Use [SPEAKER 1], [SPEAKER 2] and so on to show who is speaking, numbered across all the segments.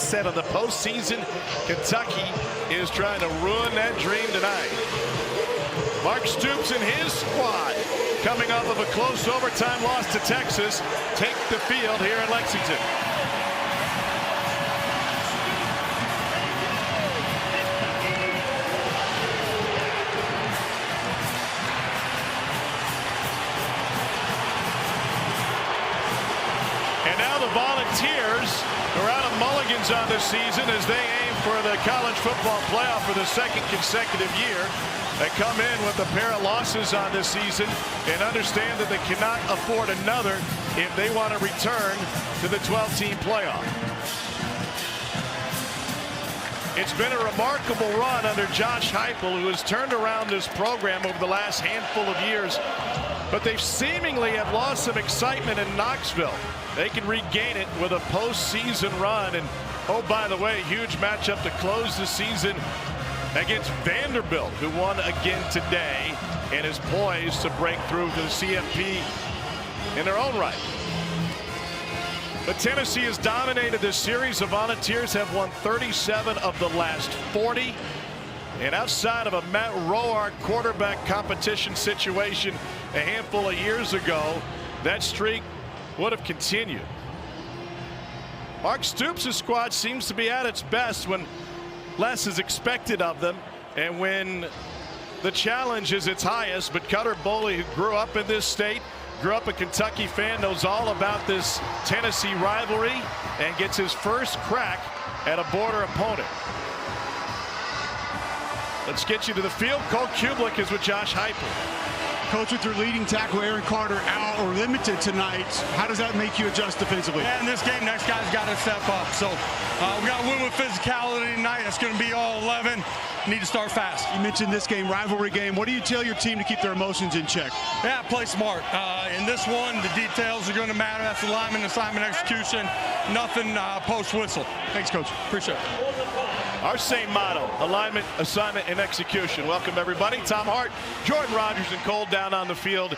[SPEAKER 1] mindset of the postseason. Kentucky is trying to ruin that dream tonight. Mark Stoops and his squad, coming off of a close overtime loss to Texas, take the field here in Lexington. And now the Volunteers are out of mulligans on this season as they aim for the college football playoff for the second consecutive year. They come in with a pair of losses on this season and understand that they cannot afford another if they want to return to the 12-team playoff. It's been a remarkable run under Josh Heupel, who has turned around this program over the last handful of years, but they seemingly have lost some excitement in Knoxville. They can regain it with a postseason run. And oh, by the way, huge matchup to close the season against Vanderbilt, who won again today and is poised to break through to the CFP in their own right. But Tennessee has dominated this series. The Volunteers have won 37 of the last 40. And outside of a Matt Roark quarterback competition situation a handful of years ago, that streak would have continued. Mark Stoops' squad seems to be at its best when less is expected of them and when the challenge is its highest. But Cutter Boley, who grew up in this state, grew up a Kentucky fan, knows all about this Tennessee rivalry and gets his first crack at a border opponent. Let's get you to the field. Cole Cubelic is with Josh Heupel.
[SPEAKER 2] Coach, with your leading tackle Aaron Carter out or limited tonight, how does that make you adjust defensively?
[SPEAKER 3] Yeah, in this game, next guy's got to step up. So we got to win with physicality tonight. It's going to be all 11. Need to start fast.
[SPEAKER 2] You mentioned this game, rivalry game. What do you tell your team to keep their emotions in check?
[SPEAKER 3] Yeah, play smart. In this one, the details are going to matter. That's alignment, assignment, execution. Nothing post whistle.
[SPEAKER 2] Thanks, Coach.
[SPEAKER 3] Appreciate it.
[SPEAKER 1] Our same motto: alignment, assignment, and execution. Welcome, everybody. Tom Hart, Jordan Rogers, and Cole down on the field.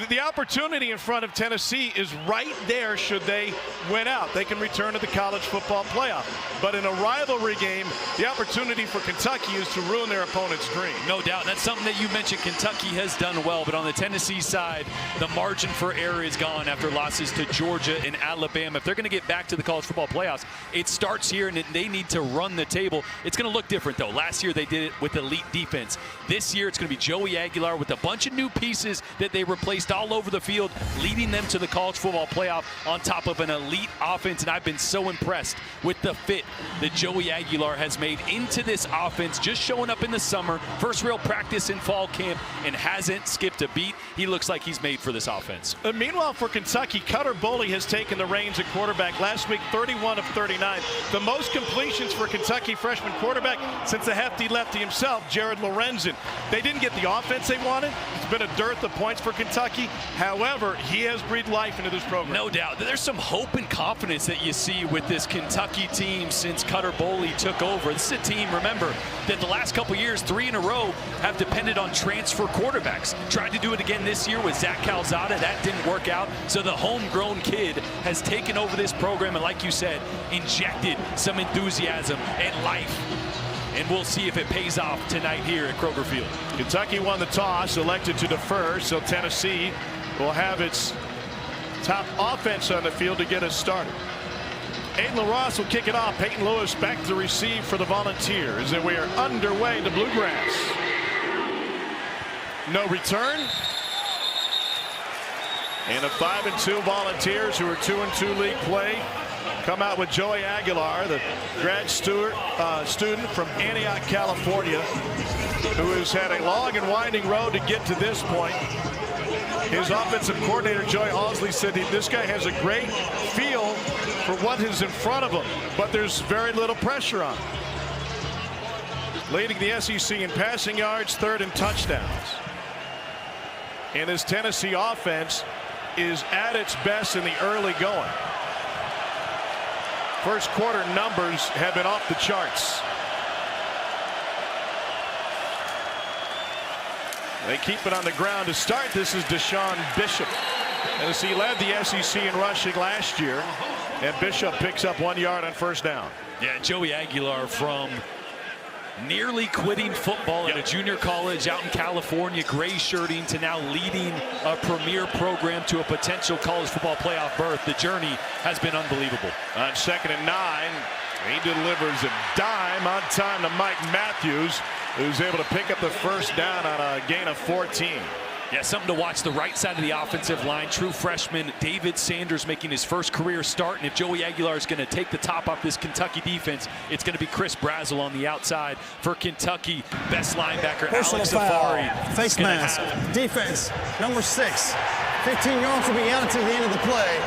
[SPEAKER 1] The opportunity in front of Tennessee is right there should they win out. They can return to the college football playoff. But in a rivalry game, the opportunity for Kentucky is to ruin their opponent's dream.
[SPEAKER 4] No doubt. That's something that you mentioned Kentucky has done well. But on the Tennessee side, the margin for error is gone after losses to Georgia and Alabama. If they're going to get back to the college football playoffs, it starts here, and they need to run the table. It's going to look different, though. Last year, they did it with elite defense. This year, it's going to be Joey Aguilar with a bunch of new pieces that they replaced all over the field, leading them to the college football playoff on top of an elite offense. And I've been so impressed with the fit that Joey Aguilar has made into this offense, just showing up in the summer, first real practice in fall camp, and hasn't skipped a beat. He looks like he's made for this offense.
[SPEAKER 1] Meanwhile, for Kentucky, Cutter Boley has taken the reins at quarterback. Last week, 31 of 39. The most completions for Kentucky freshman quarterback since the hefty lefty himself, Jared Lorenzen. They didn't get the offense they wanted. It's been a dearth of points for Kentucky. However, he has breathed life into this program.
[SPEAKER 4] No doubt. There's some hope and confidence that you see with this Kentucky team since Cutter Boley took over. This is a team, remember, that the last couple years, 3 in a row, have depended on transfer quarterbacks. Tried to do it again this year with Zach Calzada. That didn't work out. So the homegrown kid has taken over this program and, like you said, injected some enthusiasm and life. And we'll see if it pays off tonight here at Kroger Field.
[SPEAKER 1] Kentucky won the toss, elected to defer, so Tennessee will have its top offense on the field to get us started. Aiden LaRosse will kick it off. Peyton Lewis back to receive for the Volunteers, and we are underway to Bluegrass. No return. And the 5-2 Volunteers, who are 2-2 league play, come out with Joey Aguilar, the grad student from Antioch, California, who has had a long and winding road to get to this point. His offensive coordinator, Joey Halsley, said this guy has a great feel for what is in front of him, but there's very little pressure on him. Leading the SEC in passing yards, third in touchdowns. And this Tennessee offense is at its best in the early going. First quarter numbers have been off the charts. They keep it on the ground to start. This is Deshaun Bishop. Tennessee led the SEC in rushing last year, and Bishop picks up 1 yard on first down.
[SPEAKER 4] Yeah, Joey Aguilar from nearly quitting football at a junior college out in California, gray shirting, to now leading a premier program to a potential college football playoff berth. The journey has been unbelievable.
[SPEAKER 1] On 2nd and 9, he delivers a dime on time to Mike Matthews, who's able to pick up the first down on a gain of 14.
[SPEAKER 4] Yeah, something to watch. The right side of the offensive line, true freshman David Sanders making his first career start. And if Joey Aguilar is going to take the top off this Kentucky defense, it's going to be Chris Brazzell on the outside for Kentucky. Best linebacker, Alex Safari.
[SPEAKER 5] Face mask. Defense, number 6. 15 yards will be added to the end of the play.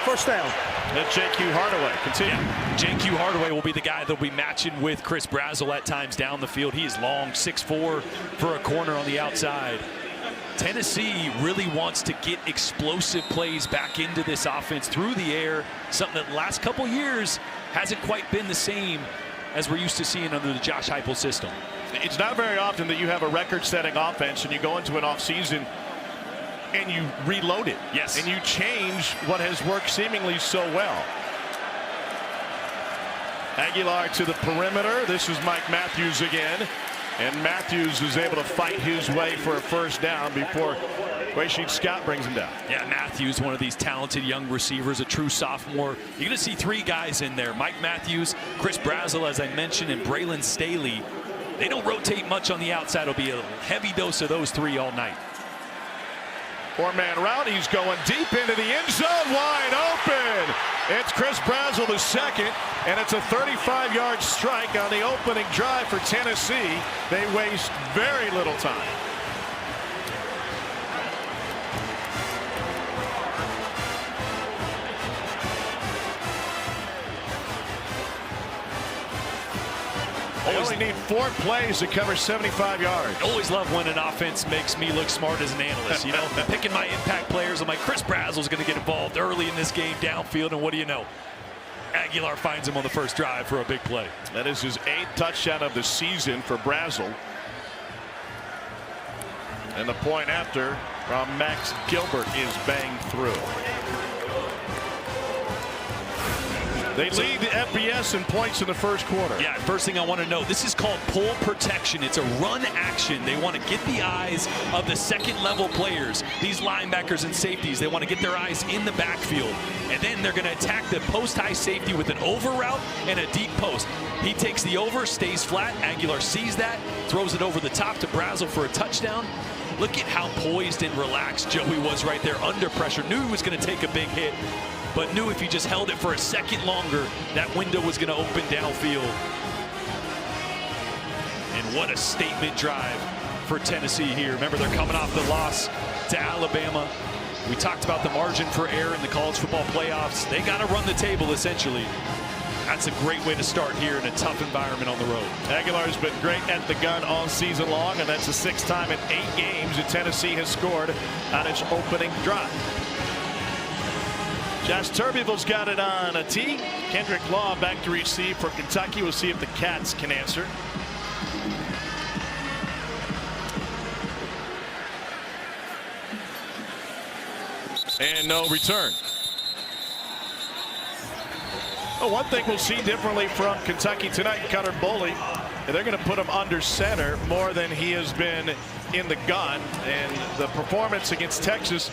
[SPEAKER 5] First down.
[SPEAKER 1] That's J.Q. Hardaway. Continue.
[SPEAKER 4] Yeah. J.Q. Hardaway will be the guy that'll be matching with Chris Brazzell at times down the field. He is long, 6'4", for a corner on the outside. Tennessee really wants to get explosive plays back into this offense through the air, something that the last couple years hasn't quite been the same as we're used to seeing under the Josh Heupel system.
[SPEAKER 1] It's not very often that you have a record-setting offense and you go into an offseason and you reload it.
[SPEAKER 4] Yes.
[SPEAKER 1] And you change what has worked seemingly so well. Aguilar to the perimeter. This is Mike Matthews again. And Matthews is able to fight his way for a first down before Quashid Scott brings him down.
[SPEAKER 4] Yeah, Matthews, one of these talented young receivers, a true sophomore. You're going to see 3 guys in there. Mike Matthews, Chris Brazzell, as I mentioned, and Braylon Staley. They don't rotate much on the outside. It'll be a heavy dose of those 3 all night.
[SPEAKER 1] 4-man route. He's going deep into the end zone, wide open. It's Chris Brazzell the second, and it's a 35-yard strike on the opening drive for Tennessee. They waste very little time. They only need 4 plays to cover 75 yards.
[SPEAKER 4] I always love when an offense makes me look smart as an analyst. You know, picking my impact players. I'm like, Chris Brazzell's going to get involved early in this game downfield, and what do you know? Aguilar finds him on the first drive for a big play.
[SPEAKER 1] That is his 8th touchdown of the season for Brazzell. And the point after from Max Gilbert is banged through. They lead the FBS in points in the first quarter.
[SPEAKER 4] Yeah, first thing I want to know, this is called pull protection. It's a run action. They want to get the eyes of the second-level players, these linebackers and safeties. They want to get their eyes in the backfield. And then they're going to attack the post-high safety with an over route and a deep post. He takes the over, stays flat. Aguilar sees that, throws it over the top to Brazzell for a touchdown. Look at how poised and relaxed Joey was right there under pressure. Knew he was going to take a big hit, but knew if he just held it for a second longer, that window was going to open downfield. And what a statement drive for Tennessee here. Remember, they're coming off the loss to Alabama. We talked about the margin for error in the college football playoffs. They got to run the table, essentially. That's a great way to start here in a tough environment on the road.
[SPEAKER 1] Aguilar's been great at the gun all season long, and that's the 6th time in 8 games that Tennessee has scored on its opening drive. Josh Turbeville's got it on a tee. Kendrick Law back to receive for Kentucky. We'll see if the Cats can answer. And no return. Well, one thing we'll see differently from Kentucky tonight, Cutter Boley, they're going to put him under center more than he has been in the gun. And the performance against Texas,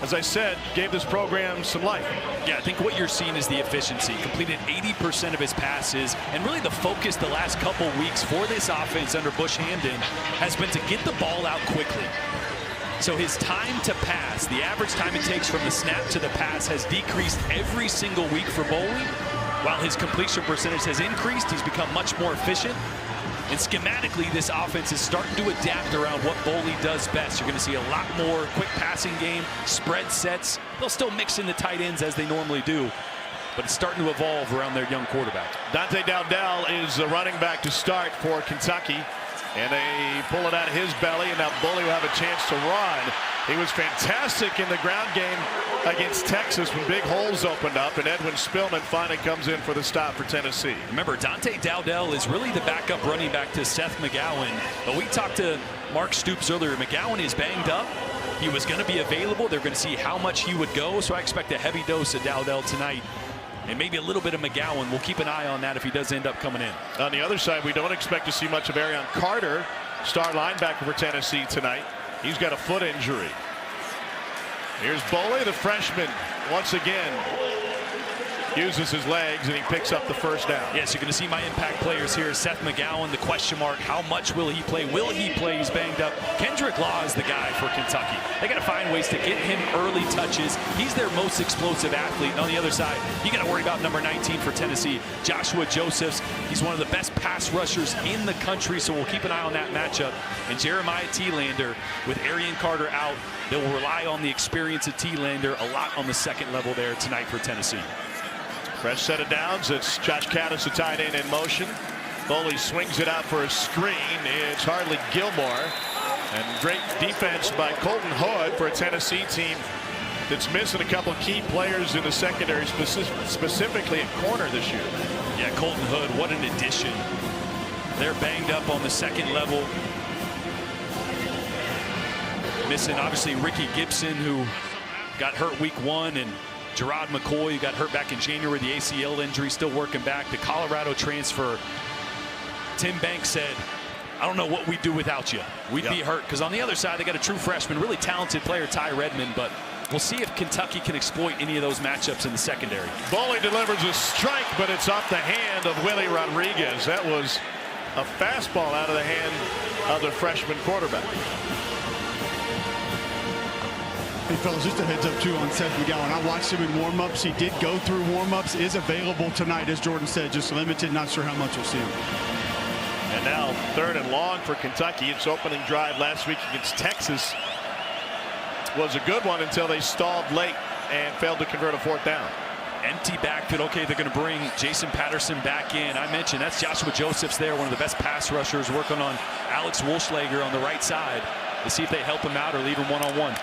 [SPEAKER 1] as I said, gave this program some life.
[SPEAKER 4] Yeah, I think what you're seeing is the efficiency. Completed 80% of his passes, and really the focus the last couple weeks for this offense under Bush Hamdan has been to get the ball out quickly. So his time to pass, the average time it takes from the snap to the pass, has decreased every single week for Boley. While his completion percentage has increased, he's become much more efficient. And schematically, this offense is starting to adapt around what Boley does best. You're going to see a lot more quick passing game, spread sets. They'll still mix in the tight ends as they normally do, but it's starting to evolve around their young quarterback.
[SPEAKER 1] Dante Dowdell is the running back to start for Kentucky. And they pull it out of his belly, and now Boley will have a chance to run. He was fantastic in the ground game against Texas when big holes opened up, and Edwin Spillman finally comes in for the stop for Tennessee.
[SPEAKER 4] Remember, Dante Dowdell is really the backup running back to Seth McGowan. But we talked to Mark Stoops earlier. McGowan is banged up. He was going to be available. They're going to see how much he would go, so I expect a heavy dose of Dowdell tonight and maybe a little bit of McGowan. We'll keep an eye on that if he does end up coming in.
[SPEAKER 1] On the other side, we don't expect to see much of Arion Carter, star linebacker for Tennessee tonight. He's got a foot injury. Here's Boley, the freshman, once again uses his legs, and he picks up the first down.
[SPEAKER 4] Yes, you're going to see my impact players here. Seth McGowan, the question mark, how much will he play? Will he play? He's banged up. Kendrick Law is the guy for Kentucky. They got to find ways to get him early touches. He's their most explosive athlete. And on the other side, you got to worry about number 19 for Tennessee, Joshua Josephs. He's one of the best pass rushers in the country, so we'll keep an eye on that matchup. And Jeremiah Thielander, with Arion Carter out, they will rely on the experience of Thielander a lot on the second level there tonight for Tennessee.
[SPEAKER 1] Fresh set of downs. It's Josh Caddis, the tight end, in motion. Boley swings it out for a screen. It's Hartley Gilmore. And great defense by Colton Hood for a Tennessee team that's missing a couple of key players in the secondary, specifically at corner this year.
[SPEAKER 4] Yeah, Colton Hood, what an addition. They're banged up on the second level. Missing, obviously, Ricky Gibson, who got hurt week 1, and Gerard McCoy, who got hurt back in January, the ACL injury, still working back. The Colorado transfer, Tim Banks said, I don't know what we'd do without you. We'd be hurt. Because on the other side, they got a true freshman, really talented player, Ty Redmond, but we'll see if Kentucky can exploit any of those matchups in the secondary.
[SPEAKER 1] Boley delivers a strike, but it's off the hand of Willie Rodriguez. That was a fastball out of the hand of the freshman quarterback.
[SPEAKER 2] Hey, fellas, just a heads up, too, on Seth McGowan. I watched him in warm-ups. He did go through warm-ups, is available tonight, as Jordan said, just limited. Not sure how much we'll see him.
[SPEAKER 1] And now 3rd and long for Kentucky. Its opening drive last week against Texas was a good one until they stalled late and failed to convert a 4th down.
[SPEAKER 4] Empty backfield. Okay, they're going to bring Jason Patterson back in. I mentioned that's Joshua Josephs there, one of the best pass rushers, working on Alex Wolschlager on the right side to see if they help him out or leave him one-on-one.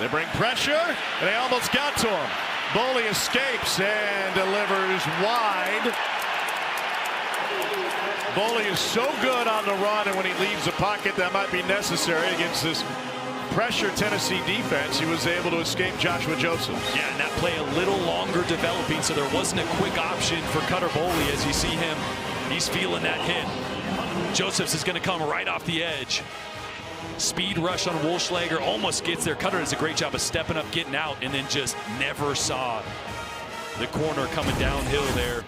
[SPEAKER 1] They bring pressure, and they almost got to him. Boley escapes and delivers wide. Boley is so good on the run, and when he leaves the pocket, that might be necessary against this pressure Tennessee defense. He was able to escape Joshua Josephs.
[SPEAKER 4] Yeah, and that play a little longer developing, so there wasn't a quick option for Cutter Boley. As you see him, he's feeling that hit. Josephs is going to come right off the edge. Speed rush on Wolschlager, almost gets there. Cutter does a great job of stepping up, getting out, and then just never saw the corner coming downhill there.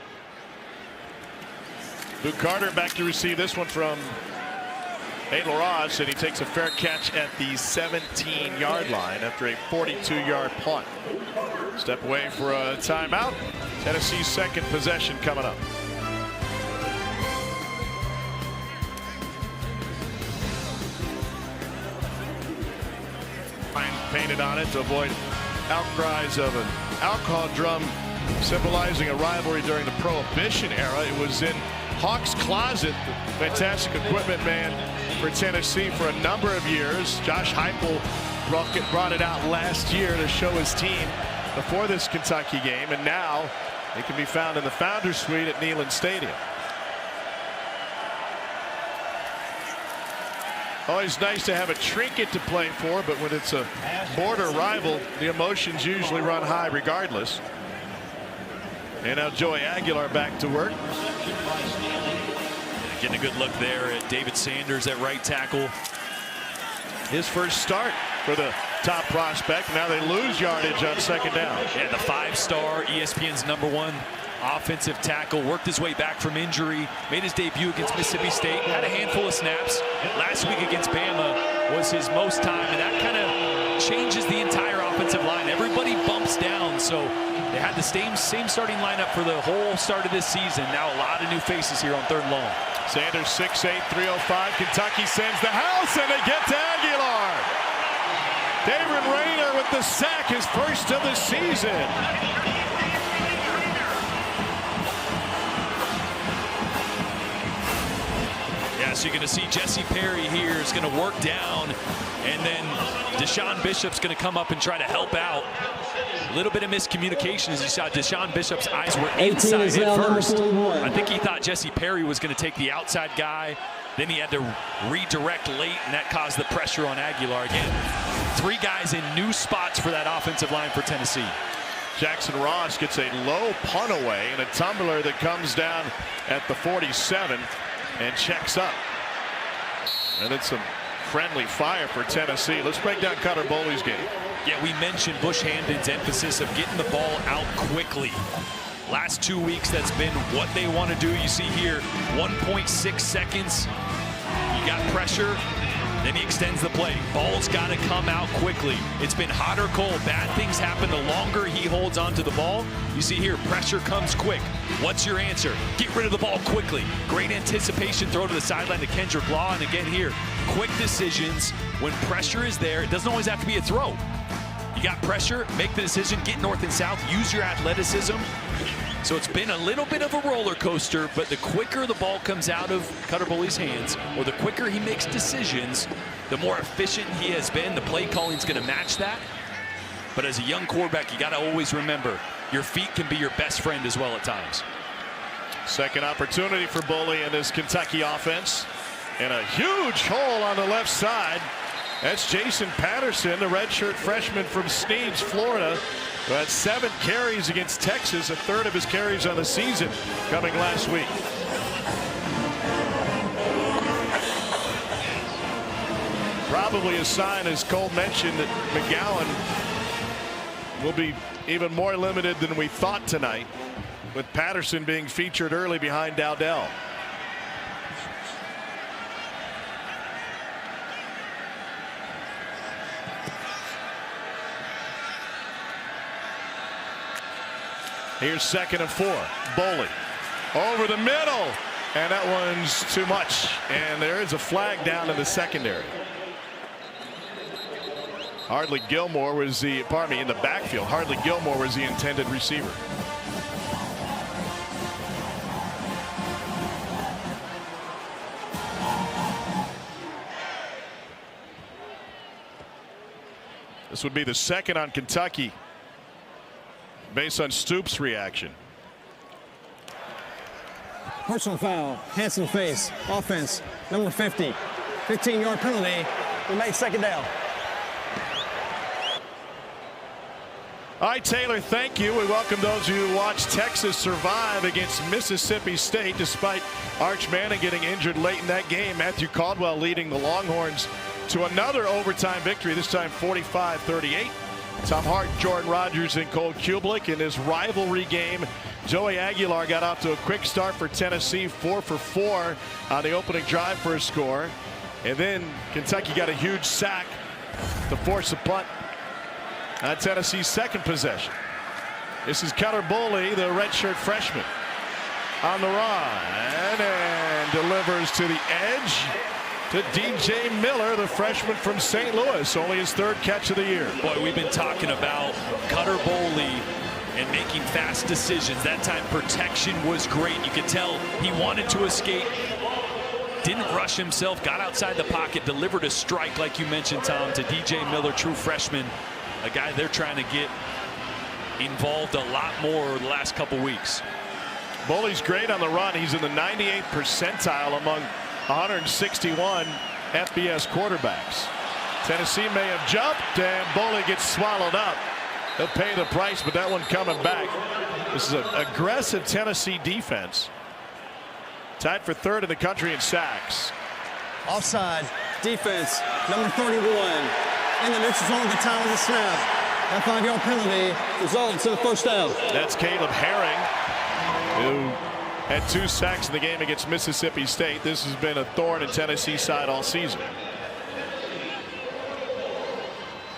[SPEAKER 1] Luke Carter back to receive this one from Aiden Ross, and he takes a fair catch at the 17-yard line after a 42-yard punt. Step away for a timeout. Tennessee's second possession coming up. Painted on it to avoid outcries of an alcohol drum symbolizing a rivalry during the Prohibition era. It was in Hawk's Closet, fantastic equipment man for Tennessee for a number of years. Josh Heupel brought it out last year to show his team before this Kentucky game, and now it can be found in the Founders Suite at Neyland Stadium. Always nice to have a trinket to play for, but when it's a border rival, the emotions usually run high regardless. And now Joey Aguilar back to work.
[SPEAKER 4] Getting a good look there at David Sanders at right tackle.
[SPEAKER 1] His first start for the top prospect. Now they lose yardage on 2nd down.
[SPEAKER 4] Yeah, the 5-star, ESPN's #1 offensive tackle, worked his way back from injury, made his debut against Mississippi State, had a handful of snaps. Last week against Bama was his most time, and that kind of changes the entire offensive line. Everybody bumps down, so they had the same starting lineup for the whole start of this season. Now a lot of new faces here on 3rd and long.
[SPEAKER 1] Sanders 6'8", 305. Kentucky sends the house, and they get to Aguilar. David Rayner with the sack, his first of the season.
[SPEAKER 4] So you're going to see Jesse Perry here is going to work down, and then Deshaun Bishop's going to come up and try to help out. A little bit of miscommunication as you saw. Deshaun Bishop's eyes were inside at first. I think he thought Jesse Perry was going to take the outside guy. Then he had to redirect late, and that caused the pressure on Aguilar. Again, 3 guys in new spots for that offensive line for Tennessee.
[SPEAKER 1] Jackson Ross gets a low punt away and a tumbler that comes down at the 47 and checks up. And it's some friendly fire for Tennessee. Let's break down Cutter Boley's game.
[SPEAKER 4] Yeah, we mentioned Bush Hamden's emphasis of getting the ball out quickly. Last 2 weeks, that's been what they want to do. You see here, 1.6 seconds. You got pressure. Then he extends the play. Ball's got to come out quickly. It's been hot or cold. Bad things happen the longer he holds onto the ball. You see here, pressure comes quick. What's your answer? Get rid of the ball quickly. Great anticipation throw to the sideline to Kendrick Law. And again here, quick decisions. When pressure is there, it doesn't always have to be a throw. You got pressure, make the decision, get north and south, use your athleticism. So it's been a little bit of a roller coaster, but the quicker the ball comes out of Cutter Boley's hands, or the quicker he makes decisions, the more efficient he has been. The play calling is going to match that. But as a young quarterback, you got to always remember, your feet can be your best friend as well at times.
[SPEAKER 1] Second opportunity for Boley in this Kentucky offense. And a huge hole on the left side. That's Jason Patterson, the redshirt freshman from Sneads, Florida, who had 7 carries against Texas, a third of his carries on the season coming last week. Probably a sign, as Cole mentioned, that McGowan will be even more limited than we thought tonight, with Patterson being featured early behind Dowdell. Here's 2nd and 4. Boley over the middle, and that one's too much. And there is a flag down in the secondary. Hardly Gilmore was the, pardon me, in the backfield. Hardly Gilmore was the intended receiver. This would be the 2nd on Kentucky, based on Stoops' reaction.
[SPEAKER 5] Personal foul, hands in face, offense, number 50. 15-yard penalty, we make 2nd down.
[SPEAKER 1] All right, Taylor, thank you. We welcome those who watched Texas survive against Mississippi State despite Arch Manning getting injured late in that game. Matthew Caldwell leading the Longhorns to another overtime victory, this time 45-38. Tom Hart, Jordan Rogers, and Cole Kublik in his rivalry game. Joey Aguilar got off to a quick start for Tennessee, 4 for 4 on the opening drive for a score. And then Kentucky got a huge sack to force a punt on Tennessee's 2nd possession. This is Cutter Boley, the redshirt freshman, on the run and delivers to the edge to DJ Miller, the freshman from St. Louis, only his 3rd catch of the year.
[SPEAKER 4] Boy, we've been talking about Cutter Boley and making fast decisions. That time protection was great. You could tell he wanted to escape, didn't rush himself, got outside the pocket, delivered a strike, like you mentioned, Tom, to DJ Miller, true freshman, a guy they're trying to get involved a lot more the last couple weeks.
[SPEAKER 1] Boley's great on the run. He's in the 98th percentile among 161 FBS quarterbacks. Tennessee may have jumped, and Boley gets swallowed up. They'll pay the price, but that one coming back. This is an aggressive Tennessee defense. Tied for 3rd in the country in sacks.
[SPEAKER 5] Offside, defense, number 31. In the neutral zone at the time of the snap. That 5-yard penalty results in the 1st down.
[SPEAKER 1] That's Caleb Herring, who had 2 sacks in the game against Mississippi State. This has been a thorn in Tennessee's side all season.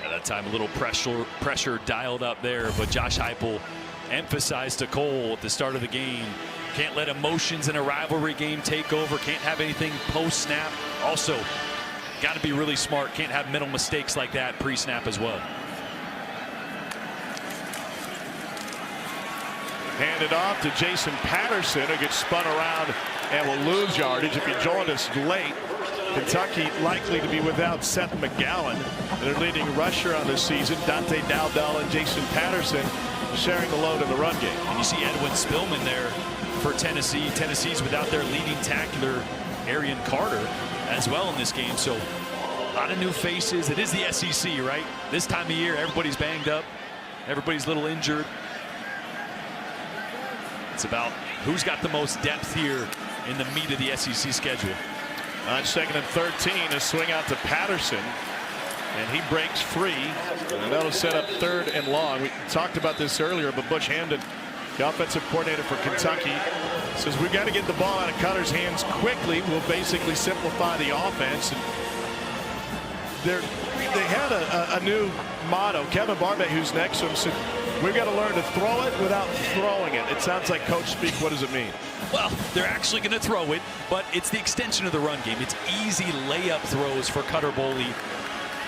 [SPEAKER 4] At that time, a little pressure dialed up there, but Josh Heupel emphasized to Cole at the start of the game, can't let emotions in a rivalry game take over, can't have anything post-snap. Also, got to be really smart, can't have mental mistakes like that pre-snap as well.
[SPEAKER 1] Handed off to Jason Patterson, who gets spun around and will lose yardage. If you joined us late, Kentucky likely to be without Seth McGowan, their leading rusher on this season. Dante Dowdell and Jason Patterson sharing the load in the run game.
[SPEAKER 4] And you see Edwin Spillman there for Tennessee. Tennessee's without their leading tackler, Arian Carter, as well in this game. So a lot of new faces. It is the SEC, right? This time of year, everybody's banged up. Everybody's a little injured. about who's got the most depth here in the meat of the SEC schedule.
[SPEAKER 1] On 2nd and 13, a swing out to Patterson, and he breaks free, and that'll set up 3rd and long. We talked about this earlier, but Bush Hamdan, the offensive coordinator for Kentucky, says we've got to get the ball out of Cutter's hands quickly. We'll basically simplify the offense. And they had a new motto. Kevin Barbet, who's next to him, said we've got to learn to throw it without throwing it. It sounds like coach speak. What does it mean?
[SPEAKER 4] Well, they're actually going to throw it, but it's the extension of the run game. It's easy layup throws for Cutter Boley.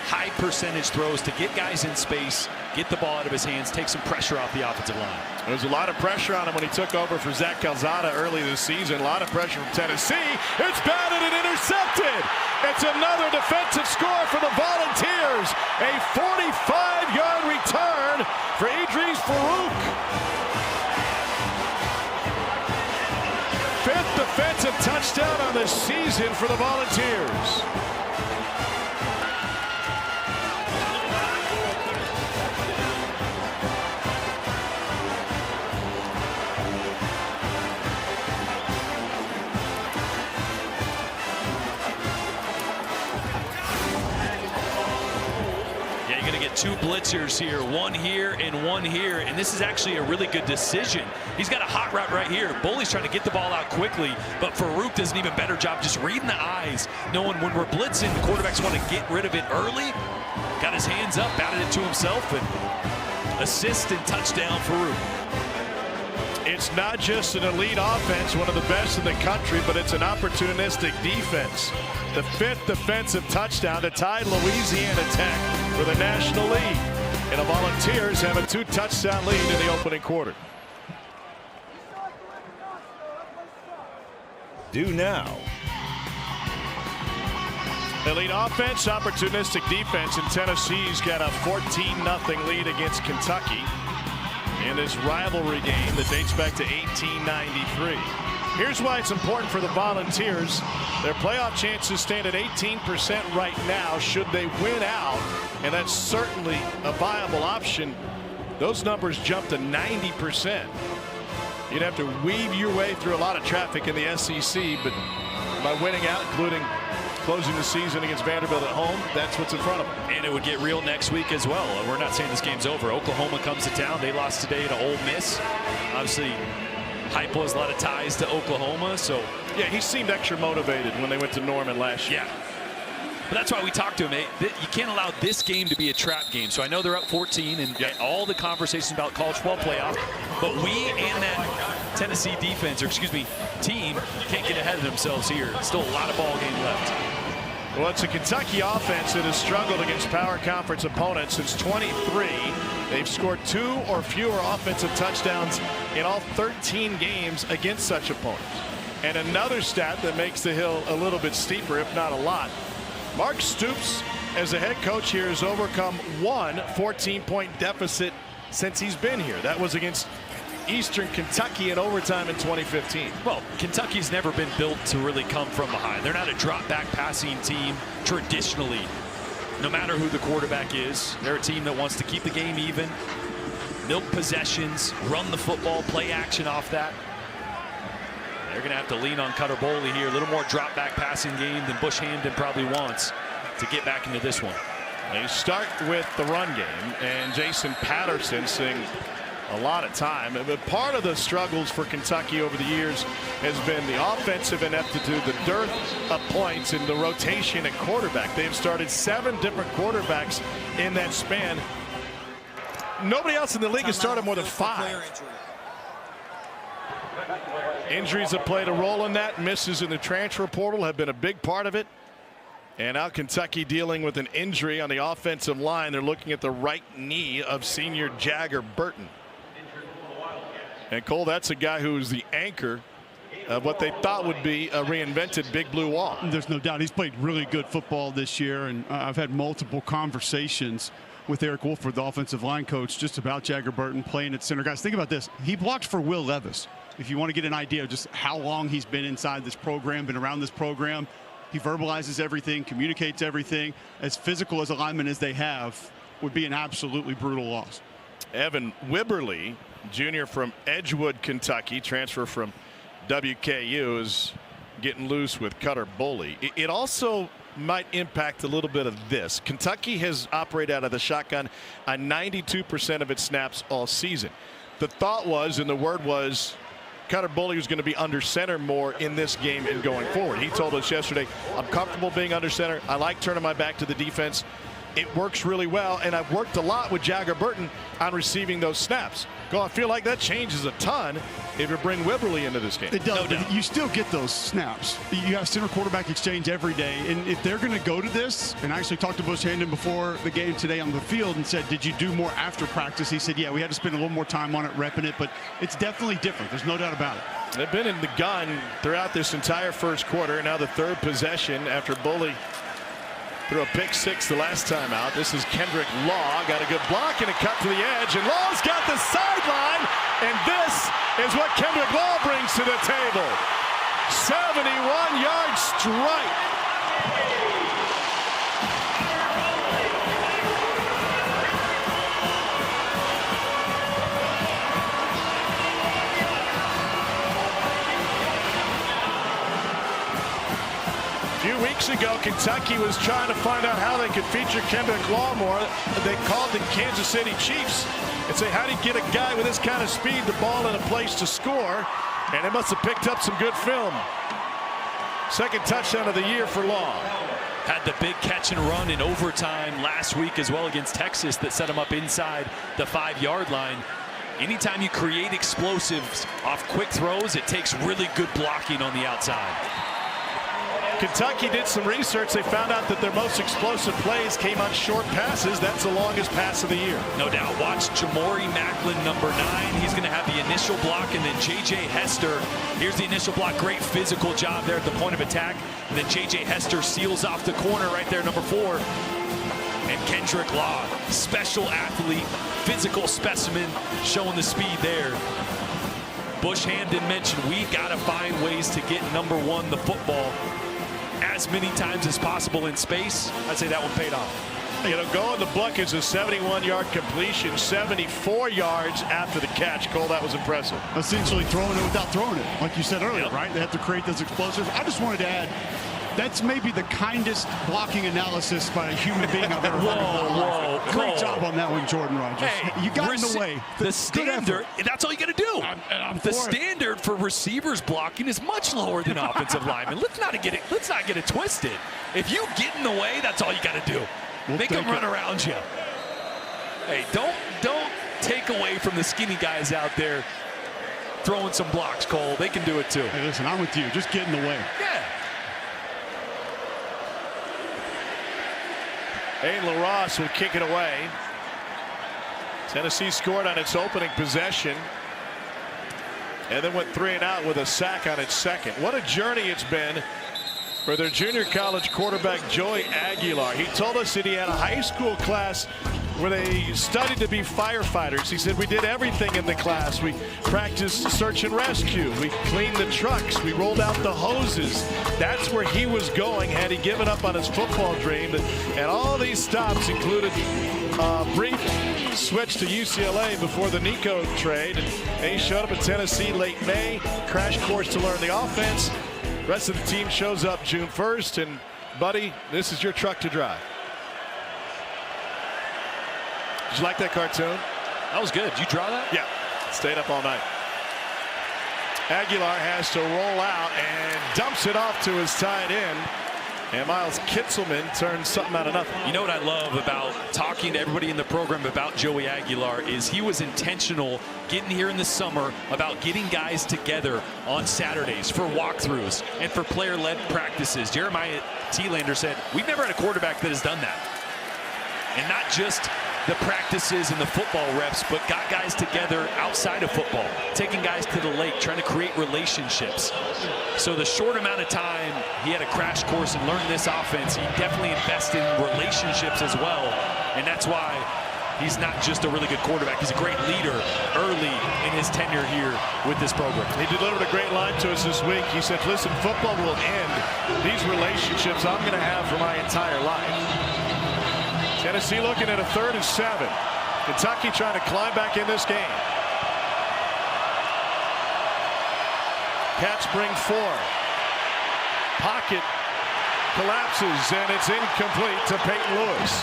[SPEAKER 4] High percentage throws to get guys in space, get the ball out of his hands, take some pressure off the offensive line.
[SPEAKER 1] There was a lot of pressure on him when he took over for Zach Calzada early this season. A lot of pressure from Tennessee. It's batted and intercepted. It's another defensive score for the Volunteers. A 45-yard return for Idris Farouk. 5th defensive touchdown on the season for the Volunteers.
[SPEAKER 4] Two blitzers here, one here and one here, and this is actually a really good decision. He's got a hot route right here. Boley's trying to get the ball out quickly, but Farouk does an even better job just reading the eyes, knowing when we're blitzing, the quarterbacks want to get rid of it early. Got his hands up, batted it to himself, and assist and touchdown Farouk.
[SPEAKER 1] It's not just an elite offense, one of the best in the country, but it's an opportunistic defense. The 5th defensive touchdown to tie Louisiana Tech for the national lead. And the Volunteers have a 2-touchdown lead in the opening quarter.
[SPEAKER 6] Do now.
[SPEAKER 1] Elite offense, opportunistic defense, and Tennessee's got a 14-0 lead against Kentucky in this rivalry game that dates back to 1893. Here's why it's important for the Volunteers. Their playoff chances stand at 18% right now should they win out, and that's certainly a viable option. Those numbers jump to 90%. You'd have to weave your way through a lot of traffic in the SEC, but by winning out, including closing the season against Vanderbilt at home, that's what's in front of them.
[SPEAKER 4] And it would get real next week as well. We're not saying this game's over. Oklahoma comes to town. They lost today to Ole Miss. Obviously, Heupel has a lot of ties to Oklahoma, so
[SPEAKER 1] yeah, he seemed extra motivated when they went to Norman last year.
[SPEAKER 4] Yeah, but that's why we talked to him. You can't allow this game to be a trap game. So I know they're up 14 and all the conversations about college football playoff, but we and that Tennessee defense, or excuse me, team, can't get ahead of themselves here. Still a lot of ball game left.
[SPEAKER 1] Well, it's a Kentucky offense that has struggled against power conference opponents since 23. They've scored 2 or fewer offensive touchdowns in all 13 games against such opponents. And another stat that makes the hill a little bit steeper, if not a lot. Mark Stoops, as a head coach here, has overcome one 14-point deficit since he's been here. That was against Eastern Kentucky in overtime in 2015.
[SPEAKER 4] Well, Kentucky's never been built to really come from behind. They're not a drop-back passing team traditionally. No matter who the quarterback is, they're a team that wants to keep the game even, milk possessions, run the football, play action off that. They're going to have to lean on Cutter Boley here. A little more drop-back passing game than Bush Hamdan probably wants to get back into this one.
[SPEAKER 1] They start with the run game, and Jason Patterson seeing a lot of time. But part of the struggles for Kentucky over the years has been the offensive ineptitude, the dearth of points, and the rotation at quarterback. They've started 7 different quarterbacks in that span. Nobody else in the league has started more than 5. Injuries have played a role in that. Misses in the transfer portal have been a big part of it. And now Kentucky dealing with an injury on the offensive line. They're looking at the right knee of senior Jagger Burton. And Cole, that's a guy who is the anchor of what they thought would be a reinvented Big Blue Wall.
[SPEAKER 2] There's no doubt he's played really good football this year, and I've had multiple conversations with Eric Wolford, the offensive line coach, just about Jagger Burton playing at center. Guys, think about this. He blocked for Will Levis. If you want to get an idea of just how long he's been inside this program, been around this program, he verbalizes everything, communicates everything. As physical as a lineman as they have, would be an absolutely brutal loss.
[SPEAKER 1] Evan Wibberly, junior from Edgewood, Kentucky, transfer from WKU, is getting loose with Cutter Boley. It also might impact a little bit of this. Kentucky has operated out of the shotgun on 92% of its snaps all season. The thought was, and the word was, Cutter Boley was going to be under center more in this game and going forward. He told us yesterday, I'm comfortable being under center. I like turning my back to the defense. It works really well, and I've worked a lot with Jagger Burton on receiving those snaps. Go, I feel like that changes a ton if you bring Wibberley into this game.
[SPEAKER 2] It does. No, you still get those snaps. You have center quarterback exchange every day, and if they're going to go to this, and I actually talked to Bush Hamdan before the game today on the field and said, did you do more after practice? He said, yeah, we had to spend a little more time on it, repping it, but it's definitely different. There's no doubt about it.
[SPEAKER 1] They've been in the gun throughout this entire first quarter. Now the third possession after Boley threw a pick six the last time out. This is Kendrick Law. Got a good block and a cut to the edge. And Law's got the sideline. And this is what Kendrick Law brings to the table. 71-yard strike. A few weeks ago, Kentucky was trying to find out how they could feature Kendrick Law more. They called the Kansas City Chiefs and say, how do you get a guy with this kind of speed, the ball in a place to score? And they must have picked up some good film. Second touchdown of the year for Law.
[SPEAKER 4] Had the big catch and run in overtime last week as well against Texas that set him up inside the 5-yard line. Anytime you create explosives off quick throws, it takes really good blocking on the outside.
[SPEAKER 1] Kentucky did some research. They found out that their most explosive plays came on short passes. That's the longest pass of the year.
[SPEAKER 4] No doubt. Watch Jamori Macklin, number 9. He's going to have the initial block, and then J.J. Hester. Here's the initial block. Great physical job there at the point of attack. And then J.J. Hester seals off the corner right there, number 4. And Kendrick Law, special athlete, physical specimen, showing the speed there. Bush Hamdan mentioned we got to find ways to get number 1 the football as many times as possible in space. I'd say that one paid off.
[SPEAKER 1] You know, go in the book is a 71-yard completion, 74 yards after the catch. Cole, that was impressive.
[SPEAKER 2] Essentially throwing it without throwing it, like you said earlier,
[SPEAKER 4] Yep.
[SPEAKER 2] right? They have to create those explosives. I just wanted to add, that's maybe the kindest blocking analysis by a human being I've ever heard in my life. Great job on that one, Jordan Rogers.
[SPEAKER 4] Hey,
[SPEAKER 2] you got in the way.
[SPEAKER 4] The standard, that's all you got to do.
[SPEAKER 2] I'm
[SPEAKER 4] the
[SPEAKER 2] for it.
[SPEAKER 4] standard for receivers blocking is much lower than offensive linemen. Let's not get it twisted. If you get in the way, that's all you got to do. Make them run around you. Hey, don't take away from the skinny guys out there throwing some blocks, Cole. They can do it too.
[SPEAKER 2] Hey, listen, I'm with you. Just get in the way.
[SPEAKER 4] Yeah.
[SPEAKER 1] Aiden LaRosse will kick it away. Tennessee scored on its opening possession and then went 3 and out with a sack on its second. What a journey it's been for their junior college quarterback, Joey Aguilar. He told us that he had a high school class where they studied to be firefighters. He said, we did everything in the class. We practiced search and rescue. We cleaned the trucks. We rolled out the hoses. That's where he was going had he given up on his football dream. And all these stops included a brief switch to UCLA before the Nico trade. And he showed up at Tennessee late May, crash course to learn the offense. Rest of the team shows up June 1st. And, buddy, this is your truck to drive. Did you like that cartoon?
[SPEAKER 4] That was good. Did you draw that?
[SPEAKER 1] Yeah. Stayed up all night. Aguilar has to roll out and dumps it off to his tight end. And Miles Kitzelman turns something out of nothing.
[SPEAKER 4] You know what I love about talking to everybody in the program about Joey Aguilar is he was intentional getting here in the summer about getting guys together on Saturdays for walkthroughs and for player-led practices. Jeremiah Thielander said, we've never had a quarterback that has done that. And not just the practices and the football reps, but got guys together outside of football, taking guys to the lake, trying to create relationships. So the short amount of time he had a crash course and learned this offense, he definitely invested in relationships as well. And that's why he's not just a really good quarterback, he's a great leader early in his tenure here with this program.
[SPEAKER 1] He delivered a great line to us this week. He said, listen, football will end these relationships I'm going to have for my entire life. Tennessee looking at a 3rd and 7. Kentucky trying to climb back in this game. Cats bring 4. Pocket collapses, and it's incomplete to Peyton Lewis.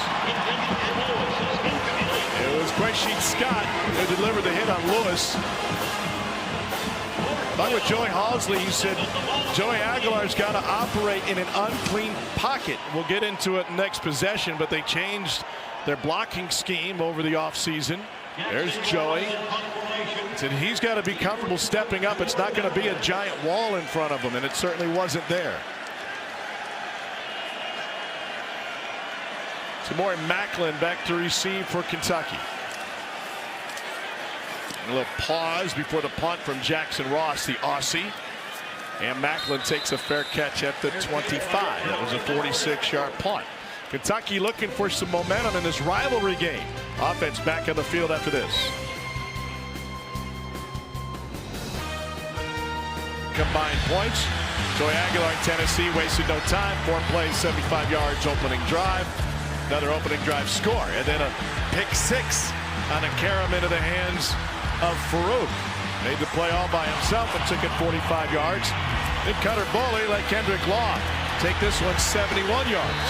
[SPEAKER 1] It was Quasheen Scott who delivered the hit on Lewis. But with Joey Halsley, he said Joey Aguilar's got to operate in an unclean pocket. We'll get into it next possession, but they changed their blocking scheme over the offseason. There's Joey. Said he's got to be comfortable stepping up. It's not going to be a giant wall in front of him, and it certainly wasn't there. Tamori Macklin back to receive for Kentucky. A little pause before the punt from Jackson Ross, the Aussie. And Macklin takes a fair catch at the 25. That was a 46-yard punt. Kentucky looking for some momentum in this rivalry game. Offense back on the field after this. Combined points. Joey Aguilar in Tennessee wasted no time. 4 plays, 75 yards, opening drive. Another opening drive score. And then a pick 6 on a carom into the hands of Farouk. Made the play all by himself and took it 45 yards. Then Cutter Boley let Kendrick Law take this one 71 yards.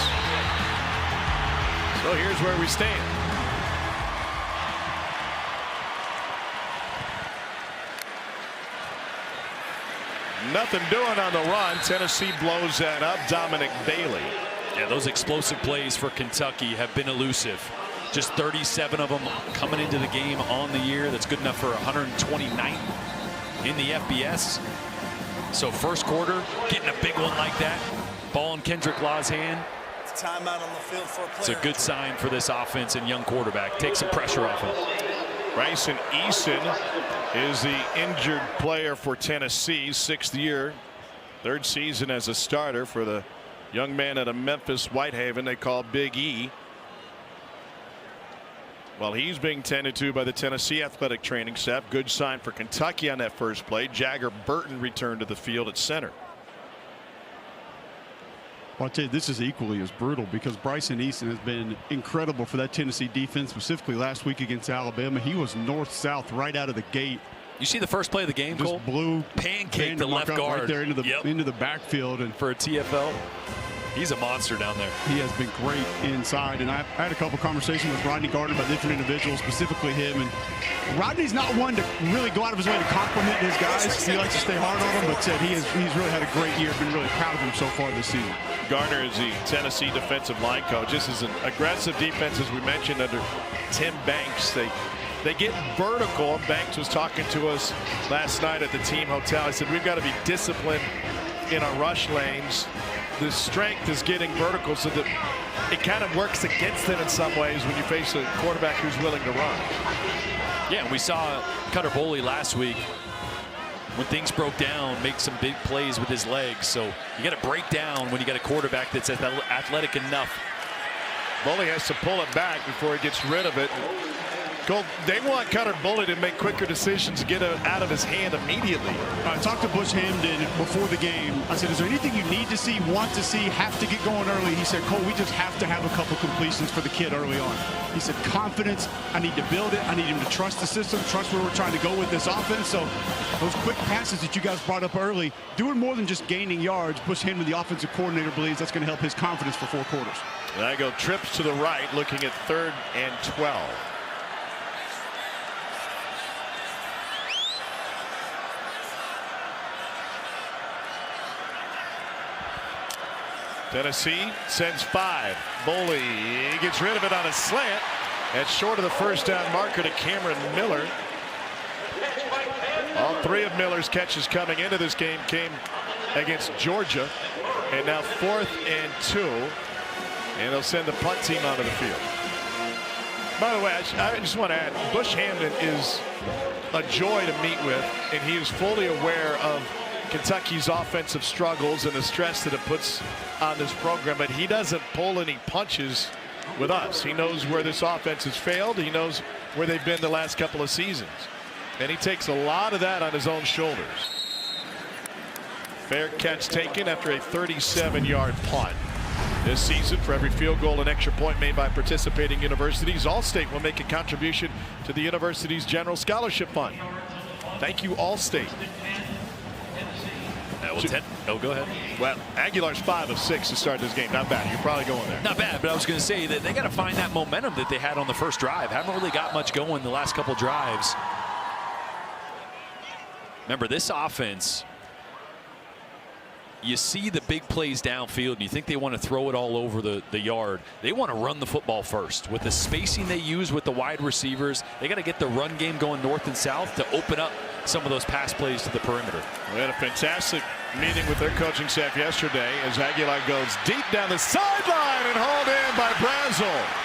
[SPEAKER 1] So here's where we stand. Nothing doing on the run. Tennessee blows that up. Dominic Bailey.
[SPEAKER 4] Yeah, those explosive plays for Kentucky have been elusive. Just 37 of them coming into the game on the year. That's good enough for 129th in the FBS. So first quarter, getting a big one like that. Ball in Kendrick Law's hand.
[SPEAKER 5] Timeout on the field for a player.
[SPEAKER 4] It's a good sign for this offense and young quarterback. Take some pressure off him.
[SPEAKER 1] Bryson Eason is the injured player for Tennessee. 6th year, 3rd season as a starter for the young man out of Memphis Whitehaven they call Big E. Well, he's being tended to by the Tennessee athletic training staff. Good sign for Kentucky on that first play. Jagger Burton returned to the field at center.
[SPEAKER 2] Well, I'll tell you, this is equally as brutal because Bryson Eason has been incredible for that Tennessee defense, specifically last week against Alabama. He was north-south right out of the gate.
[SPEAKER 4] You see the first play of the game,
[SPEAKER 2] Just
[SPEAKER 4] Cole?
[SPEAKER 2] blew
[SPEAKER 4] pancake the left guard
[SPEAKER 2] right there into the backfield, and
[SPEAKER 4] for a TFL. He's a monster down there.
[SPEAKER 2] He has been great inside, and I had a couple conversations with Rodney Gardner about different individuals, specifically him. And Rodney's not one to really go out of his way to compliment his guys. He likes to stay hard on them, but said he's really had a great year. Been really proud of him so far this season.
[SPEAKER 1] Gardner is the Tennessee defensive line coach. This is an aggressive defense, as we mentioned, under Tim Banks. They get vertical. Banks was talking to us last night at the team hotel. He said we've got to be disciplined in our rush lanes. The strength is getting vertical so that it kind of works against them in some ways when you face a quarterback who's willing to run.
[SPEAKER 4] Yeah, we saw Cutter Boley last week when things broke down, make some big plays with his legs. So you got to break down when you got a quarterback that's athletic enough.
[SPEAKER 1] Boley has to pull it back before he gets rid of it. They want Cutter Boley to make quicker decisions, get it out of his hand immediately.
[SPEAKER 2] I talked to Bush Hamden before the game. I said, is there anything you need to see, want to see, have to get going early? He said, Cole, we just have to have a couple completions for the kid early on. He said, confidence, I need to build it. I need him to trust the system, trust where we're trying to go with this offense. So those quick passes that you guys brought up early, doing more than just gaining yards. Bush Hamden, the offensive coordinator, believes that's going to help his confidence for 4 quarters.
[SPEAKER 1] And I go trips to the right, looking at 3rd and 12. Tennessee sends 5. Boley gets rid of it on a slant. That's short of the first down marker to Cameron Miller. All 3 of Miller's catches coming into this game came against Georgia. And now 4th and 2. And they'll send the punt team onto the field. By the way, I just want to add, Bush Hamden is a joy to meet with, and he is fully aware of Kentucky's offensive struggles and the stress that it puts on this program, but he doesn't pull any punches with us. He knows where this offense has failed. He knows where they've been the last couple of seasons, and he takes a lot of that on his own shoulders. Fair catch taken after a 37-yard punt. This season, for every field goal and extra point made by participating universities, Allstate will make a contribution to the university's general scholarship fund. Thank you, Allstate.
[SPEAKER 4] well, go ahead.
[SPEAKER 1] Well, Aguilar's 5 of 6 to start this game. Not bad. You're probably going there.
[SPEAKER 4] Not bad, but I was going to say that they got to find that momentum that they had on the first drive. Haven't really got much going the last couple drives. Remember, this offense, you see the big plays downfield and you think they want to throw it all over the yard. They want to run the football first. With the spacing they use with the wide receivers, they got to get the run game going north and south to open up some of those pass plays to the perimeter.
[SPEAKER 1] We had a fantastic meeting with their coaching staff yesterday as Aguilar goes deep down the sideline and hauled in by Brazel.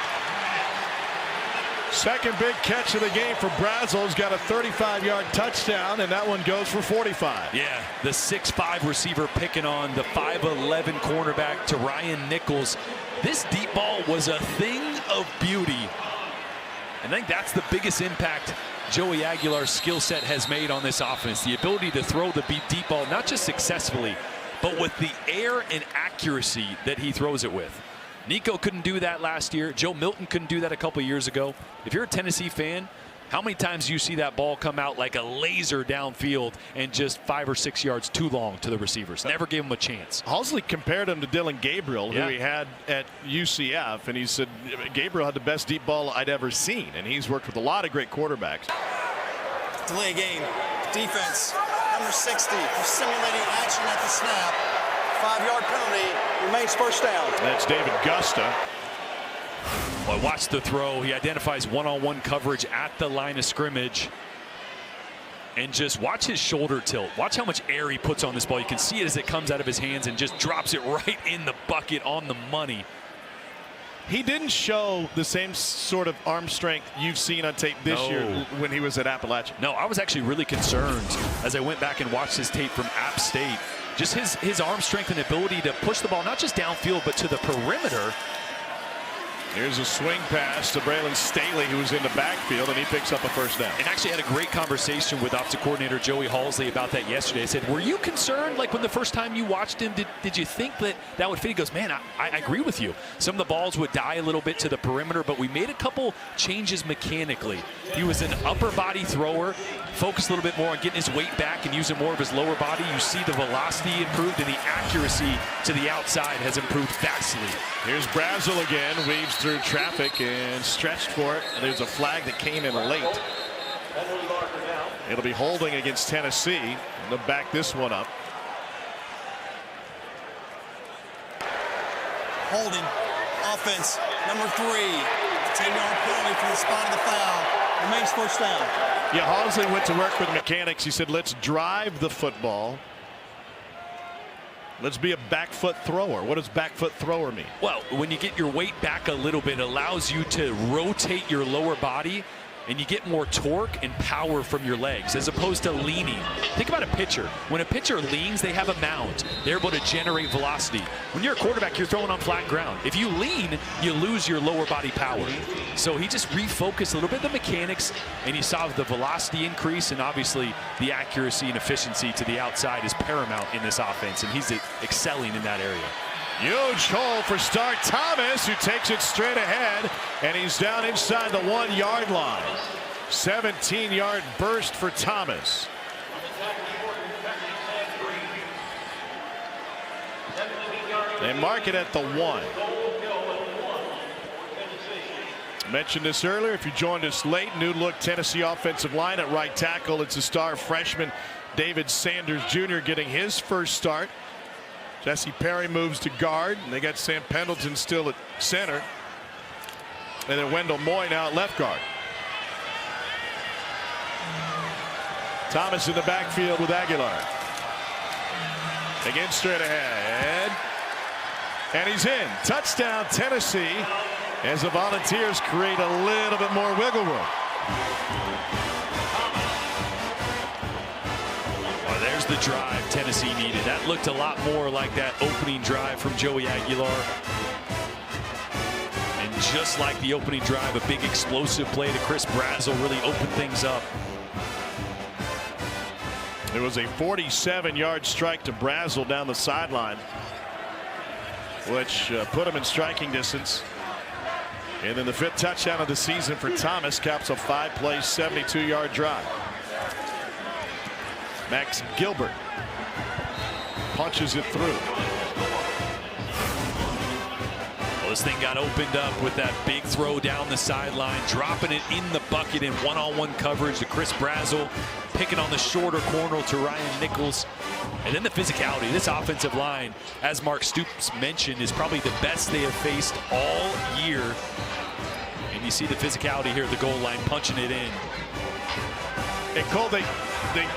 [SPEAKER 1] Second big catch of the game for Brazel. He's got a 35-yard touchdown, and that one goes for 45.
[SPEAKER 4] Yeah, the 6'5 receiver picking on the 5'11 cornerback to Ryan Nichols. This deep ball was a thing of beauty. I think that's the biggest impact Joey Aguilar's skill set has made on this offense. The ability to throw the deep ball, not just successfully, but with the air and accuracy that he throws it with. Nico couldn't do that last year. Joe Milton couldn't do that a couple years ago. If you're a Tennessee fan, how many times do you see that ball come out like a laser downfield and just 5 or 6 yards too long to the receivers? Never gave him a chance.
[SPEAKER 1] Halsley compared him to Dylan Gabriel, who he had at UCF, and he said Gabriel had the best deep ball I'd ever seen, and he's worked with a lot of great quarterbacks.
[SPEAKER 5] Delay game. Defense, number 60, for simulating action at the snap. 5-yard penalty, remains first down.
[SPEAKER 1] That's David Gusta.
[SPEAKER 4] Well, watch the throw. He identifies one-on-one coverage at the line of scrimmage. And just watch his shoulder tilt. Watch how much air he puts on this ball. You can see it as it comes out of his hands and just drops it right in the bucket on the money.
[SPEAKER 1] He didn't show the same sort of arm strength you've seen on tape this year when he was at Appalachian.
[SPEAKER 4] No, I was actually really concerned as I went back and watched his tape from App State. Just his arm strength and ability to push the ball not just downfield but to the perimeter.
[SPEAKER 1] Here's a swing pass to Braylon Staley, who was in the backfield, and he picks up a first down.
[SPEAKER 4] And actually had a great conversation with offensive coordinator Joey Halsley about that yesterday. I said, were you concerned, like when the first time you watched him, did you think that would fit? He goes, man, I agree with you. Some of the balls would die a little bit to the perimeter, but we made a couple changes mechanically. He was an upper body thrower, focused a little bit more on getting his weight back and using more of his lower body. You see the velocity improved and the accuracy to the outside has improved vastly.
[SPEAKER 1] Here's Brazel again, weaves through traffic and stretched for it. And there's a flag that came in late. It'll be holding against Tennessee. And they'll back this one up.
[SPEAKER 5] Holding, offense, number 3. 10-yard penalty from the spot of the foul. Remains first down.
[SPEAKER 1] Yeah, Halsley went to work with mechanics. He said, let's drive the football. Let's be a back foot thrower. What does back foot thrower mean?
[SPEAKER 4] Well, when you get your weight back a little bit, it allows you to rotate your lower body and you get more torque and power from your legs as opposed to leaning. Think about a pitcher. When a pitcher leans, they have a mound. They're able to generate velocity. When you're a quarterback, you're throwing on flat ground. If you lean, you lose your lower body power. So he just refocused a little bit of the mechanics, and you saw the velocity increase, and obviously the accuracy and efficiency to the outside is paramount in this offense, and he's excelling in that area.
[SPEAKER 1] Huge hole for Star Thomas, who takes it straight ahead, and he's down inside the 1-yard line. 17-yard burst for Thomas. They mark it at the 1. Mentioned this earlier. If you joined us late, new look Tennessee offensive line at right tackle. It's a star freshman, David Sanders Jr., getting his first start. Jesse Perry moves to guard, and they got Sam Pendleton still at center. And then Wendell Moy now at left guard. Thomas in the backfield with Aguilar. Again straight ahead. And he's in. Touchdown Tennessee as the Volunteers create a little bit more wiggle room.
[SPEAKER 4] There's the drive Tennessee needed. That looked a lot more like that opening drive from Joey Aguilar. And just like the opening drive, a big explosive play to Chris Brazel really opened things up.
[SPEAKER 1] There was a 47-yard strike to Brazel down the sideline, which put him in striking distance. And then the 5th touchdown of the season for Thomas caps a 5-play, 72-yard drive. Max Gilbert punches it through.
[SPEAKER 4] Well, this thing got opened up with that big throw down the sideline, dropping it in the bucket in one-on-one coverage to Chris Brazzell, picking on the shorter corner to Ryan Nichols. And then the physicality. This offensive line, as Mark Stoops mentioned, is probably the best they have faced all year. And you see the physicality here at the goal line, punching it in.
[SPEAKER 1] And Cole, they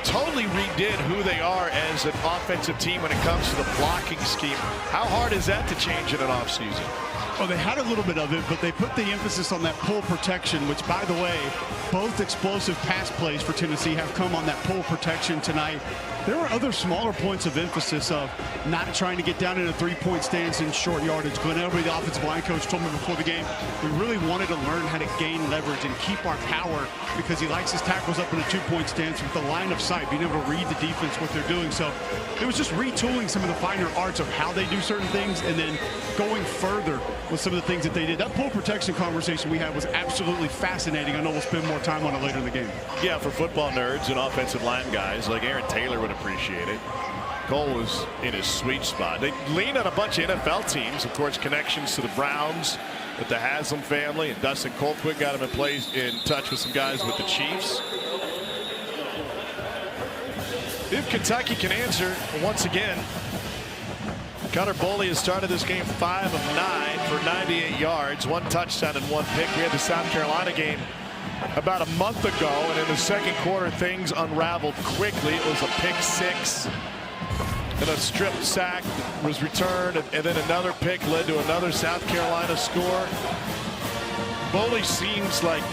[SPEAKER 1] totally redid who they are as an offensive team when it comes to the blocking scheme. How hard is that to change in an offseason?
[SPEAKER 2] Well, they had a little bit of it, but they put the emphasis on that pull protection, which, by the way, both explosive pass plays for Tennessee have come on that pull protection tonight. There were other smaller points of emphasis of not trying to get down in a three-point stance in short yardage. Glenn Elby, the offensive line coach, told me before the game, we really wanted to learn how to gain leverage and keep our power because he likes his tackles up in a two-point stance with the line of sight, being able to read the defense, what they're doing. So it was just retooling some of the finer arts of how they do certain things and then going further with some of the things that they did. That pull protection conversation we had was absolutely fascinating. I know we'll spend more time on it later in the game.
[SPEAKER 1] Yeah, for football nerds and offensive line guys like Aaron Taylor would appreciate it. Cole was in his sweet spot. They lean on a bunch of NFL teams, of course, connections to the Browns with the Haslam family, and Dustin Colquitt got him in touch with some guys with the Chiefs. If Kentucky can answer once again, Cutter Boley has started this game 5 of 9 for 98 yards, 1 touchdown and 1 pick. We had the South Carolina game about a month ago, and in the second quarter things unraveled quickly. It was a pick 6 and a strip sack was returned, and then another pick led to another South Carolina score. Boley seems like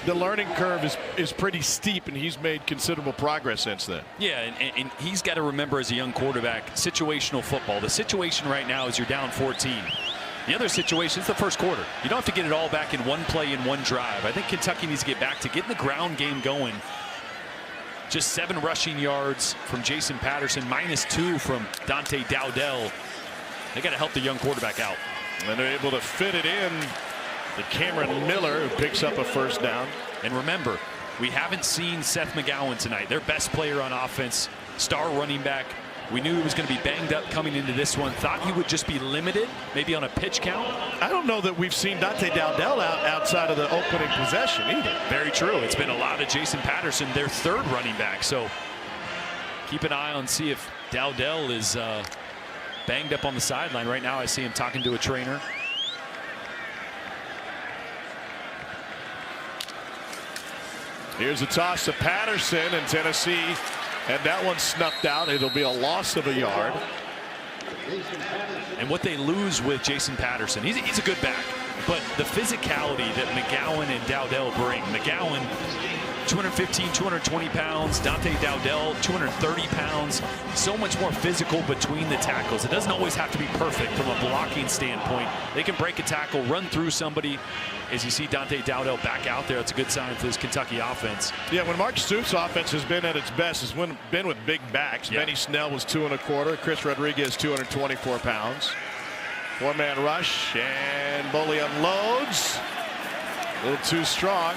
[SPEAKER 1] the learning curve is pretty steep, and he's made considerable progress since then.
[SPEAKER 4] Yeah, and he's got to remember as a young quarterback, situational football. The situation right now is you're down 14. The other situation is the first quarter. You don't have to get it all back in one play, in one drive. I think Kentucky needs to get back to getting the ground game going. Just 7 rushing yards from Jason Patterson, -2 from Dante Dowdell. They got to help the young quarterback out.
[SPEAKER 1] And they're able to fit it in to Cameron Miller, who picks up a first down.
[SPEAKER 4] And remember, we haven't seen Seth McGowan tonight, their best player on offense, star running back. We knew he was going to be banged up coming into this one. Thought he would just be limited, maybe on a pitch count.
[SPEAKER 1] I don't know that we've seen Dante Dowdell outside of the opening possession either.
[SPEAKER 4] Very true. It's been a lot of Jason Patterson, their third running back. So keep an eye on, see if Dowdell is banged up on the sideline. Right now I see him talking to a trainer.
[SPEAKER 1] Here's a toss to Patterson, and Tennessee, and that one snuffed out. It'll be a loss of a yard.
[SPEAKER 4] And what they lose with Jason Patterson, he's a good back, but the physicality that McGowan and Dowdell bring. McGowan, 215, 220 pounds. Dante Dowdell, 230 pounds. So much more physical between the tackles. It doesn't always have to be perfect from a blocking standpoint. They can break a tackle, run through somebody. As you see Dante Dowdell back out there, it's a good sign for this Kentucky offense.
[SPEAKER 1] Yeah, when Mark Stoops' offense has been at its best, it's been with big backs.
[SPEAKER 4] Yeah.
[SPEAKER 1] Benny Snell was 225. Chris Rodriguez, 224 pounds. 4-man rush, and Boley unloads. A little too strong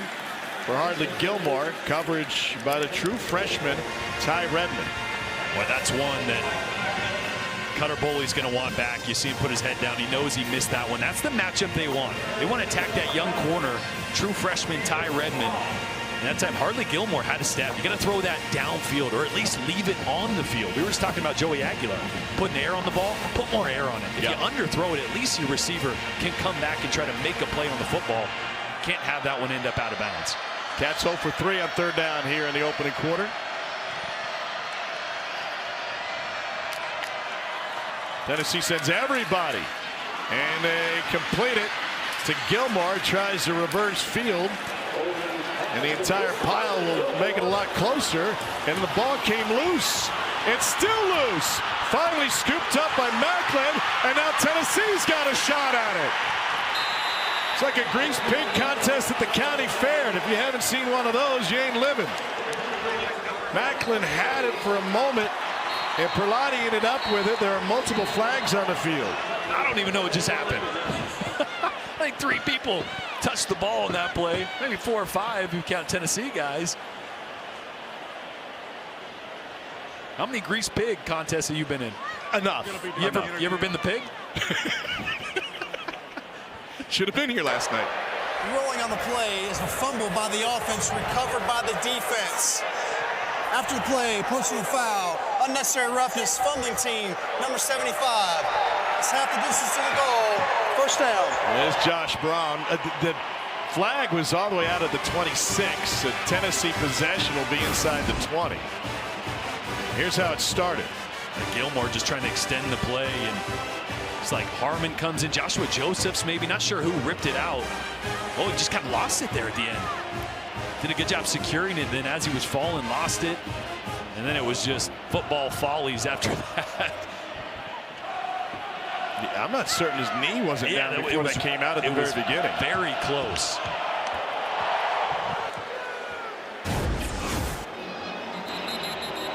[SPEAKER 1] for Hardly Gilmore. Coverage by the true freshman, Ty Redmond.
[SPEAKER 4] Well, that's one that Cutter Boley's going to want back. You see him put his head down. He knows he missed that one. That's the matchup they want. They want to attack that young corner, true freshman Ty Redmond. And that time, Hardly Gilmore had a step. You got to throw that downfield, or at least leave it on the field. We were just talking about Joey Aguilar. Putting air on the ball, put more air on it. If you underthrow it, at least your receiver can come back and try to make a play on the football. Can't have that one end up out of bounds.
[SPEAKER 1] Cats 0 for 3 on third down here in the opening quarter. Tennessee sends everybody, and they complete it to Gilmore. Tries to reverse field, and the entire pile will make it a lot closer, and the ball came loose. It's still loose. Finally scooped up by Macklin, and now Tennessee's got a shot at it. It's like a grease pig contest at the county fair, and if you haven't seen one of those, you ain't living. Macklin had it for a moment, and Perlotti ended up with it. There are multiple flags on the field.
[SPEAKER 4] I don't even know what just happened. I think 3 people touched the ball on that play. Maybe 4 or 5 if you count Tennessee guys. How many grease pig contests have you been in?
[SPEAKER 1] Enough.
[SPEAKER 4] You ever been the pig?
[SPEAKER 1] Should have been here last night.
[SPEAKER 5] Rolling on the play is a fumble by the offense, recovered by the defense. After the play, personal foul, unnecessary roughness, fumbling team, number 75. It's half the distance to the goal. First down.
[SPEAKER 1] There's Josh Brown. The flag was all the way out of the 26. The Tennessee possession will be inside the 20. Here's how it started.
[SPEAKER 4] Gilmore just trying to extend the play, and it's like Harmon comes in. Joshua Josephs, maybe, not sure who ripped it out. Oh, he just kind of lost it there at the end. Did a good job securing it, then as he was falling, lost it. And then it was just football follies after that.
[SPEAKER 1] Yeah, I'm not certain his knee wasn't down before that came out at the very beginning.
[SPEAKER 4] Very close.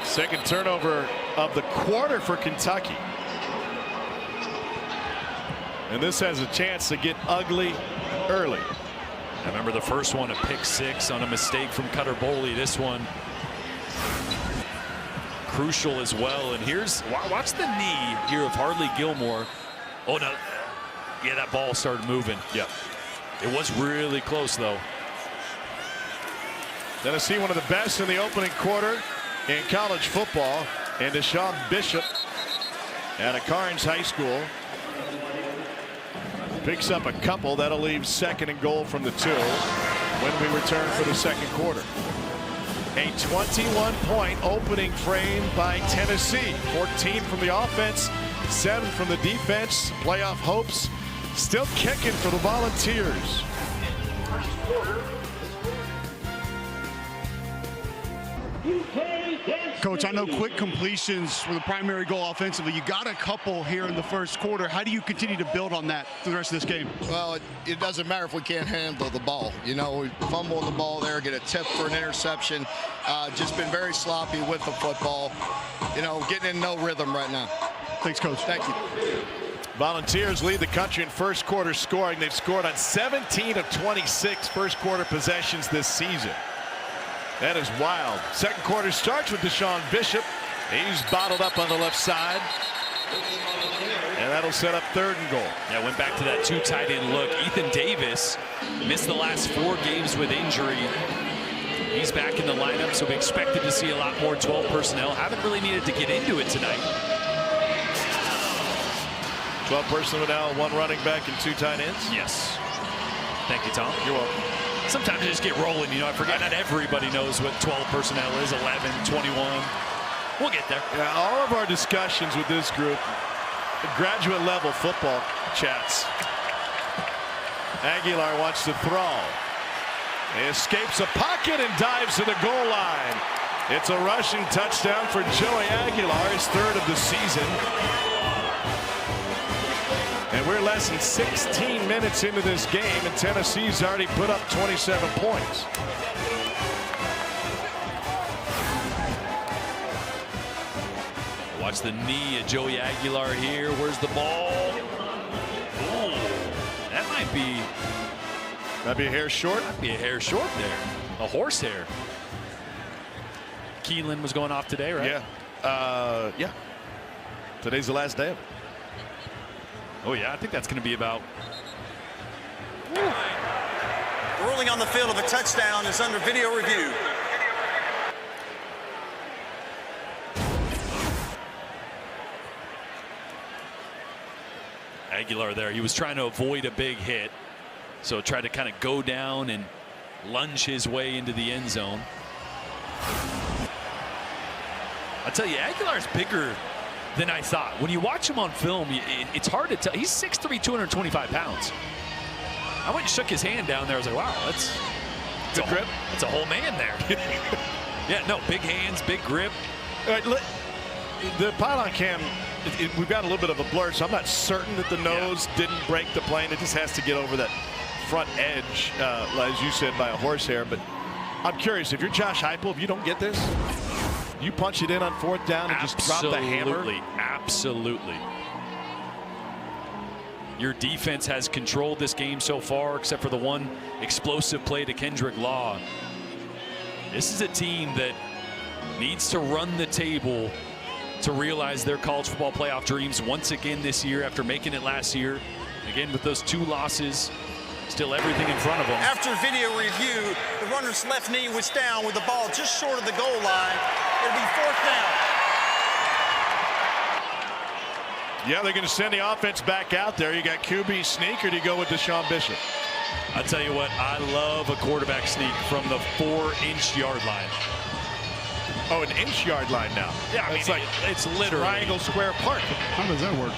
[SPEAKER 1] Second turnover of the quarter for Kentucky. And this has a chance to get ugly early.
[SPEAKER 4] I remember the first one, a pick six on a mistake from Cutter Boley. This one crucial as well. And here's, watch the knee here of Harley Gilmore. Oh no, yeah, that ball started moving.
[SPEAKER 1] Yep.
[SPEAKER 4] It was really close though.
[SPEAKER 1] Tennessee, one of the best in the opening quarter in college football, and Deshaun Bishop out of Carnes High School picks up a couple. That'll leave second and goal from the 2 when we return for the second quarter. A 21-point opening frame by Tennessee. 14 from the offense, 7 from the defense. Playoff hopes still kicking for the Volunteers.
[SPEAKER 2] Coach, I know quick completions were the primary goal offensively. You got a couple here in the first quarter. How do you continue to build on that through the rest of this game?
[SPEAKER 6] Well, it doesn't matter if we can't handle the ball. You know, we fumble the ball there, get a tip for an interception. Just been very sloppy with the football. You know, getting in no rhythm right now.
[SPEAKER 2] Thanks, Coach.
[SPEAKER 6] Thank you.
[SPEAKER 1] Volunteers lead the country in first quarter scoring. They've scored on 17 of 26 first quarter possessions this season. That is wild. Second quarter starts with Deshaun Bishop. He's bottled up on the left side. And that'll set up third and goal.
[SPEAKER 4] Yeah, went back to that 2 tight end look. Ethan Davis missed the last 4 games with injury. He's back in the lineup, so we expected to see a lot more 12 personnel. Haven't really needed to get into it tonight.
[SPEAKER 1] 12 personnel, 1 running back and 2 tight ends.
[SPEAKER 4] Yes. Thank you, Tom.
[SPEAKER 1] You're welcome.
[SPEAKER 4] Sometimes I just get rolling, you know. I forget not everybody knows what 12 personnel is, 11, 21. We'll get there.
[SPEAKER 1] Yeah, all of our discussions with this group, graduate level football chats. Aguilar wants to throw. He escapes a pocket and dives to the goal line. It's a rushing touchdown for Joey Aguilar, his 3rd of the season. And we're less than 16 minutes into this game, and Tennessee's already put up 27 points.
[SPEAKER 4] Watch the knee of Joey Aguilar here. Where's the ball? Ooh, that might
[SPEAKER 1] be a hair short.
[SPEAKER 4] Might be a hair short there. A horse hair. Keelan was going off today, right?
[SPEAKER 1] Yeah. Yeah. Today's the last day of it.
[SPEAKER 4] Oh, yeah, I think that's going to be about.
[SPEAKER 5] The ruling on the field of a touchdown is under video review.
[SPEAKER 4] Aguilar there. He was trying to avoid a big hit, so tried to kind of go down and lunge his way into the end zone. I tell you, Aguilar's bigger than I thought. When you watch him on film, it's hard to tell. He's 6'3", 225 pounds. I went and shook his hand down there. I was like, wow, that's
[SPEAKER 1] good grip.
[SPEAKER 4] That's a whole man there. Yeah, no, big hands, big grip.
[SPEAKER 1] All right, the pylon cam, we've got a little bit of a blur, so I'm not certain that the nose didn't break the plane. It just has to get over that front edge, as you said, by a horsehair. But I'm curious, if you're Josh Heupel, if you don't get this, you punch it in on 4th down and just drop the hammer?
[SPEAKER 4] Absolutely. Your defense has controlled this game so far, except for the one explosive play to Kendrick Law. This is a team that needs to run the table to realize their college football playoff dreams once again this year after making it last year. Again, with those 2 losses, still everything in front of them.
[SPEAKER 5] After video review, the runner's left knee was down with the ball just short of the goal line. It'll be 4th down.
[SPEAKER 1] Yeah, they're going to send the offense back out there. You got QB sneak, or do you go with Deshaun Bishop?
[SPEAKER 4] I'll tell you what, I love a quarterback sneak from the 4-inch yard line.
[SPEAKER 1] Oh, an inch yard line now.
[SPEAKER 4] Yeah, I mean, it's literally
[SPEAKER 1] Triangle Square Park.
[SPEAKER 2] How does that work?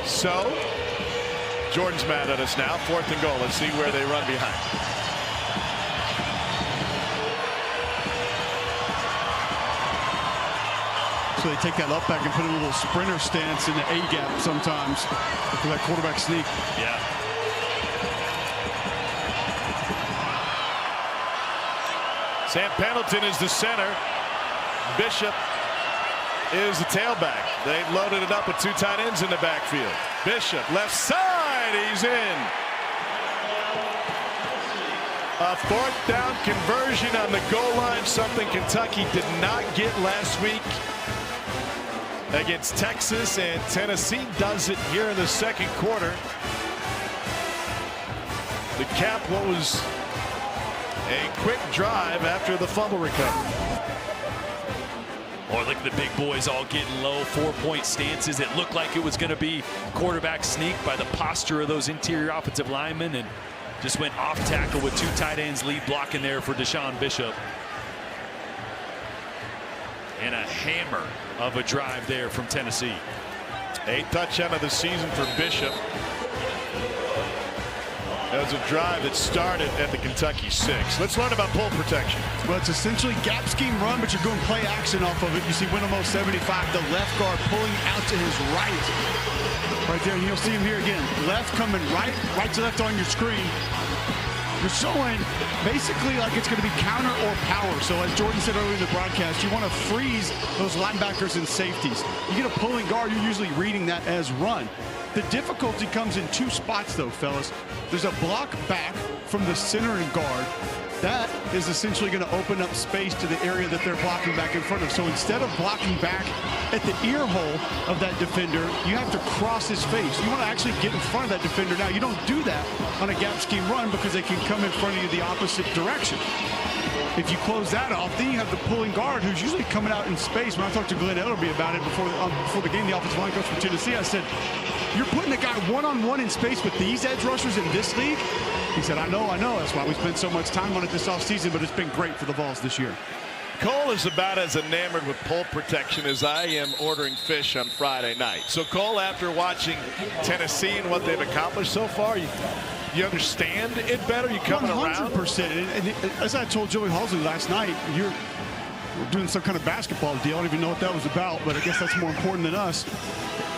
[SPEAKER 1] So, Jordan's mad at us now. 4th and goal. Let's see where they run behind.
[SPEAKER 2] So they take that up back and put a little sprinter stance in the A gap sometimes for that quarterback sneak.
[SPEAKER 4] Yeah.
[SPEAKER 1] Sam Pendleton is the center. Bishop is the tailback. They've loaded it up with 2 tight ends in the backfield. Bishop, left side, he's in. A 4th down conversion on the goal line, something Kentucky did not get last week against Texas, and Tennessee does it here in the 2nd quarter. To cap what was a quick drive after the fumble recovery.
[SPEAKER 4] Boy, look at the big boys all getting low, 4-point stances. It looked like it was going to be quarterback sneak by the posture of those interior offensive linemen, and just went off tackle with 2 tight ends lead blocking there for Deshaun Bishop. And a hammer of a drive there from Tennessee.
[SPEAKER 1] 8th touchdown of the season for Bishop. That was a drive that started at the Kentucky 6. Let's learn about pull protection.
[SPEAKER 2] Well, it's essentially gap scheme run, but you're going play action off of it. You see Winamo 75, the left guard pulling out to his right. Right there, and you'll see him here again. Left coming right to left on your screen. You're showing basically like it's going to be counter or power. So as Jordan said earlier in the broadcast, you want to freeze those linebackers and safeties. You get a pulling guard, you're usually reading that as run. The difficulty comes in 2 spots, though, fellas. There's a block back from the center and guard. That is essentially going to open up space to the area that they're blocking back in front of. So instead of blocking back at the ear hole of that defender, you have to cross his face. You want to actually get in front of that defender. Now, you don't do that on a gap scheme run because they can come in front of you the opposite direction. If you close that off, then you have the pulling guard who's usually coming out in space. When I talked to Glenn Ellerby about it before the game, the offensive line coach from Tennessee, I said, you're putting a guy one-on-one in space with these edge rushers in this league? He said, I know. That's why we spent so much time on it this offseason, but it's been great for the Vols this year.
[SPEAKER 1] Cole is about as enamored with pull protection as I am ordering fish on Friday night. So, Cole, after watching Tennessee and what they've accomplished so far, you understand it better? You coming
[SPEAKER 2] 100%.
[SPEAKER 1] around?
[SPEAKER 2] And as I told Joey Halsey last night, we're doing some kind of basketball deal. I don't even know what that was about, but I guess that's more important than us.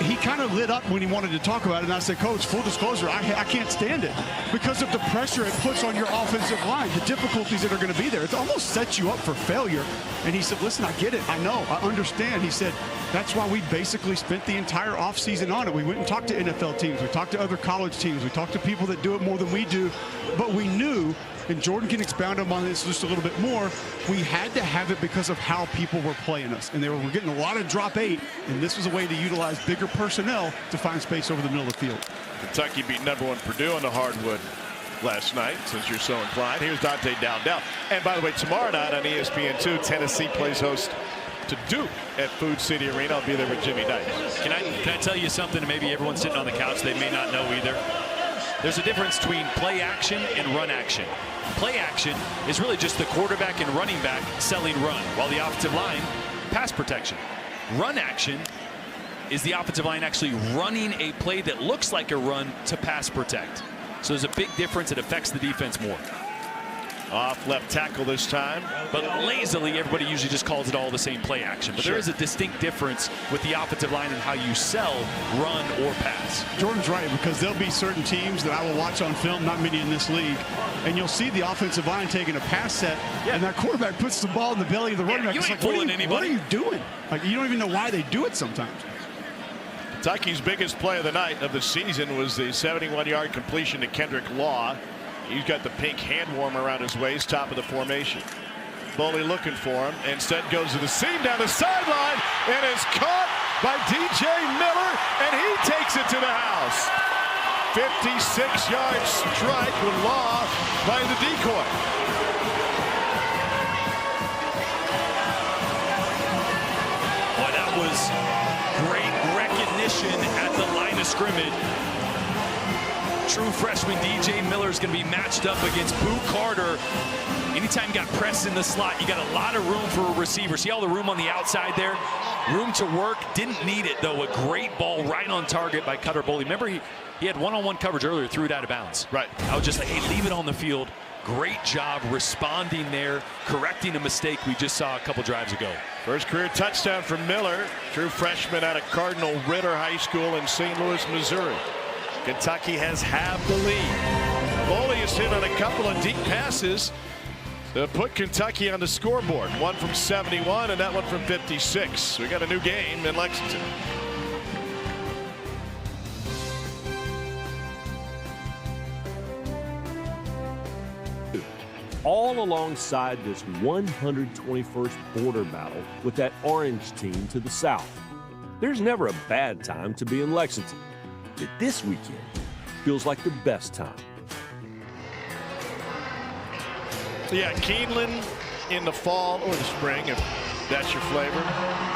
[SPEAKER 2] He kind of lit up when he wanted to talk about it, and I said, Coach, full disclosure, I can't stand it because of the pressure it puts on your offensive line, the difficulties that are going to be there. It almost sets you up for failure. And he said, listen, I get it. I know. I understand. He said, that's why we basically spent the entire offseason on it. We went and talked to NFL teams. We talked to other college teams. We talked to people that do it more than we do. But we knew, and Jordan can expound on this just a little bit more, we had to have it because of how people were playing us. And we're getting a lot of drop 8, and this was a way to utilize bigger personnel to find space over the middle of the field.
[SPEAKER 1] Kentucky beat #1 Purdue on the hardwood last night, since you're so inclined. Here's Dante Dowdell. And by the way, tomorrow night on ESPN2, Tennessee plays host to Duke at Food City Arena. I'll be there with Jimmy Dice.
[SPEAKER 4] Can I tell you something, and maybe everyone sitting on the couch, they may not know either? There's a difference between play action and run action. Play action is really just the quarterback and running back selling run, while the offensive line, pass protection. Run action is the offensive line actually running a play that looks like a run to pass protect. So there's a big difference. It affects the defense more.
[SPEAKER 1] Off left tackle this time.
[SPEAKER 4] But lazily, everybody usually just calls it all the same play action. But there is a distinct difference with the offensive line and how you sell run or pass.
[SPEAKER 2] Jordan's right, because there'll be certain teams that I will watch on film, not many in this league, and you'll see the offensive line taking a pass set, and that quarterback puts the ball in the belly of the running back.
[SPEAKER 4] You
[SPEAKER 2] It's
[SPEAKER 4] ain't
[SPEAKER 2] like,
[SPEAKER 4] fooling anybody.
[SPEAKER 2] What are you doing? Like, you don't even know why they do it sometimes.
[SPEAKER 1] Kentucky's biggest play of the night of the season was the 71-yard completion to Kendrick Law. He's got the pink hand warmer around his waist, top of the formation. Boley looking for him. Instead goes to the seam down the sideline and is caught by DJ Miller, and he takes it to the house. 56-yard strike with Law by the decoy.
[SPEAKER 4] Boy, that was great recognition at the line of scrimmage. True freshman DJ Miller is going to be matched up against Boo Carter. Anytime you got press in the slot, you got a lot of room for a receiver. See all the room on the outside there? Room to work. Didn't need it, though. A great ball right on target by Cutter Boley. Remember, he had one-on-one coverage earlier, threw it out of bounds.
[SPEAKER 1] Right.
[SPEAKER 4] I was just like, hey, leave it on the field. Great job responding there, correcting a mistake we just saw a couple drives ago.
[SPEAKER 1] First career touchdown for Miller, true freshman out of Cardinal Ritter High School in St. Louis, Missouri. Kentucky has halved the lead. Boley has hit on a couple of deep passes to put Kentucky on the scoreboard. One from 71 and that one from 56. We got a new game in Lexington.
[SPEAKER 7] All alongside this 121st border battle with that orange team to the south. There's never a bad time to be in Lexington. But this weekend feels like the best time.
[SPEAKER 1] Yeah, Keeneland in the fall or the spring, if that's your flavor,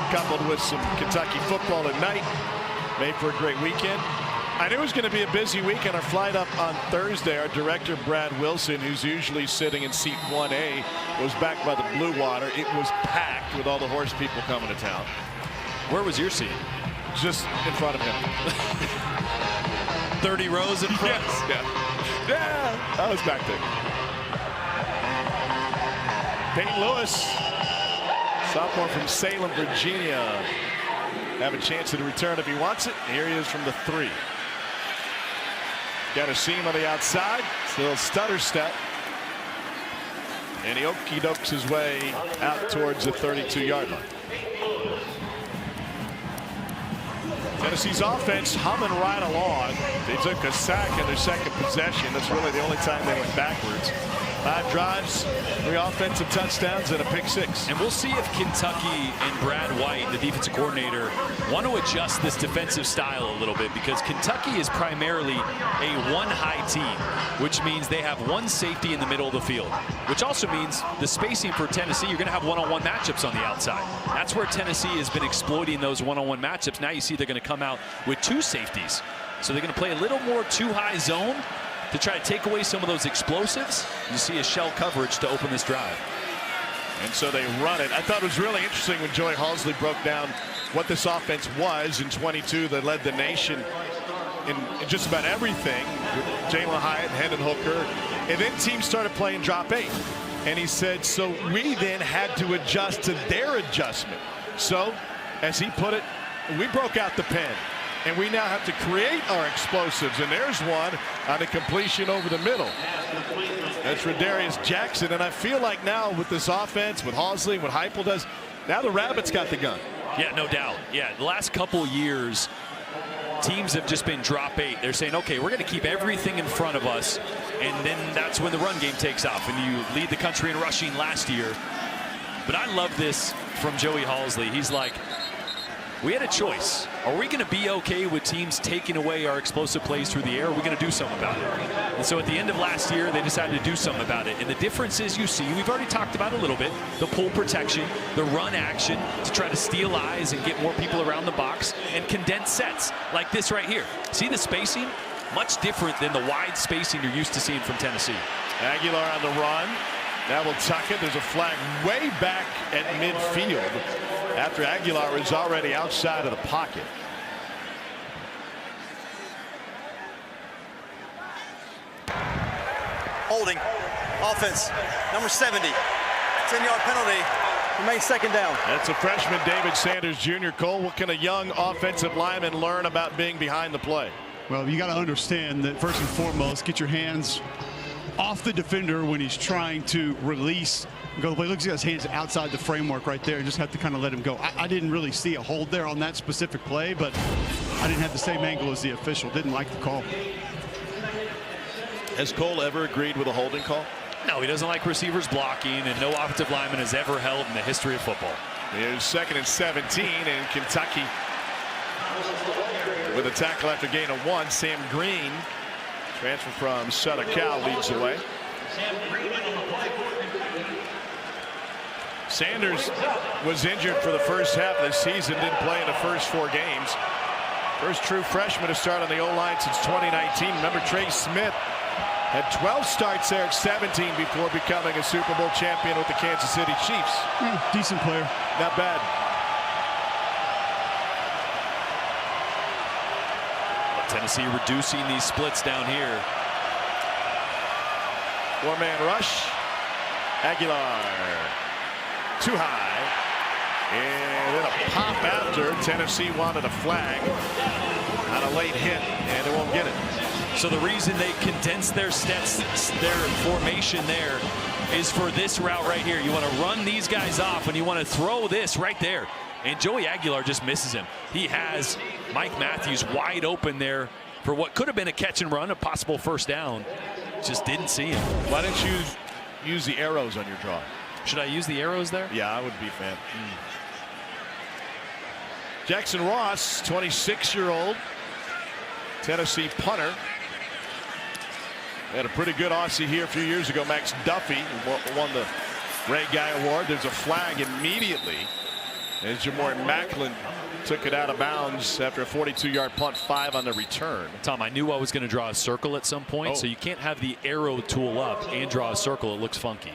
[SPEAKER 1] coupled with some Kentucky football at night, made for a great weekend. I knew it was going to be a busy weekend. Our flight up on Thursday, our director, Brad Wilson, who's usually sitting in seat 1A, was back by the Blue Water. It was packed with all the horse people coming to town.
[SPEAKER 4] Where was your seat?
[SPEAKER 1] Just in front of him.
[SPEAKER 4] 30 rows in front?
[SPEAKER 1] Yes, yeah, I was back there. Peyton Lewis, sophomore from Salem, Virginia. Have a chance to return if he wants it. Here he is from the 3. Got a seam on the outside. Still stutter step. And he okey-dokes his way out towards the 32-yard line. Tennessee's offense humming right along. They took a sack in their second possession. That's really the only time they went backwards. 5 drives, 3 offensive touchdowns, and a pick 6.
[SPEAKER 4] And we'll see if Kentucky and Brad White, the defensive coordinator, want to adjust this defensive style a little bit, because Kentucky is primarily a one-high team, which means they have one safety in the middle of the field, which also means the spacing for Tennessee, you're going to have one-on-one matchups on the outside. That's where Tennessee has been exploiting those one-on-one matchups. Now you see they're going to come out with 2 safeties. So they're going to play a little more too-high zone to try to take away some of those explosives. You see a shell coverage to open this drive.
[SPEAKER 1] And so they run it. I thought it was really interesting when Joey Halsley broke down what this offense was in 22 that led the nation in just about everything. Jalen Hyatt, Hendon Hooker. And then teams started playing drop 8. And he said, so we then had to adjust to their adjustment. So, as he put it, we broke out the pen. And we now have to create our explosives. And there's one on a completion over the middle. That's Radarius Jackson. And I feel like now with this offense, with Halsley, what Heupel does, now the Rabbits got the gun.
[SPEAKER 4] Yeah, no doubt. Yeah, the last couple years, teams have just been drop 8. They're saying, okay, we're going to keep everything in front of us. And then that's when the run game takes off. And you lead the country in rushing last year. But I love this from Joey Halsley. He's like, we had a choice. Are we going to be okay with teams taking away our explosive plays through the air? Or are we going to do something about it? And so at the end of last year, they decided to do something about it. And the difference is, you see, we've already talked about a little bit, the pull protection, the run action to try to steal eyes and get more people around the box, and condense sets like this right here. See the spacing? Much different than the wide spacing you're used to seeing from Tennessee.
[SPEAKER 1] Aguilar on the run. Now will tuck it. There's a flag way back at midfield after Aguilar is already outside of the pocket.
[SPEAKER 5] Holding. Offense. Number 70. 10-yard penalty. Remains second down.
[SPEAKER 1] That's a freshman, David Sanders Jr. Cole, what can a young offensive lineman learn about being behind the play?
[SPEAKER 2] Well, you got to understand that first and foremost, get your hands off the defender when he's trying to release. Go the way. Looks like his hands outside the framework right there, and just have to kind of let him go. I didn't really see a hold there on that specific play, but I didn't have the same angle as the official. Didn't like the call.
[SPEAKER 1] Has Cole ever agreed with a holding call?
[SPEAKER 4] No, he doesn't like receivers blocking, and no offensive lineman has ever held in the history of football.
[SPEAKER 1] Here's 2nd and 17, and Kentucky with a tackle after gain of 1. Sam Green, transfer from Southern Cal, leads the way. Sanders was injured for the first half of the season, didn't play in the first 4 games. First true freshman to start on the O-line since 2019. Remember, Trey Smith had 12 starts there at 17 before becoming a Super Bowl champion with the Kansas City Chiefs.
[SPEAKER 2] Decent player.
[SPEAKER 1] Not bad.
[SPEAKER 4] Tennessee reducing these splits down here.
[SPEAKER 1] 4-man rush. Aguilar too high, and then a pop after. Tennessee wanted a flag on a late hit, and they won't get it.
[SPEAKER 4] So the reason they condensed their steps, their formation there, is for this route right here. You want to run these guys off, and you want to throw this right there. And Joey Aguilar just misses him. He has Mike Matthews wide open there for what could have been a catch and run, a possible first down. Just didn't see him.
[SPEAKER 1] Why didn't you use the arrows on your draw?
[SPEAKER 4] Should I use the arrows there?
[SPEAKER 1] Yeah, I would be a fan. Jackson Ross, 26-year-old Tennessee punter. They had a pretty good Aussie here a few years ago, Max Duffy, who won the Ray Guy Award. There's a flag immediately as Jamore Macklin took it out of bounds after a 42-yard punt, 5 on the return.
[SPEAKER 4] Tom, I knew I was going to draw a circle at some point, so you can't have the arrow tool up and draw a circle. It looks funky.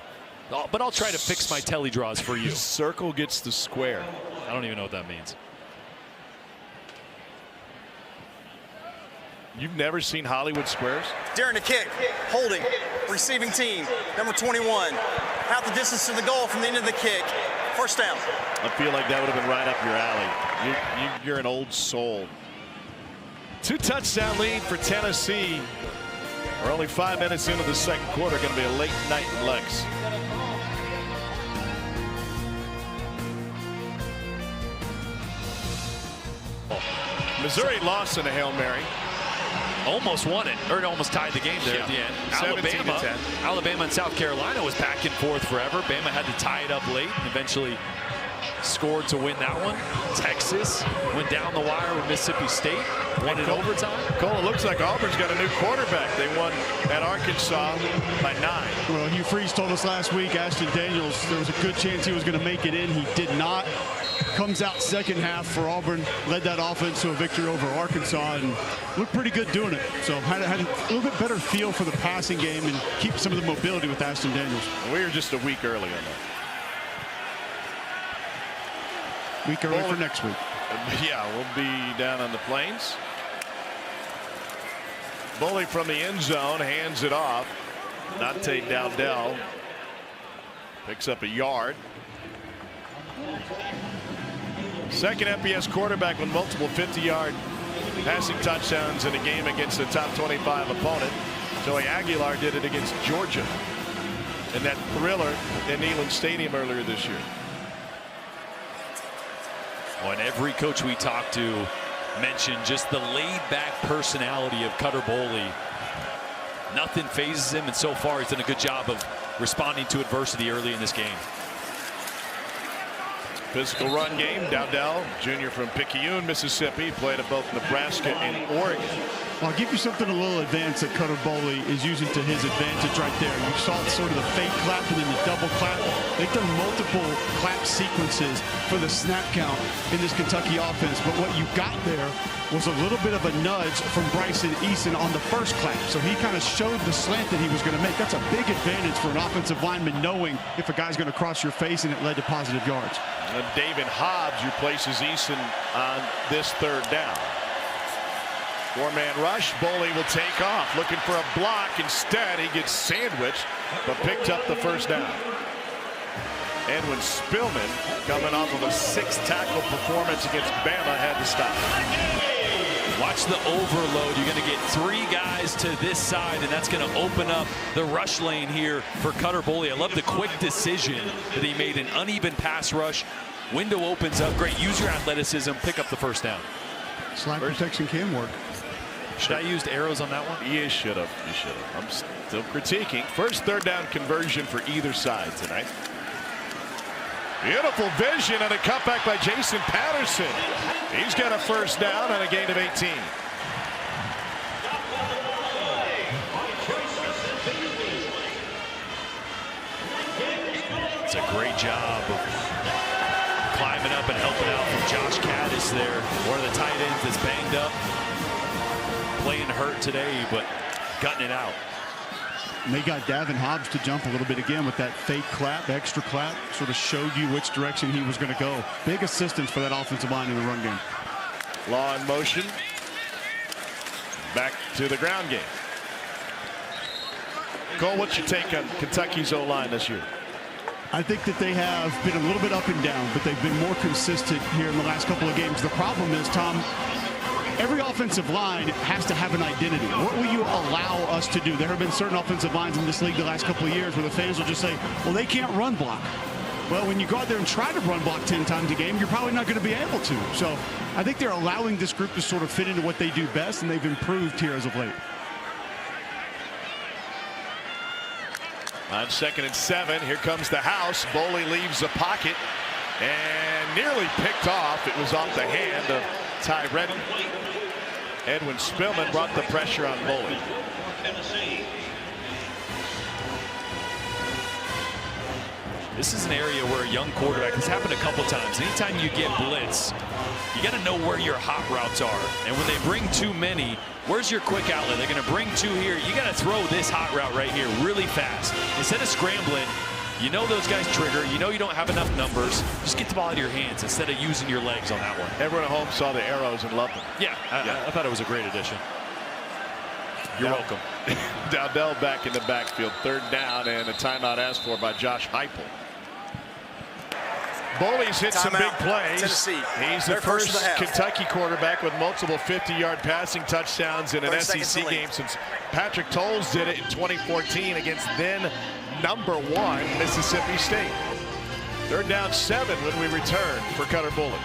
[SPEAKER 4] But I'll try to fix my telly draws for you.
[SPEAKER 1] Circle gets the square.
[SPEAKER 4] I don't even know what that means.
[SPEAKER 1] You've never seen Hollywood squares?
[SPEAKER 5] During the kick, holding, receiving team, number 21. Half the distance to the goal from the end of the kick. First down.
[SPEAKER 1] I feel like that would have been right up your alley. You're an old soul. 2-touchdown lead for Tennessee. We're only 5 minutes into the second quarter. Going to be a late night in Lex. Missouri lost in a Hail Mary.
[SPEAKER 4] Almost won it, or almost tied the game there at the end. Alabama and South Carolina was back and forth forever. Bama had to tie it up late and eventually scored to win that one. Texas went down the wire with Mississippi State, won in overtime.
[SPEAKER 1] Cole, it looks like Auburn's got a new quarterback. They won at Arkansas by 9.
[SPEAKER 2] Well, Hugh Freeze told us last week, Ashton Daniels, there was a good chance he was going to make it in. He did not. Comes out second half for Auburn, led that offense to a victory over Arkansas, and looked pretty good doing it. So had a little bit better feel for the passing game and keep some of the mobility with Ashton Daniels.
[SPEAKER 1] We were just a week early on that.
[SPEAKER 2] Week early for next week.
[SPEAKER 1] Yeah, we'll be down on the plains. Bully from the end zone hands it off. Nate Dowdell picks up a yard. Second FBS quarterback with multiple 50-yard passing touchdowns in a game against a top 25 opponent. Joey Aguilar did it against Georgia in that thriller in Neyland Stadium earlier this year.
[SPEAKER 4] Well, and every coach we talked to mentioned just the laid-back personality of Cutter Boley. Nothing phases him, and so far he's done a good job of responding to adversity early in this game.
[SPEAKER 1] Physical run game. Dowdell, junior from Picayune, Mississippi, played at both Nebraska and Oregon.
[SPEAKER 2] Well, I'll give you something a little advanced that Cutter Boley is using to his advantage right there. You saw sort of the fake clap and then the double clap. They've done multiple clap sequences for the snap count in this Kentucky offense. But what you got there was a little bit of a nudge from Bryson Eason on the first clap. So he kind of showed the slant that he was going to make. That's a big advantage for an offensive lineman, knowing if a guy's going to cross your face, and it led to positive yards.
[SPEAKER 1] And David Hobbs replaces Eason on this third down. 4-man rush. Boley will take off, looking for a block. Instead, he gets sandwiched, but picked up the first down. Edwin Spillman, coming off of a 6-tackle performance against Bama, had to stop.
[SPEAKER 4] Watch the overload. You're going to get 3 guys to this side, and that's going to open up the rush lane here for Cutter Boley. I love the quick decision that he made. An uneven pass rush. Window opens up. Great. Use your athleticism. Pick up the first down.
[SPEAKER 2] Slide protection can work.
[SPEAKER 4] Should I use arrows on that one?
[SPEAKER 1] You should have. You should have. Still critiquing. First third down conversion for either side tonight. Beautiful vision and a cutback by Jason Patterson. He's got a first down and a gain of 18.
[SPEAKER 4] It's a great job of climbing up and helping out from Josh Caddis there. One of the tight ends that's banged up. Playing hurt today, but gutting it out.
[SPEAKER 2] And they got Davin Hobbs to jump a little bit again with that fake clap, extra clap, sort of showed you which direction he was going to go. Big assistance for that offensive line in the run game.
[SPEAKER 1] Law in motion. Back to the ground game. Cole, what's your take on Kentucky's O-line this year?
[SPEAKER 2] I think that they have been a little bit up and down, but they've been more consistent here in the last couple of games. The problem is, Tom, every offensive line has to have an identity. What will you allow us to do? There have been certain offensive lines in this league the last couple of years where the fans will just say, well, they can't run block. Well, when you go out there and try to run block 10 times a game, you're probably not going to be able to. So I think they're allowing this group to sort of fit into what they do best, and they've improved here as of late.
[SPEAKER 1] On 2nd and 7, here comes the house. Boley leaves the pocket and nearly picked off. It was off the hand of Ty Redden. Edwin Spillman brought the pressure on Boley.
[SPEAKER 4] This is an area where a young quarterback, this happened a couple times. Anytime you get blitz, you got to know where your hot routes are. And when they bring too many, where's your quick outlet? They're going to bring two here. You got to throw this hot route right here really fast. Instead of scrambling, you know those guys trigger. You know you don't have enough numbers. Just get the ball out of your hands instead of using your legs on that one.
[SPEAKER 1] Everyone at home saw the arrows and loved them.
[SPEAKER 4] Yeah, I thought it was a great addition. You're welcome.
[SPEAKER 1] Dowdell back in the backfield. 3rd down and a timeout asked for by Josh Heupel. Boley's hit some big plays.
[SPEAKER 5] Tennessee.
[SPEAKER 1] He's the first Kentucky quarterback with multiple 50-yard passing touchdowns in an SEC game since Patrick Tolles did it in 2014 against then #1 Mississippi State. 3rd down 7 when we return for Cutter Boley.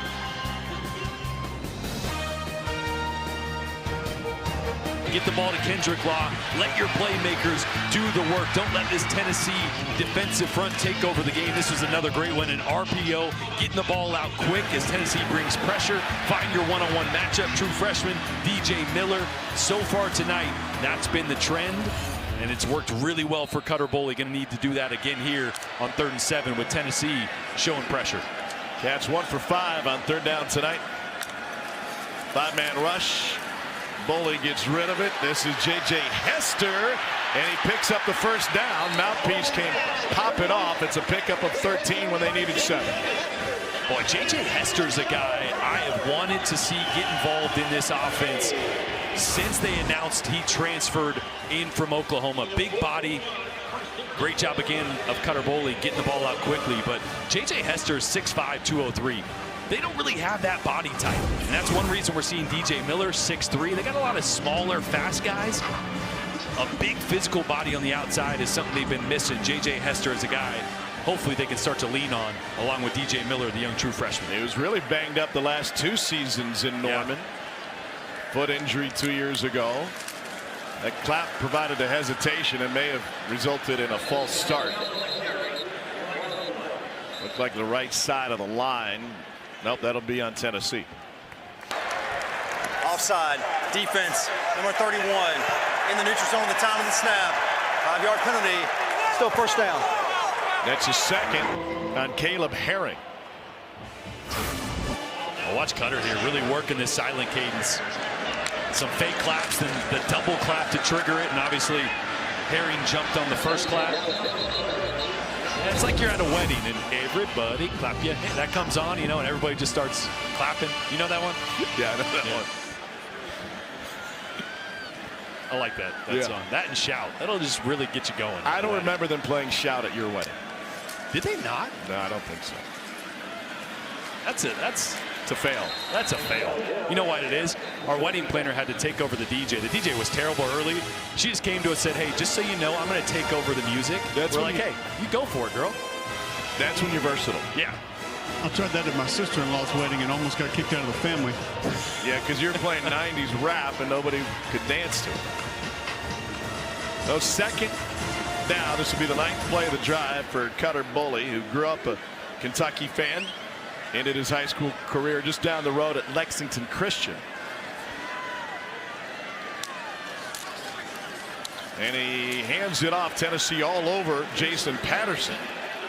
[SPEAKER 4] Get the ball to Kendrick Law. Let your playmakers do the work. Don't let this Tennessee defensive front take over the game. This was another great one in RPO. Getting the ball out quick as Tennessee brings pressure. Find your one-on-one matchup. True freshman DJ Miller. So far tonight, that's been the trend. And it's worked really well for Cutter Boley. Going to need to do that again here on 3rd and 7 with Tennessee showing pressure.
[SPEAKER 1] Cats 1 for 5 on 3rd down tonight. 5-man rush. Boley gets rid of it. This is J.J. Hester, and he picks up the first down. Mouthpiece came pop it off. It's a pickup of 13 when they needed 7.
[SPEAKER 4] Boy, J.J. Hester's a guy I have wanted to see get involved in this offense since they announced he transferred in from Oklahoma. Big body. Great job again of Cutter Boley getting the ball out quickly, but J.J. Hester is 6'5", 203. They don't really have that body type. And that's one reason we're seeing DJ Miller, 6'3". They got a lot of smaller, fast guys. A big physical body on the outside is something they've been missing. JJ Hester is a guy hopefully they can start to lean on, along with DJ Miller, the young true freshman.
[SPEAKER 1] He was really banged up the last 2 seasons in Norman. Yeah. Foot injury 2 years ago. That clap provided a hesitation and may have resulted in a false start. Looked like the right side of the line. Nope, that'll be on Tennessee.
[SPEAKER 5] Offside, defense, number 31, in the neutral zone at the time of the snap. 5-yard penalty, still first down.
[SPEAKER 1] That's a second on Caleb Herring.
[SPEAKER 4] Well, watch Cutter here really working this silent cadence. Some fake claps, then the double clap to trigger it, and obviously Herring jumped on the first clap. Yeah, it's like you're at a wedding and everybody clap you. That comes on, you know, and everybody just starts clapping. You know that one?
[SPEAKER 1] Yeah, I know that one.
[SPEAKER 4] I like that song. That and Shout. That'll just really get you going.
[SPEAKER 1] I don't remember them playing Shout at your wedding.
[SPEAKER 4] Did they not?
[SPEAKER 1] No, I don't think so.
[SPEAKER 4] That's
[SPEAKER 1] a fail.
[SPEAKER 4] That's a fail. You know what it is? Our wedding planner had to take over the DJ. The DJ was terrible early. She just came to us and said, hey, just so you know, I'm going to take over the music. We're like, hey, you go for it, girl.
[SPEAKER 1] That's when you're versatile.
[SPEAKER 4] Yeah.
[SPEAKER 2] I tried that at my sister-in-law's wedding and almost got kicked out of the family.
[SPEAKER 1] Yeah, because you're playing 90s rap and nobody could dance to it. So second down. This will be the 9th play of the drive for Cutter Boley, who grew up a Kentucky fan. Ended his high school career just down the road at Lexington Christian. And he hands it off. Tennessee all over. Jason Patterson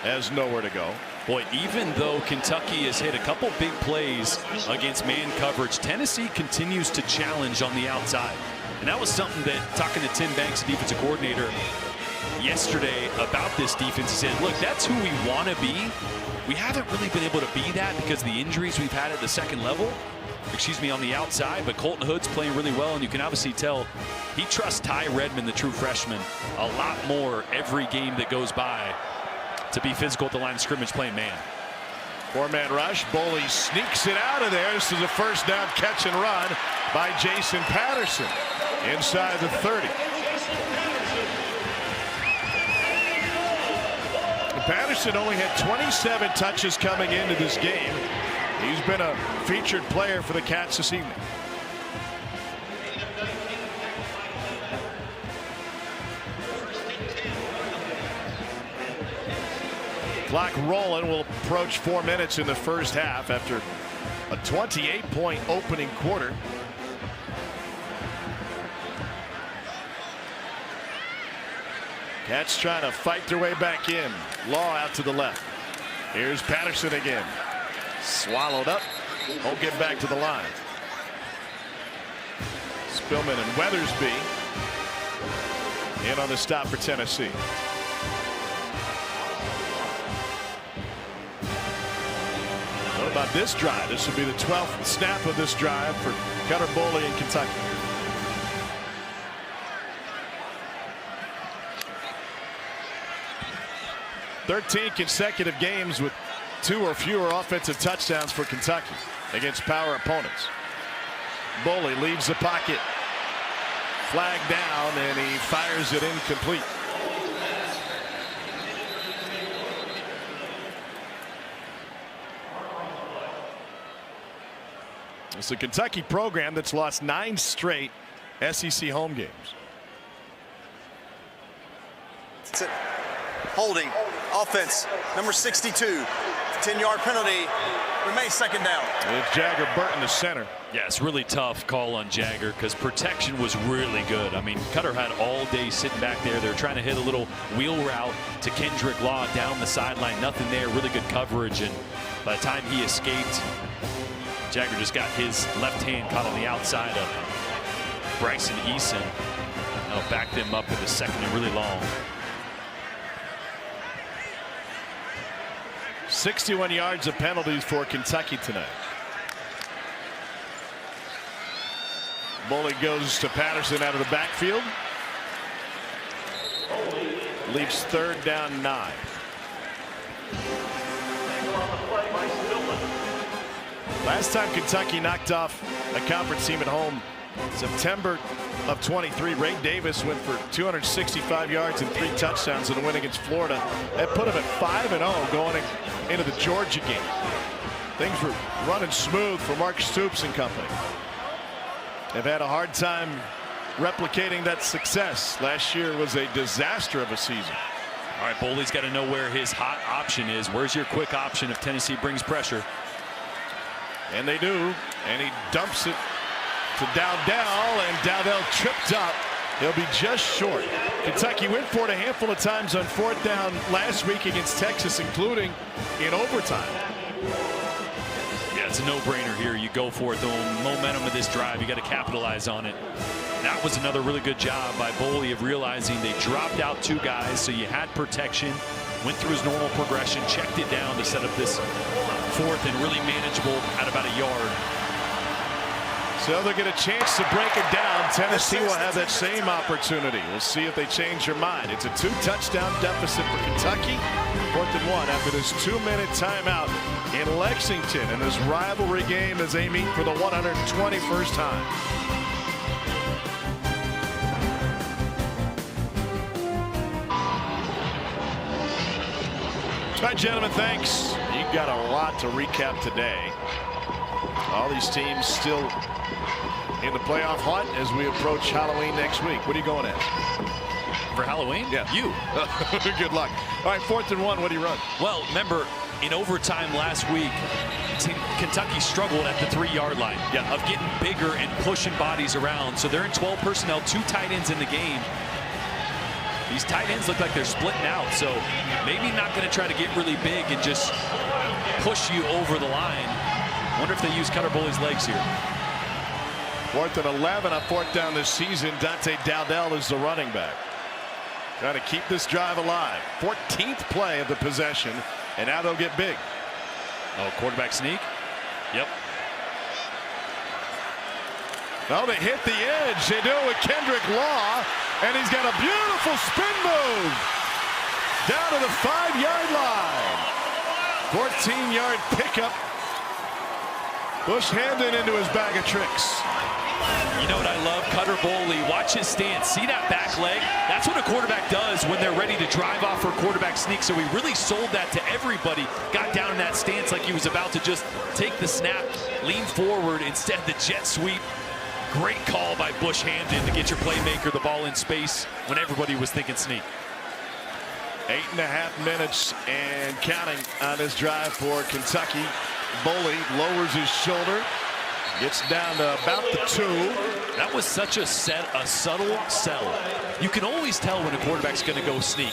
[SPEAKER 1] has nowhere to go.
[SPEAKER 4] Boy, even though Kentucky has hit a couple big plays against man coverage, Tennessee continues to challenge on the outside. And that was something that, talking to Tim Banks, the defensive coordinator, yesterday about this defense, he said, look, that's who we want to be. We haven't really been able to be that because of the injuries we've had at the second level. On the outside, but Colton Hood's playing really well, and you can obviously tell he trusts Ty Redmond, the true freshman, a lot more every game that goes by to be physical at the line of scrimmage playing man.
[SPEAKER 1] 4-man rush. Boley sneaks it out of there. This is a first down catch and run by Jason Patterson inside the 30. Patterson only had 27 touches coming into this game. He's been a featured player for the Cats this evening. Clock rolling. Will approach 4 minutes in the first half after a 28-point opening quarter. Cats trying to fight their way back in. Law out to the left. Here's Patterson again. Swallowed up. Won't get back to the line. Spillman and Weathersby in on the stop for Tennessee. What about this drive? This will be the 12th snap of this drive for Cutter Boley in Kentucky. "13 consecutive games with 2 or fewer offensive touchdowns for Kentucky against power opponents." Boley leaves the pocket. Flag down, and he fires it incomplete. It's a Kentucky program that's lost 9 straight SEC home games.
[SPEAKER 5] That's it. Holding. Offense. Number 62. 10-yard penalty. Remains second down.
[SPEAKER 1] It's Jagger Burton, the center.
[SPEAKER 4] Yeah, it's really tough call on Jagger because protection was really good. I mean, Cutter had all day sitting back there. They're trying to hit a little wheel route to Kendrick Law down the sideline. Nothing there. Really good coverage. And by the time he escaped, Jagger just got his left hand caught on the outside of Bryson Eason. That'll back them up in the second and really long.
[SPEAKER 1] 61 yards of penalties for Kentucky tonight. Boley goes to Patterson out of the backfield. Leaves 3rd down 9. Last time Kentucky knocked off a conference team at home, September of 23, Ray Davis went for 265 yards and 3 touchdowns in a win against Florida. That put him at 5-0 going into the Georgia game. Things were running smooth for Mark Stoops and company. They've had a hard time replicating that success. Last year was a disaster of a season.
[SPEAKER 4] All right, Boley's got to know where his hot option is. Where's your quick option if Tennessee brings pressure?
[SPEAKER 1] And they do. And he dumps it to Dowdell, and Dowdell tripped up. He'll be just short. Kentucky went for it a handful of times on 4th down last week against Texas, including in overtime.
[SPEAKER 4] Yeah, it's a no-brainer here. You go for it. The momentum of this drive, you got to capitalize on it. That was another really good job by Boley of realizing they dropped out 2 guys, so you had protection. Went through his normal progression, checked it down to set up this 4th and really manageable at about a yard.
[SPEAKER 1] So they'll get a chance to break it down. Tennessee will have that same opportunity. We'll see if they change their mind. It's a 2-touchdown deficit for Kentucky. 4th and 1 after this 2-minute timeout in Lexington in this rivalry game as they meet for the 121st time. All right, gentlemen, thanks. You got a lot to recap today. All these teams still in the playoff hunt as we approach Halloween next week. What are you going at?
[SPEAKER 4] for Halloween?
[SPEAKER 1] Yeah.
[SPEAKER 4] You.
[SPEAKER 1] Good luck. All right, 4th and 1. What do you run?
[SPEAKER 4] Well, remember, in overtime last week, Kentucky struggled at the 3-yard line of getting bigger and pushing bodies around. So they're in 12 personnel, 2 tight ends in the game. These tight ends look like they're splitting out. So maybe not going to try to get really big and just push you over the line. Wonder if they use Cutter Boley's legs here.
[SPEAKER 1] 4th and 11 on 4th down this season. Dante Dowdell is the running back. Trying to keep this drive alive. 14th play of the possession, and now they'll get big.
[SPEAKER 4] Oh, quarterback sneak. Yep.
[SPEAKER 1] Well, they hit the edge. They do it with Kendrick Law, and he's got a beautiful spin move down to the 5-yard line. 14-yard pickup. Bush Hamdan into his bag of tricks.
[SPEAKER 4] You know what I love? Cutter Boley. Watch his stance. See that back leg? That's what a quarterback does when they're ready to drive off for a quarterback sneak. So he really sold that to everybody. Got down in that stance like he was about to just take the snap, lean forward. Instead, the jet sweep. Great call by Bush Hamdan to get your playmaker the ball in space when everybody was thinking sneak.
[SPEAKER 1] 8.5 minutes and counting on this drive for Kentucky. Boley lowers his shoulder. Gets down to about the 2.
[SPEAKER 4] That was such a subtle sell. You can always tell when a quarterback's going to go sneak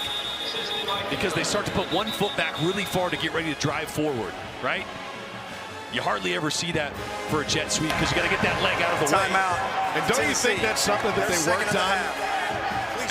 [SPEAKER 4] because they start to put one foot back really far to get ready to drive forward, right? You hardly ever see that for a jet sweep because you got to get that leg out of the way.
[SPEAKER 5] Timeout.
[SPEAKER 1] And don't you think that's something that they worked on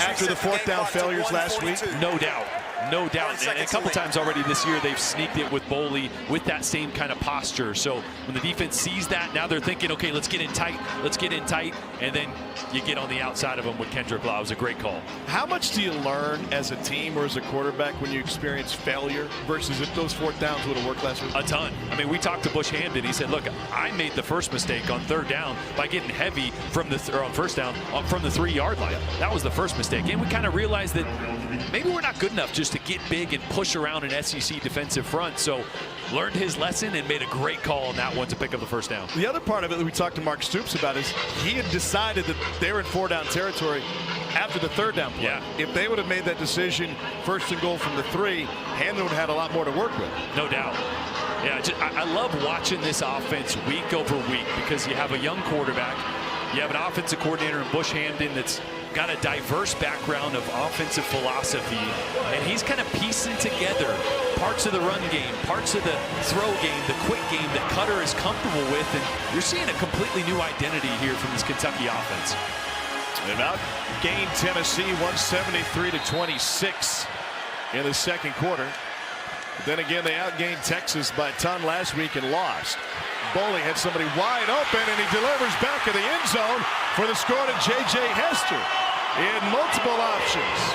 [SPEAKER 1] after the 4th down failures last week?
[SPEAKER 4] No doubt. No doubt. And a couple times already this year, they've sneaked it with Boley with that same kind of posture. So when the defense sees that, now they're thinking, okay, let's get in tight. Let's get in tight. And then you get on the outside of them with Kendrick Law. It was a great call.
[SPEAKER 1] How much do you learn as a team or as a quarterback when you experience failure versus if those 4th downs would have worked last week?
[SPEAKER 4] A ton. I mean, we talked to Bush Hamdan. He said, look, I made the first mistake on 3rd down by getting heavy from the on 1st down from the 3-yard line. That was the first mistake. And we kind of realized that maybe we're not good enough just to get big and push around an SEC defensive front. So learned his lesson and made a great call on that one to pick up the 1st down.
[SPEAKER 1] The other part of it that we talked to Mark Stoops about is he had decided that they were in 4-down territory after the 3rd down play.
[SPEAKER 4] Yeah.
[SPEAKER 1] If they would have made that decision 1st and goal from the 3, Hamdan would have had a lot more to work with.
[SPEAKER 4] No doubt. Yeah, I love watching this offense week over week because you have a young quarterback. You have an offensive coordinator in Bush Hamdan that's got a diverse background of offensive philosophy, and he's kind of piecing together parts of the run game, parts of the throw game, the quick game that Cutter is comfortable with, and you're seeing a completely new identity here from this Kentucky offense.
[SPEAKER 1] They've outgained Tennessee 173-26 in the 2nd quarter. But then again, they outgained Texas by a ton last week and lost. Boley had somebody wide open, and he delivers back in the end zone for the score to J.J. Hester. He had multiple options.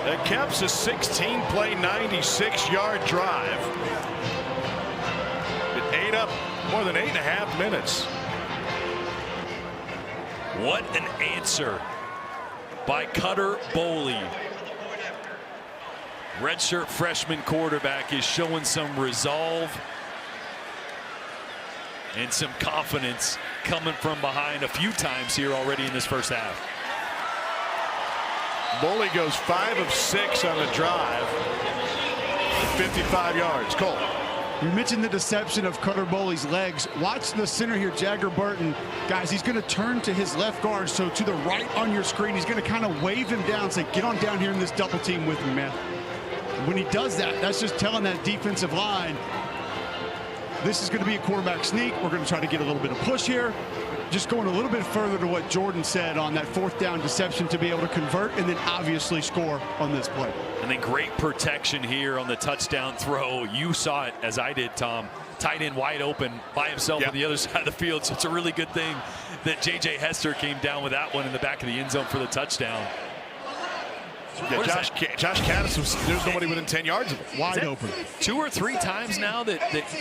[SPEAKER 1] That caps a 16-play, 96-yard drive. It ate up more than 8.5 minutes.
[SPEAKER 4] What an answer by Cutter Boley. Redshirt freshman quarterback is showing some resolve and some confidence coming from behind a few times here already in this first half.
[SPEAKER 1] Boley goes 5 of 6 on the drive, 55 yards. Cole.
[SPEAKER 2] You mentioned the deception of Cutter Boley's legs. Watch the center here, Jagger Burton. Guys, he's going to turn to his left guard. So to the right on your screen, he's going to kind of wave him down, say, get on down here in this double team with me, man. When he does that, that's just telling that defensive line, this is going to be a quarterback sneak. We're going to try to get a little bit of push here. Just going a little bit further to what Jordan said on that 4th down deception to be able to convert and then obviously score on this play.
[SPEAKER 4] And then great protection here on the touchdown throw. You saw it as I did, Tom. Tight end wide open by himself on the other side of the field. So it's a really good thing that J.J. Hester came down with that one in the back of the end zone for the touchdown.
[SPEAKER 1] Yeah, Josh Caddis, there's nobody within 10 yards of him.
[SPEAKER 2] Wide open.
[SPEAKER 4] 2 or 3 times now that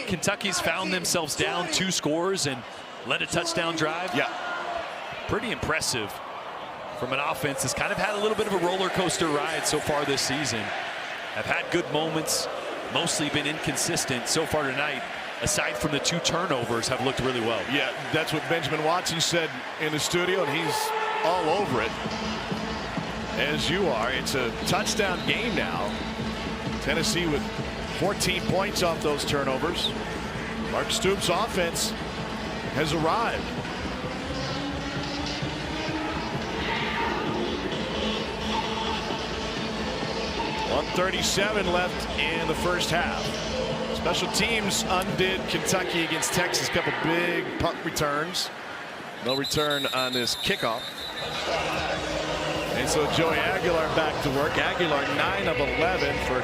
[SPEAKER 4] Kentucky's found themselves down 2 scores and led a touchdown drive.
[SPEAKER 1] Yeah.
[SPEAKER 4] Pretty impressive from an offense that's kind of had a little bit of a roller coaster ride so far this season. have had good moments, mostly been inconsistent so far tonight. Aside from the 2 turnovers, have looked really well.
[SPEAKER 1] Yeah, that's what Benjamin Watson said in the studio, and he's all over it, as you are. It's a touchdown game now. Tennessee with 14 points off those turnovers. Mark Stoops' offense has arrived. .137 left in the first half. Special teams undid Kentucky against Texas. Couple big punt returns. No return on this kickoff. And so Joey Aguilar back to work. Aguilar 9 of 11 for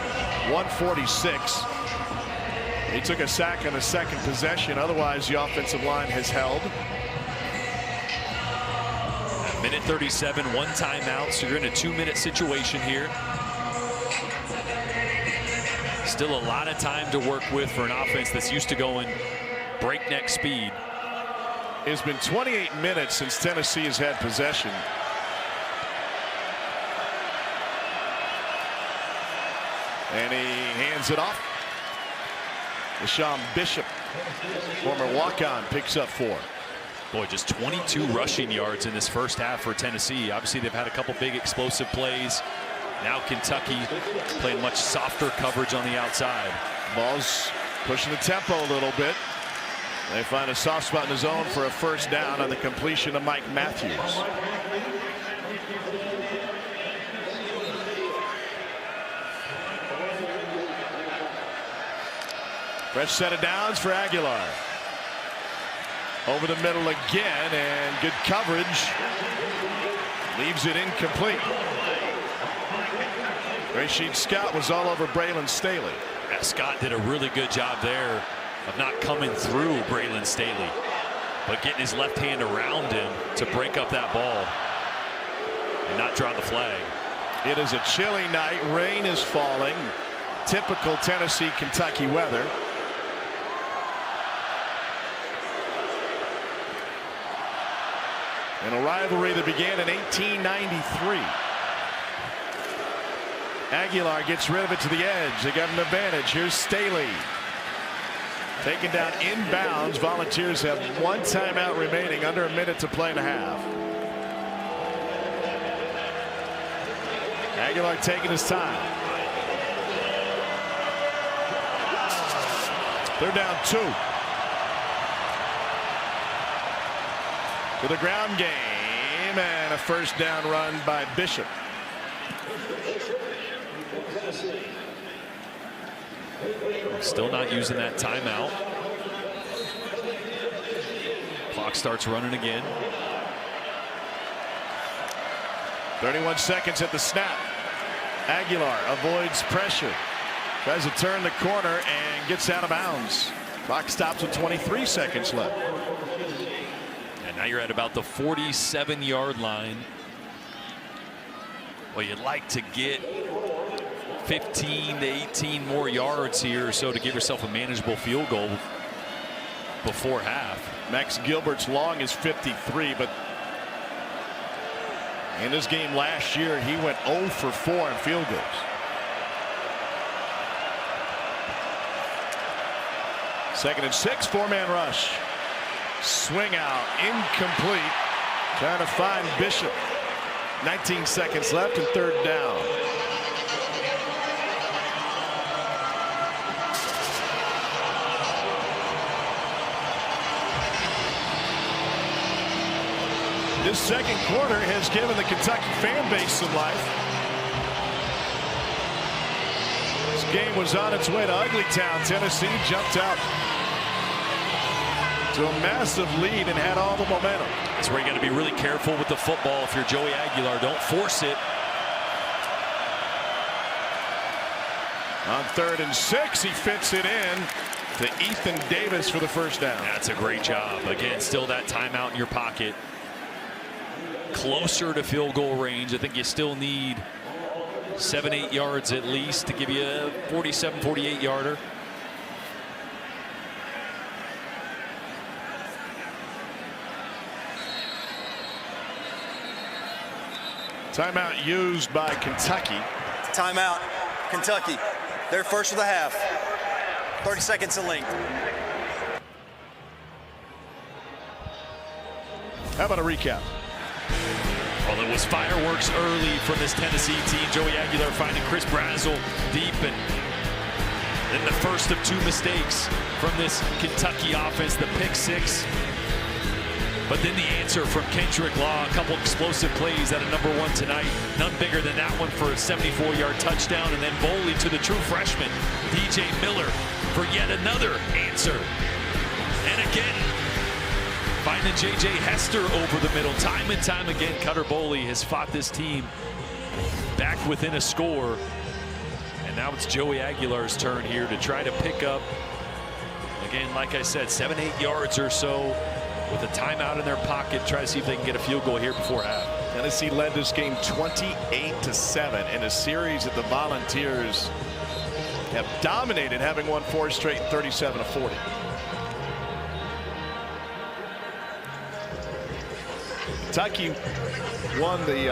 [SPEAKER 1] 146. He took a sack on the second possession. Otherwise, the offensive line has held.
[SPEAKER 4] Minute 37, 1 timeout. So you're in a 2-minute situation here. Still a lot of time to work with for an offense that's used to going breakneck speed.
[SPEAKER 1] It's been 28 minutes since Tennessee has had possession. And he hands it off. Deshaun Bishop, former walk-on, picks up 4.
[SPEAKER 4] Boy, just 22 rushing yards in this first half for Tennessee. Obviously, they've had a couple big explosive plays. Now Kentucky playing much softer coverage on the outside.
[SPEAKER 1] Ball's pushing the tempo a little bit. They find a soft spot in the zone for a first down on the completion of Mike Matthews. Fresh set of downs for Aguilar. Over the middle again, and good coverage. Leaves it incomplete. Rashid Scott was all over Braylon Staley.
[SPEAKER 4] Yeah, Scott did a really good job there of not coming through Braylon Staley, but getting his left hand around him to break up that ball and not draw the flag.
[SPEAKER 1] It is a chilly night. Rain is falling. Typical Tennessee Kentucky weather. And a rivalry that began in 1893. Aguilar gets rid of it to the edge. They got an advantage. Here's Staley. Taken down inbounds. Volunteers have 1 timeout remaining. Under a minute to play and a half. Aguilar taking his time. 3rd down 2. To the ground game, and a first down run by Bishop.
[SPEAKER 4] Still not using that timeout. Clock starts running again.
[SPEAKER 1] 31 seconds at the snap. Aguilar avoids pressure. Tries to turn the corner and gets out of bounds. Clock stops with 23 seconds left.
[SPEAKER 4] And now you're at about the 47-yard line. Well, you'd like to get 15 to 18 more yards here or so to give yourself a manageable field goal before half.
[SPEAKER 1] Max Gilbert's long is 53, but in this game last year, he went 0 for 4 in field goals. Second and 6, 4-man rush. Swing out, incomplete. Trying to find Bishop. 19 seconds left and 3rd down. This second quarter has given the Kentucky fan base some life. This game was on its way to Uglytown. Tennessee jumped out to a massive lead and had all the momentum.
[SPEAKER 4] That's where you got to be really careful with the football. If you're Joey Aguilar, don't force it.
[SPEAKER 1] On 3rd and 6, he fits it in to Ethan Davis for the first down.
[SPEAKER 4] That's a great job. Again, still that timeout in your pocket. Closer to field goal range. I think you still need 7-8 yards at least to give you a 47, 48 yarder.
[SPEAKER 1] Timeout used by Kentucky.
[SPEAKER 5] Timeout. Kentucky, they're first of the half. 30 seconds in length.
[SPEAKER 1] How about a recap?
[SPEAKER 4] Well, it was fireworks early from this Tennessee team. Joey Aguilar finding Chris Brazzell deep, and then the first of two mistakes from this Kentucky offense, the pick six. But then the answer from Kendrick Law, a couple explosive plays at a number one tonight. None bigger than that one for a 74-yard touchdown. And then Boley to the true freshman, DJ Miller, for yet another answer. And again, finding J.J. Hester over the middle. Time and time again, Cutter Boley has fought this team back within a score. And now it's Joey Aguilar's turn here to try to pick up, again, like I said, 7-8 yards or so with a timeout in their pocket. Try to see if they can get a field goal here before half.
[SPEAKER 1] Tennessee led this game 28-7 in a series that the Volunteers have dominated, having won 4 straight, 37-40. Kentucky won the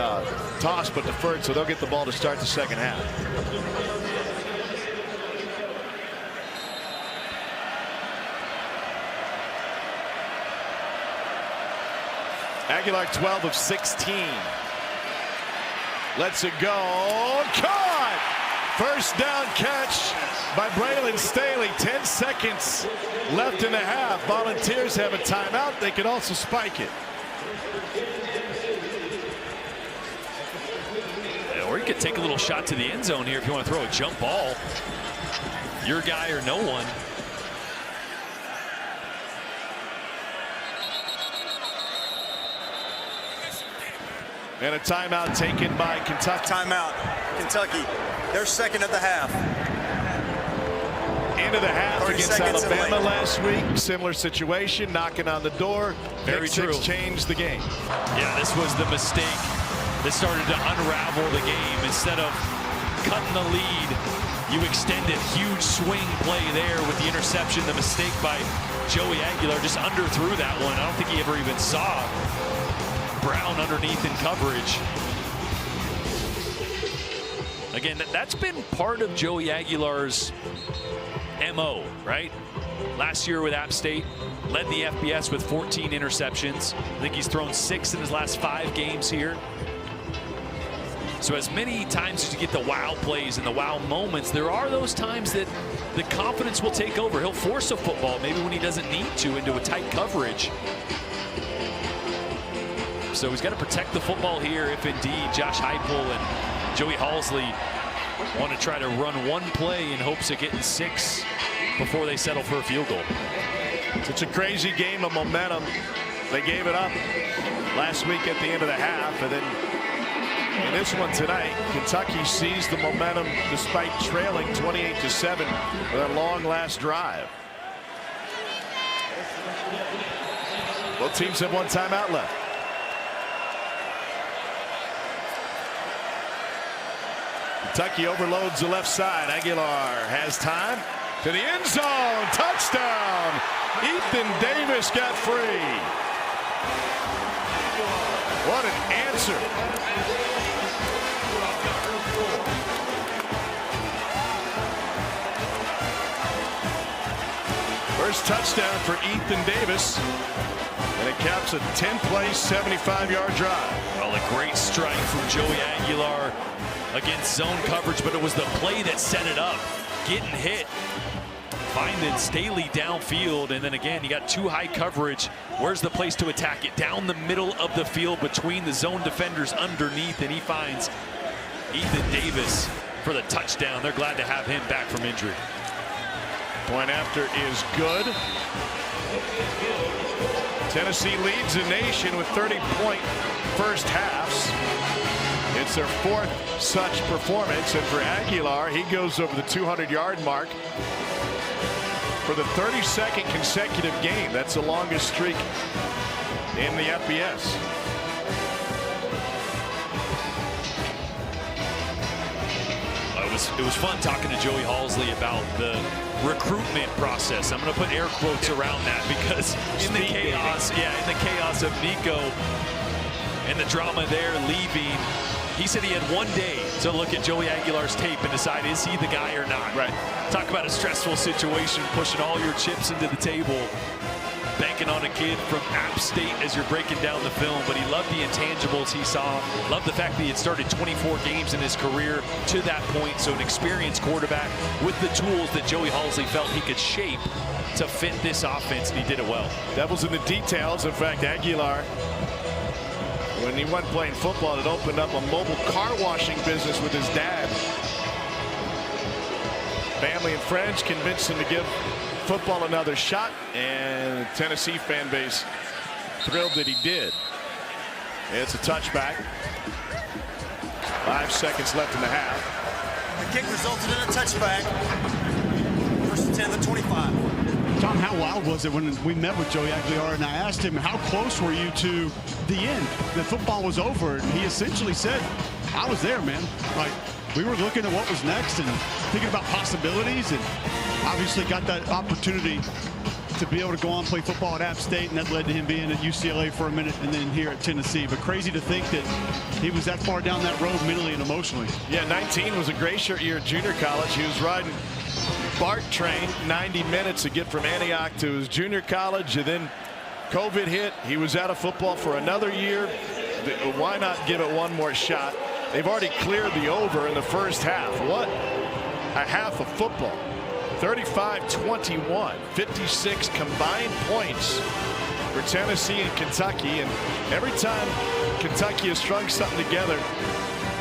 [SPEAKER 1] toss but deferred, so they'll get the ball to start the second half. Aguilar 12 of 16. Lets it go. Caught! First down catch by Braylon Staley. 10 seconds left in the half. Volunteers have a timeout. They can also spike it.
[SPEAKER 4] Or you could take a little shot to the end zone here if you want to throw a jump ball. Your guy or no one.
[SPEAKER 1] And a timeout taken by Kentucky.
[SPEAKER 5] Timeout. Kentucky, they're second of the half.
[SPEAKER 1] Into the half
[SPEAKER 5] 30
[SPEAKER 1] against
[SPEAKER 5] seconds in
[SPEAKER 1] Alabama
[SPEAKER 5] length.
[SPEAKER 1] last week. Similar situation, knocking on the door.
[SPEAKER 4] Very
[SPEAKER 1] Pick six
[SPEAKER 4] true.
[SPEAKER 1] changed the game.
[SPEAKER 4] Yeah, this was the mistake that started to unravel the game. Instead of cutting the lead, you extended. Huge swing play there with the interception. The mistake by Joey Aguilar, just underthrew that one. I don't think he ever even saw Brown underneath in coverage. Again, that's been part of Joey Aguilar's MO, right? Last year with App State, led the FBS with 14 interceptions. I think he's thrown 6 in his last 5 games here. So as many times as you get the wow plays and the wow moments, there are those times that the confidence will take over. He'll force a football, maybe when he doesn't need to, into a tight coverage. So he's got to protect the football here if indeed Josh Heupel and Joey Halsley want to try to run one play in hopes of getting 6 before they settle for a field goal.
[SPEAKER 1] It's a crazy game of momentum. They gave it up last week at the end of the half, and then in this one tonight, Kentucky seized the momentum despite trailing 28-7 with a long last drive. Both teams have one timeout left. Kentucky overloads the left side. Aguilar has time to the end zone. Touchdown. Ethan Davis got free. What an answer. First touchdown for Ethan Davis. And it caps a 10-play, 75-yard drive.
[SPEAKER 4] Well, a great strike from Joey Aguilar against zone coverage, but it was the play that set it up. Getting hit, finding Staley downfield, and then again, you got too high coverage. Where's the place to attack it? Down the middle of the field between the zone defenders underneath, and he finds Ethan Davis for the touchdown. They're glad to have him back from injury.
[SPEAKER 1] Point after is good. Tennessee leads the nation with 30-point first halves. It's their 4th such performance, and for Aguilar, he goes over the 200-yard mark for the 32nd consecutive game. That's the longest streak in the FBS.
[SPEAKER 4] It was fun talking to Joey Halsley about the recruitment process. I'm going to put air quotes around that because in the chaos, in the chaos of Nico and the drama there leaving, He said he had one day to look at Joey Aguilar's tape and decide, is he the guy or not?
[SPEAKER 1] Right.
[SPEAKER 4] Talk about a stressful situation, pushing all your chips into the table, banking on a kid from App State as you're breaking down the film. But he loved the intangibles he saw, loved the fact that he had started 24 games in his career to that point. So an experienced quarterback with the tools that Joey Halzle felt he could shape to fit this offense, and he did it well.
[SPEAKER 1] Devil's in the details. In fact, Aguilar, when he went playing football, it opened up a mobile car washing business with his dad. Family and friends convinced him to give football another shot, and the Tennessee fan base thrilled that he did. It's a touchback. 5 seconds left in the half.
[SPEAKER 5] The kick resulted in a touchback. First and 10 at the 25.
[SPEAKER 2] Tom, how wild was it when we met with Joey Aguilar and I asked him, how close were you to the end? The football was over, and he essentially said, I was there, man. Like, we were looking at what was next and thinking about possibilities, and obviously got that opportunity to be able to go on and play football at App State, and that led to him being at UCLA for a minute and then here at Tennessee. But crazy to think that he was that far down that road mentally and emotionally.
[SPEAKER 1] Yeah, 19 was a gray shirt year at junior college. He was riding BART train 90 minutes to get from Antioch to his junior college, and then COVID hit. He was out of football for another year. Why not give it one more shot? They've already cleared the over in the first half. What a half of football. 35-21, 56 combined points for Tennessee and Kentucky. And every time Kentucky has strung something together,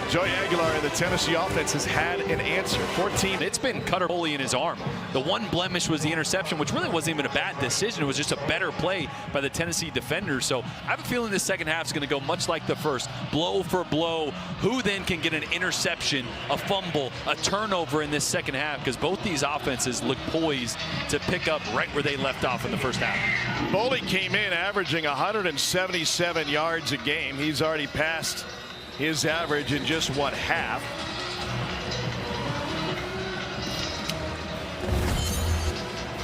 [SPEAKER 1] Joey Aguilar and the Tennessee offense has had an answer. 14.
[SPEAKER 4] It's been Cutter Boley in his arm. The one blemish was the interception, which really wasn't even a bad decision. It was just a better play by the Tennessee defenders. So I have a feeling this second half is going to go much like the first, blow for blow. Who then can get an interception, a fumble, a turnover in this second half? Because both these offenses look poised to pick up right where they left off in the first half.
[SPEAKER 1] Boley came in averaging 177 yards a game. He's already passed his average in just one half.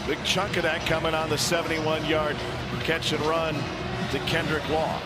[SPEAKER 1] Big chunk of that coming on the 71-yard catch and run to Kendrick Law.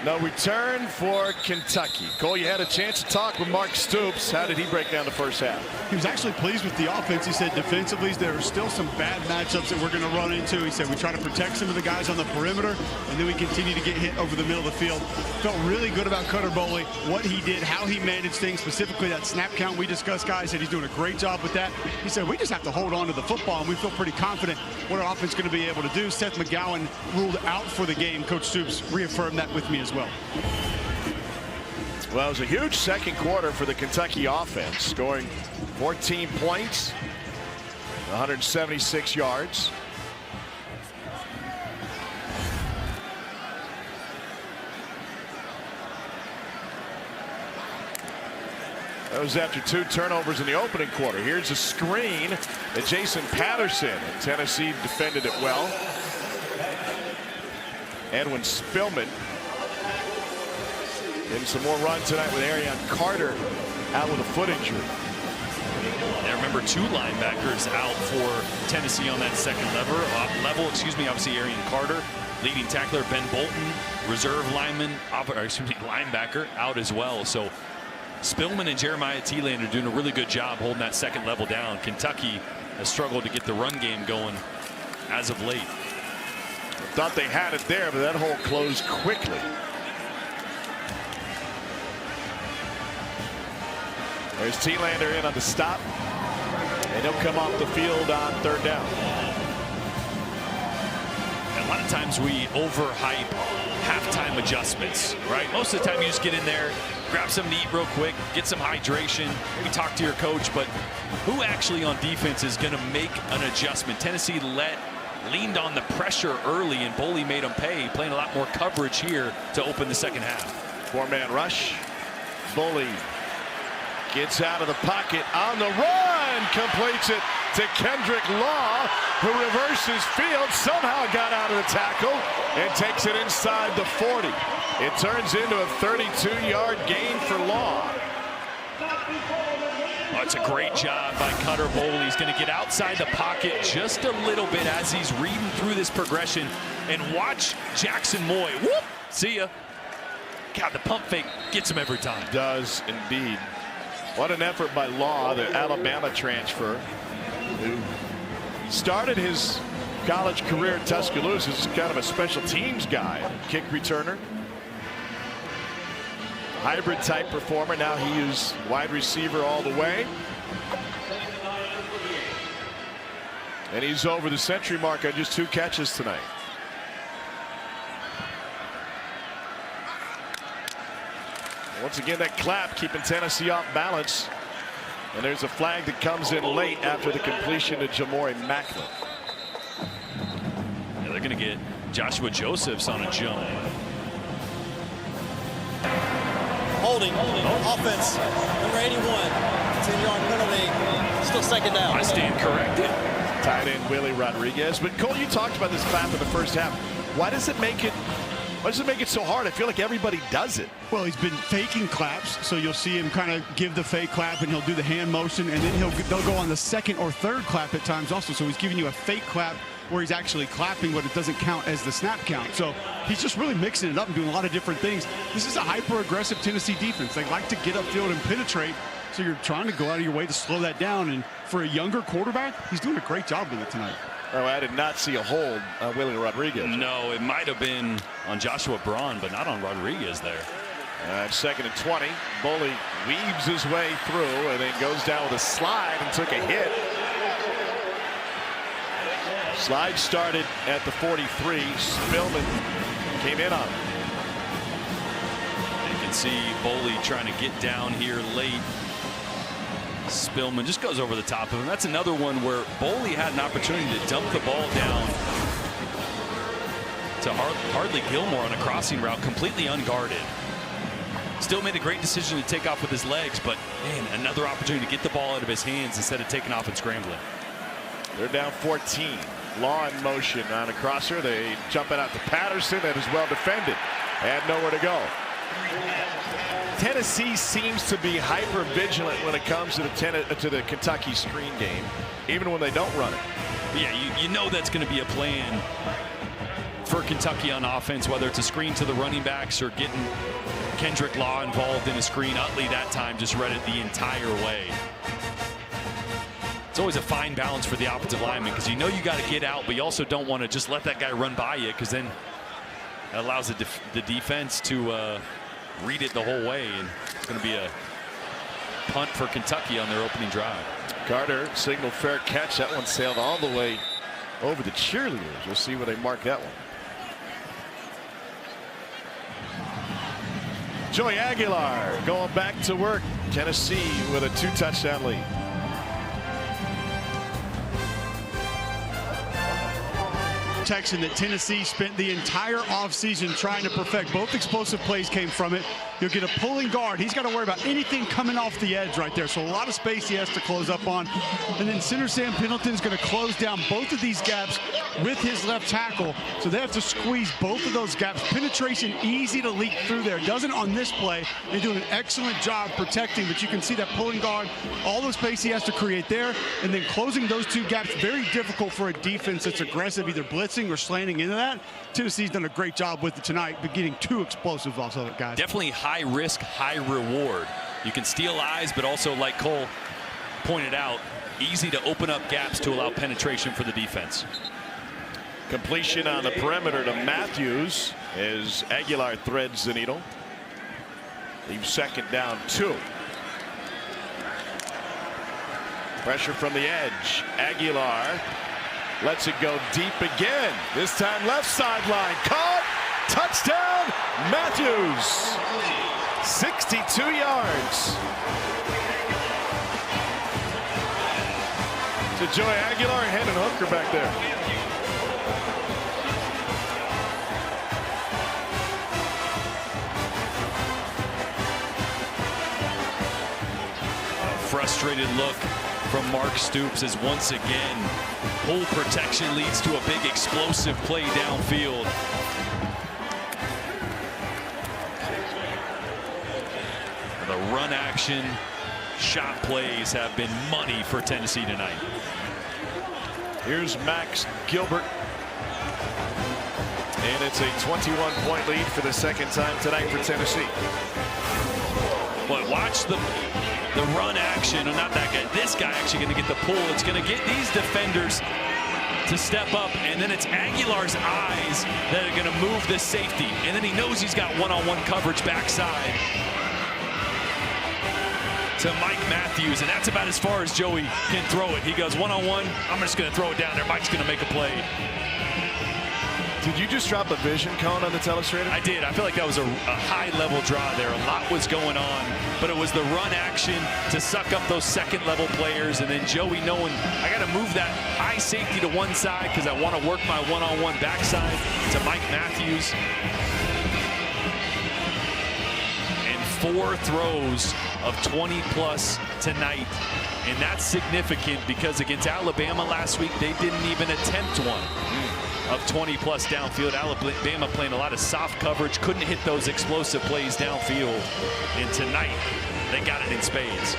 [SPEAKER 1] No return for Kentucky. Cole, you had a chance to talk with Mark Stoops. How did he break down the first half?
[SPEAKER 2] He was actually pleased with the offense. He said defensively there are still some bad matchups that we're going to run into. He said we try to protect some of the guys on the perimeter, and then we continue to get hit over the middle of the field. Felt really good about Cutter Boley, what he did, how he managed things, specifically that snap count we discussed. Guys said he's doing a great job with that. He said we just have to hold on to the football, and we feel pretty confident what our offense is going to be able to do. Seth McGowan ruled out for the game. Coach Stoops reaffirmed that with me as well.
[SPEAKER 1] Well, it was a huge second quarter for the Kentucky offense, scoring 14 points, 176 yards. That was after 2 turnovers in the opening quarter. Here's a screen at Jason Patterson, and Tennessee defended it well. Edwin Spillman getting some more run tonight with Arion Carter out with a foot injury.
[SPEAKER 4] And remember, 2 linebackers out for Tennessee on that second level. Obviously, Arion Carter, leading tackler Ben Bolton, reserve linebacker out as well. So Spillman and Jeremiah Thielen are doing a really good job holding that second level down. Kentucky has struggled to get the run game going as of late.
[SPEAKER 1] Thought they had it there, but that hole closed quickly. There's Thielander in on the stop, and he'll come off the field on third down.
[SPEAKER 4] A lot of times we overhype halftime adjustments, right? Most of the time you just get in there, grab something to eat real quick, get some hydration, maybe talk to your coach, but who actually on defense is going to make an adjustment? Tennessee leaned on the pressure early, and Boley made them pay, playing a lot more coverage here to open the second half.
[SPEAKER 1] 4-man rush. Boley gets out of the pocket on the run, completes it to Kendrick Law, who reverses field, somehow got out of the tackle and takes it inside the 40. It turns into a 32-yard gain for Law.
[SPEAKER 4] it's a great job by Cutter Boley. He's going to get outside the pocket just a little bit as he's reading through this progression. And watch Jackson Moy. Whoop! See ya. God, the pump fake gets him every time.
[SPEAKER 1] Does indeed. What an effort by Law, the Alabama transfer, who started his college career at Tuscaloosa as kind of a special teams guy, kick returner, hybrid type performer. Now he is wide receiver all the way. And he's over the century mark on just 2 catches tonight. Once again, that clap keeping Tennessee off balance. And there's a flag that comes in late after the completion to Jamori Macklin.
[SPEAKER 4] Yeah, they're going to get Joshua Josephs on a jump.
[SPEAKER 5] Holding. Offense. Number 81. 10-yard penalty. Still second down.
[SPEAKER 4] I stand corrected.
[SPEAKER 1] Tight end Willie Rodriguez. But Cole, you talked about this clap in the first half. Why does it make it so hard? I feel like everybody does it.
[SPEAKER 2] Well, he's been faking claps, so you'll see him kind of give the fake clap, and he'll do the hand motion, and then they'll go on the second or third clap at times also. So he's giving you a fake clap where he's actually clapping, but it doesn't count as the snap count. So he's just really mixing it up and doing a lot of different things. This is a hyper-aggressive Tennessee defense. They like to get upfield and penetrate, so you're trying to go out of your way to slow that down. And for a younger quarterback, he's doing a great job with it tonight.
[SPEAKER 1] Oh, I did not see a hold on Willie Rodriguez.
[SPEAKER 4] No, it might have been on Joshua Braun, but not on Rodriguez there.
[SPEAKER 1] 2nd and 20. Boley weaves his way through and then goes down with a slide and took a hit. Slide started at the 43. Spillman came in on him.
[SPEAKER 4] You can see Boley trying to get down here late. Spillman just goes over the top of him. That's another one where Boley had an opportunity to dump the ball down to Hardly Gilmore on a crossing route, completely unguarded. Still made a great decision to take off with his legs, but man, another opportunity to get the ball out of his hands instead of taking off and scrambling.
[SPEAKER 1] They're down 14. Law in motion on a crosser. They jump it out to Patterson. That is well defended. Had nowhere to go. Tennessee seems to be hyper vigilant when it comes to the Kentucky screen game, even when they don't run it.
[SPEAKER 4] Yeah, you know that's going to be a plan for Kentucky on offense, whether it's a screen to the running backs or getting Kendrick Law involved in a screen. Utley that time just read it the entire way. It's always a fine balance for the offensive lineman because you know you got to get out, but you also don't want to just let that guy run by you because then it allows the defense to read it the whole way, and it's going to be a punt for Kentucky on their opening drive.
[SPEAKER 1] Carter signaled fair catch. That one sailed all the way over the cheerleaders. We'll see where they mark that one. Joey Aguilar going back to work. Tennessee with a 2-touchdown lead.
[SPEAKER 2] Protection that Tennessee spent the entire offseason trying to perfect. Both explosive plays came from it. You'll get a pulling guard. He's got to worry about anything coming off the edge right there. So a lot of space he has to close up on. And then center Sam Pendleton's going to close down both of these gaps with his left tackle. So they have to squeeze both of those gaps. Penetration easy to leak through there. Doesn't on this play. They do an excellent job protecting, but you can see that pulling guard, all the space he has to create there, and then closing those 2 gaps. Very difficult for a defense that's aggressive, either blitzing or slanting into that. Tennessee's done a great job with it tonight, but getting 2 explosives off of it, guys.
[SPEAKER 4] Definitely high risk, high reward. You can steal eyes, but also, like Cole pointed out, easy to open up gaps to allow penetration for the defense.
[SPEAKER 1] Completion on the perimeter to Matthews as Aguilar threads the needle. Leaves 2nd down 2. Pressure from the edge. Aguilar lets it go deep again. This time left sideline. Caught. Touchdown. Matthews. 62 yards. To Joey Aguilar and Hendon Hooker back there.
[SPEAKER 4] A frustrated look from Mark Stoops as once again hole protection leads to a big explosive play downfield. The run action, shot plays have been money for Tennessee tonight.
[SPEAKER 1] Here's Max Gilbert. And it's a 21-point lead for the second time tonight for Tennessee.
[SPEAKER 4] But watch the run action. Not that guy. This guy actually going to get the pull. It's going to get these defenders to step up, and then it's Aguilar's eyes that are going to move the safety. And then he knows he's got one-on-one coverage backside to Mike Matthews, and that's about as far as Joey can throw it. He goes one-on-one. I'm just going to throw it down there. Mike's going to make a play.
[SPEAKER 1] Did you just drop a vision cone on the telestrator?
[SPEAKER 4] I did. I feel like that was a high-level draw there. A lot was going on, but it was the run action to suck up those second-level players, and then Joey knowing I got to move that high safety to one side because I want to work my one-on-one backside to Mike Matthews. And 4 throws of 20-plus tonight, and that's significant because against Alabama last week, they didn't even attempt one of 20-plus downfield. Alabama playing a lot of soft coverage, couldn't hit those explosive plays downfield. And tonight, they got it in spades.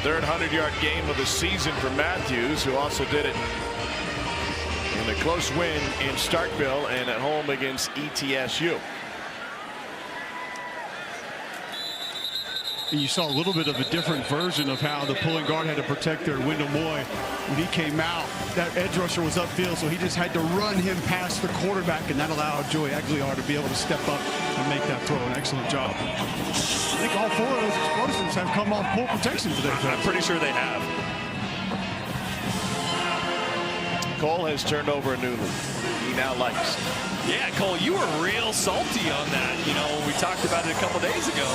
[SPEAKER 1] Third 100-yard game of the season for Matthews, who also did it in a close win in Starkville and at home against ETSU.
[SPEAKER 2] And you saw a little bit of a different version of how the pulling guard had to protect their Wendell Moy. When he came out, that edge rusher was upfield, so he just had to run him past the quarterback, and that allowed Joey Aguilar to be able to step up and make that throw. An excellent job. I think all 4 of those explosives have come off pull protection today.
[SPEAKER 4] I'm pretty sure they have.
[SPEAKER 1] Cole has turned over a new leaf. He now likes.
[SPEAKER 4] Yeah, Cole, you were real salty on that. You know, we talked about it a couple days ago.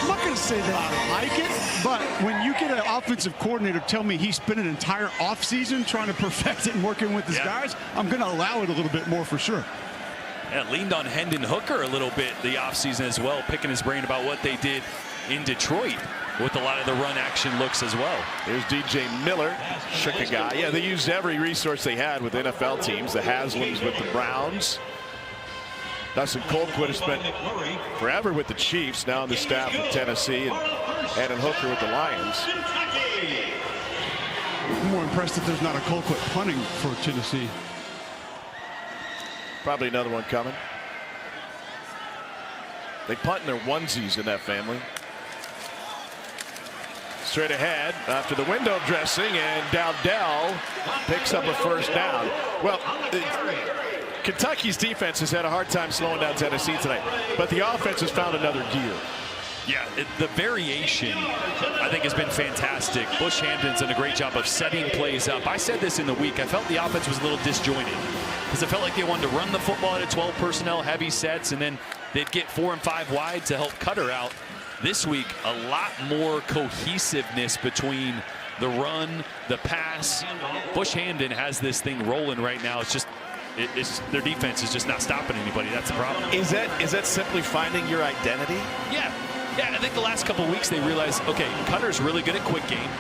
[SPEAKER 2] I'm not going to say that I like it, but when you get an offensive coordinator tell me he spent an entire offseason trying to perfect it and working with his guys, I'm going to allow it a little bit more for sure.
[SPEAKER 4] Yeah, leaned on Hendon Hooker a little bit the offseason as well, picking his brain about what they did in Detroit with a lot of the run action looks as well.
[SPEAKER 1] Here's DJ Miller, shook a guy. Yeah, they used every resource they had with NFL teams. The Haslams with the Browns. Dustin Colquitt has spent forever with the Chiefs, now on the staff of Tennessee, and Hendon Hooker with the Lions.
[SPEAKER 2] I'm more impressed that there's not a Colquitt punting for Tennessee.
[SPEAKER 1] Probably another one coming. They punt in their onesies in that family. Straight ahead after the window dressing, and Dowdell picks up a first down. Well, Kentucky's defense has had a hard time slowing down Tennessee tonight, but the offense has found another gear.
[SPEAKER 4] Yeah, the variation, I think, has been fantastic. Bush Hampton's done a great job of setting plays up. I said this in the week. I felt the offense was a little disjointed because it felt like they wanted to run the football at a 12 personnel, heavy sets, and then they'd get 4 and 5 wide to help Cutter out. This week, a lot more cohesiveness between the run, the pass. Bush Hampton has this thing rolling right now. It's just their defense is just not stopping anybody. That's the problem.
[SPEAKER 1] Is that simply finding your identity?
[SPEAKER 4] Yeah, I think the last couple of weeks they realized, okay, Cutter's really good at quick game.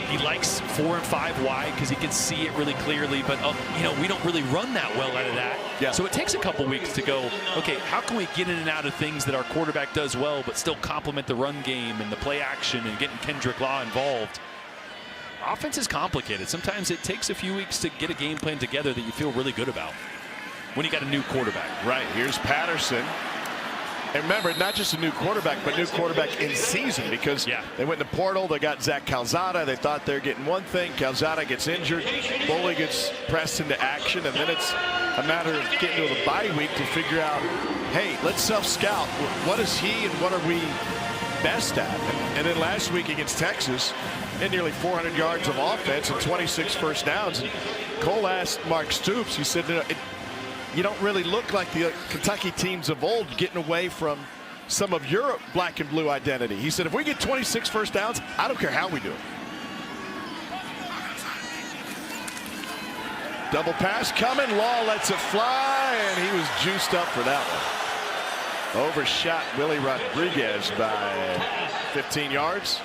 [SPEAKER 4] He likes 4 and 5 wide because he can see it really clearly, but you know, we don't really run that well out of that.
[SPEAKER 1] Yeah.
[SPEAKER 4] So it takes a couple weeks to go, okay, how can we get in and out of things that our quarterback does well, but still complement the run game and the play action and getting Kendrick Law involved? Offense is complicated. Sometimes it takes a few weeks to get a game plan together that you feel really good about when you got a new quarterback.
[SPEAKER 1] Right, here's Patterson. And remember, not just a new quarterback, but new quarterback in season, because they went in the portal. They got Zach Calzada. They thought they're getting one thing. Calzada gets injured. Boley gets pressed into action, and then it's a matter of getting to the bye week to figure out, hey, let's self-scout. What is he and what are we best at? And then last week against Texas, in nearly 400 yards of offense and 26 first downs. And Cole asked Mark Stoops, he said, you don't really look like the Kentucky teams of old, getting away from some of your black and blue identity. He said, if we get 26 first downs, I don't care how we do it. Double pass coming. Law lets it fly, and he was juiced up for that one. Overshot Willie Rodriguez by 15 yards.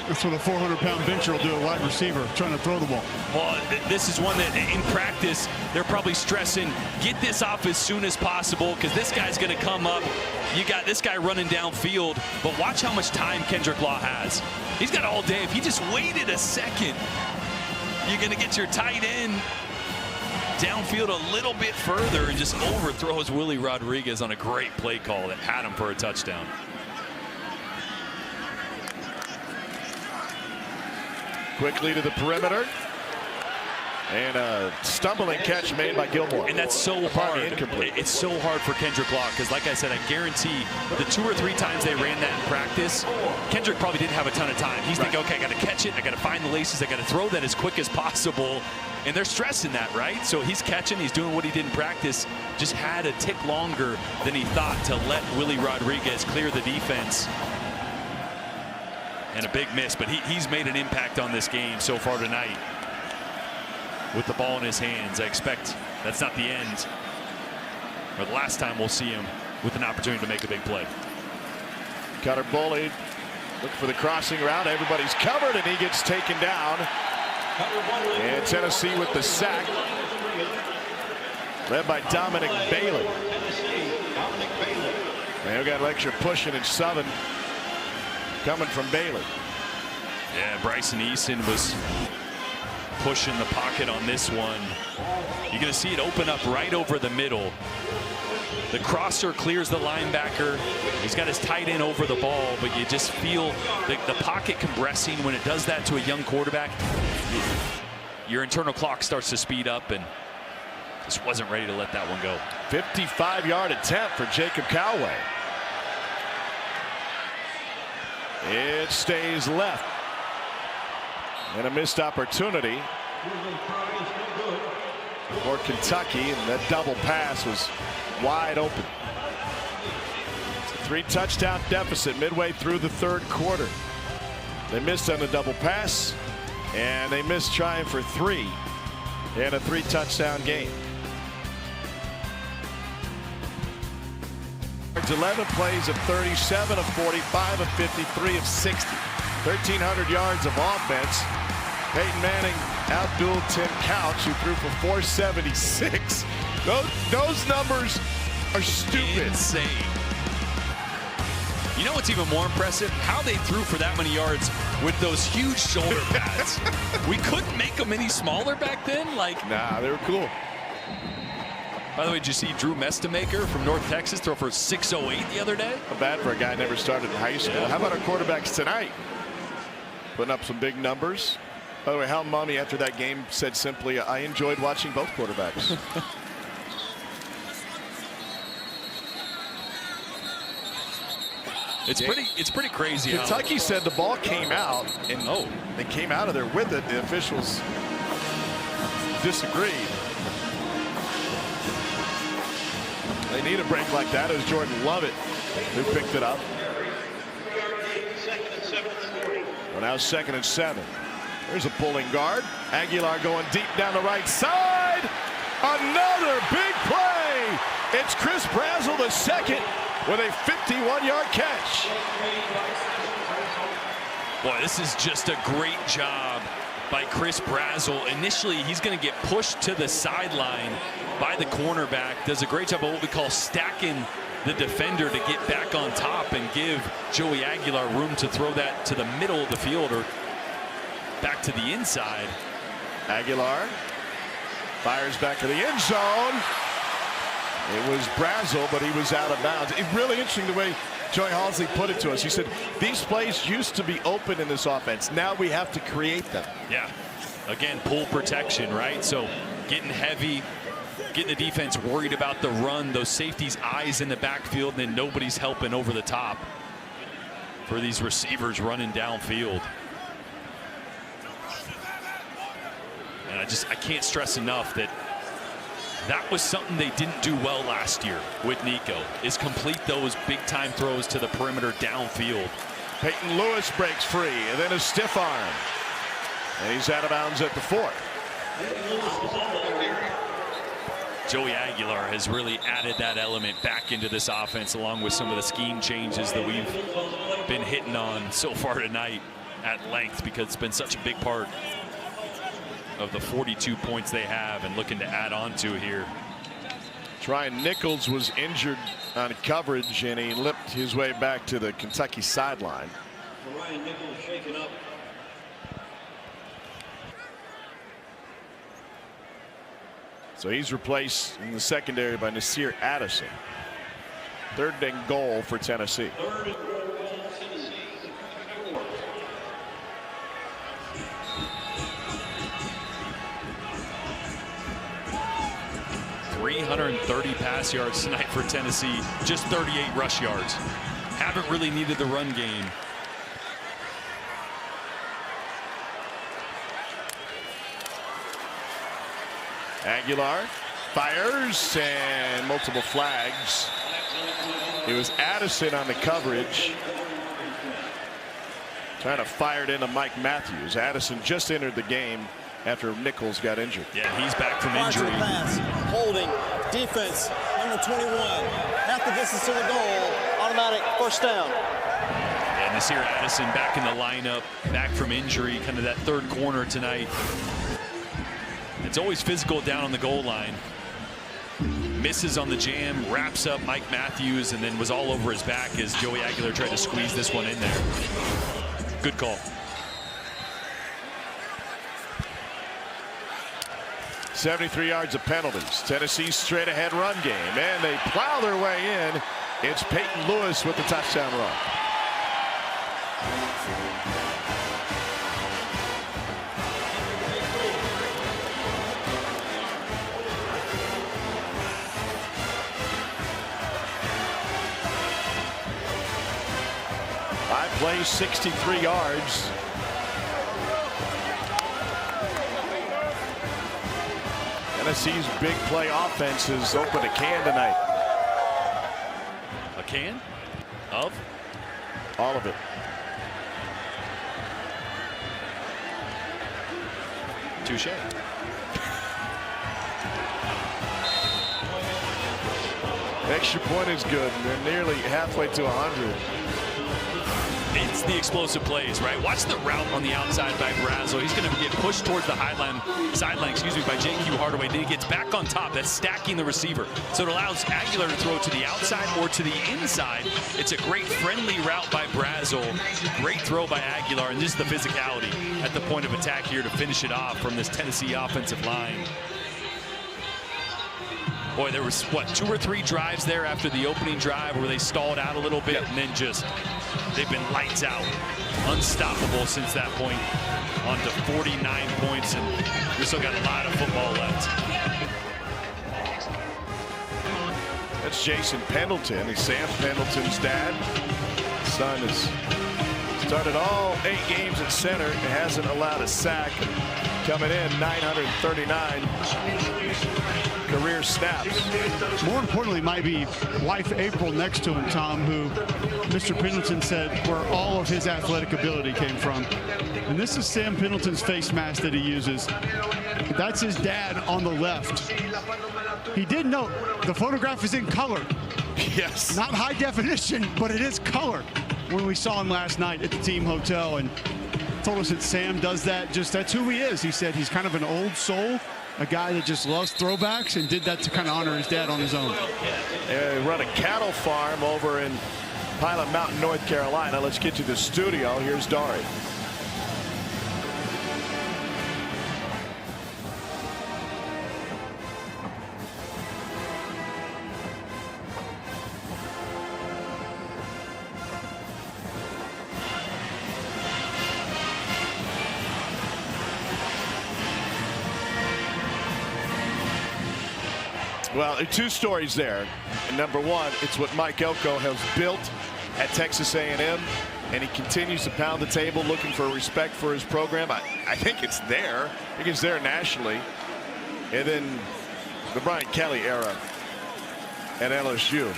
[SPEAKER 2] That's what a 400-pound bencher will do, a wide receiver, trying to throw the ball.
[SPEAKER 4] Well, this is one that in practice, they're probably stressing, get this off as soon as possible because this guy's going to come up. You got this guy running downfield, but watch how much time Kendrick Law has. He's got all day. If he just waited a second, you're going to get your tight end downfield a little bit further and just overthrows Willie Rodriguez on a great play call that had him for a touchdown.
[SPEAKER 1] Quickly to the perimeter. And a stumbling catch made by Gilmore.
[SPEAKER 4] And that's so hard. It's so hard for Kendrick Law because, like I said, I guarantee the 2 or 3 times they ran that in practice, Kendrick probably didn't have a ton of time. He's thinking, okay, I got to catch it. I got to find the laces. I got to throw that as quick as possible. And they're stressing that, right? So he's catching. He's doing what he did in practice. Just had a tick longer than he thought to let Willie Rodriguez clear the defense. And a big miss, but he's made an impact on this game so far tonight. With the ball in his hands, I expect that's not the end, or the last time we'll see him with an opportunity to make a big play.
[SPEAKER 1] Cutter Boley, look for the crossing route. Everybody's covered, and he gets taken down. And Tennessee with the sack, led by Dominic Bailey. And we got an extra pushing and shoving coming from Bailey.
[SPEAKER 4] Yeah, Bryson Eason was pushing the pocket on this one. You're going to see it open up right over the middle. The crosser clears the linebacker. He's got his tight end over the ball, but you just feel the pocket compressing when it does that to a young quarterback. Your internal clock starts to speed up, and just wasn't ready to let that one go.
[SPEAKER 1] 55-yard attempt for Jacob Callaway. It stays left. And a missed opportunity for Kentucky, and that double pass was wide open. It's a 3-touchdown deficit midway through the 3rd quarter. They missed on the double pass, and they missed trying for 3 in a 3-touchdown game. 11 plays of 37 of 45 of 53 of 60. 1,300 yards of offense. Peyton Manning outdueled Tim Couch, who threw for 476. Those numbers are stupid.
[SPEAKER 4] Insane. You know what's even more impressive? How they threw for that many yards with those huge shoulder pads. We couldn't make them any smaller back then.
[SPEAKER 1] Nah, they were cool.
[SPEAKER 4] By the way, did you see Drew Mestamaker from North Texas throw for 608 the other day?
[SPEAKER 1] Not bad for a guy who never started in high school. Yeah. How about our quarterbacks tonight? Putting up some big numbers. By the way, Hal Mumme after that game said simply, I enjoyed watching both quarterbacks.
[SPEAKER 4] It's pretty crazy.
[SPEAKER 1] Kentucky said the ball came out, and they came out of there with it. The officials disagreed. They need a break like that. It was Jordan Lovett who picked it up. Well, now 2nd and 7. There's a pulling guard. Aguilar going deep down the right side. Another big play. It's Chris Brazzell the second with a 51-yard catch.
[SPEAKER 4] Boy, this is just a great job by Chris Brazzell. Initially, he's going to get pushed to the sideline by the cornerback. Does a great job of what we call stacking the defender to get back on top and give Joey Aguilar room to throw that to the middle of the field or back to the inside.
[SPEAKER 1] Aguilar fires back to the end zone. It was Brazzell, but he was out of bounds. It's really interesting the way Joey Halzle put it to us. He said, these plays used to be open in this offense. Now we have to create them.
[SPEAKER 4] Yeah. Again, pull protection, right? So getting heavy, getting the defense worried about the run, those safeties' eyes in the backfield, and then nobody's helping over the top for these receivers running downfield. And I can't stress enough that was something they didn't do well last year with Nico, is complete those big-time throws to the perimeter downfield.
[SPEAKER 1] Peyton Lewis breaks free, and then a stiff arm. And he's out of bounds at the 4.
[SPEAKER 4] Joey Aguilar has really added that element back into this offense, along with some of the scheme changes that we've been hitting on so far tonight. at length because it's been such a big part of the 42 points they have and looking to add on to here.
[SPEAKER 1] Ryan Nichols was injured on coverage, and he limped his way back to the Kentucky sideline.
[SPEAKER 8] Ryan Nichols shaken up.
[SPEAKER 1] So he's replaced in the secondary by Nasir Addison. 3rd and goal for Tennessee.
[SPEAKER 4] 330 pass yards tonight for Tennessee, just 38 rush yards. Haven't really needed the run game.
[SPEAKER 1] Aguilar fires, and multiple flags. It was Addison on the coverage, trying to fire it into Mike Matthews. Addison just entered the game after Nichols got injured.
[SPEAKER 4] Yeah, he's back from injury.
[SPEAKER 5] Pass, holding, defense, number 21. Half the distance to the goal, automatic first down.
[SPEAKER 4] Yeah, Nasir Addison back in the lineup, back from injury, kind of that 3rd corner tonight. It's always physical down on the goal line. Misses on the jam, wraps up Mike Matthews, and then was all over his back as Joey Aguilar tried to squeeze this one in there. Good call.
[SPEAKER 1] .73 yards of penalties. Tennessee's straight ahead run game, and they plow their way in. It's Peyton Lewis with the touchdown run. Plays 63 yards. Tennessee's big play offense has opened a can tonight.
[SPEAKER 4] A can of
[SPEAKER 1] all of it.
[SPEAKER 4] Touche.
[SPEAKER 1] Extra point is good. They're nearly halfway to 100.
[SPEAKER 4] It's the explosive plays, right? Watch the route on the outside by Brazel. He's going to get pushed towards the sideline, excuse me, by J.Q. Hardaway. Then he gets back on top. That's stacking the receiver. So it allows Aguilar to throw to the outside or to the inside. It's a great friendly route by Brazel. Great throw by Aguilar. And just the physicality at the point of attack here to finish it off from this Tennessee offensive line. Boy, there was, what, 2 or 3 drives there after the opening drive where they stalled out a little bit, and then just, they've been lights out. Unstoppable since that point. On to 49 points, and we still got a lot of football left.
[SPEAKER 1] That's Jason Pendleton. He's Sam Pendleton's dad. His son has started all 8 games at center. It hasn't allowed a sack. Coming in 939 career snaps.
[SPEAKER 2] More importantly, might be wife April next to him, Tom, who Mr. Pendleton said where all of his athletic ability came from. And this is Sam Pendleton's face mask that he uses. That's his dad on the left. He did note the photograph is in color.
[SPEAKER 1] Yes.
[SPEAKER 2] Not high definition, but it is color. When we saw him last night at the team hotel and told us that Sam does that, just that's who he is. He said he's kind of an old soul, a guy that just loves throwbacks, and did that to kind of honor his dad on his own.
[SPEAKER 1] They run a cattle farm over in Pilot Mountain, North Carolina. Let's get to the studio. Here's Dari. Well, there are 2 stories there. And number one, it's what Mike Elko has built at Texas A&M, and he continues to pound the table looking for respect for his program. I think it's there. I think it's there nationally. And then the Brian Kelly era at LSU.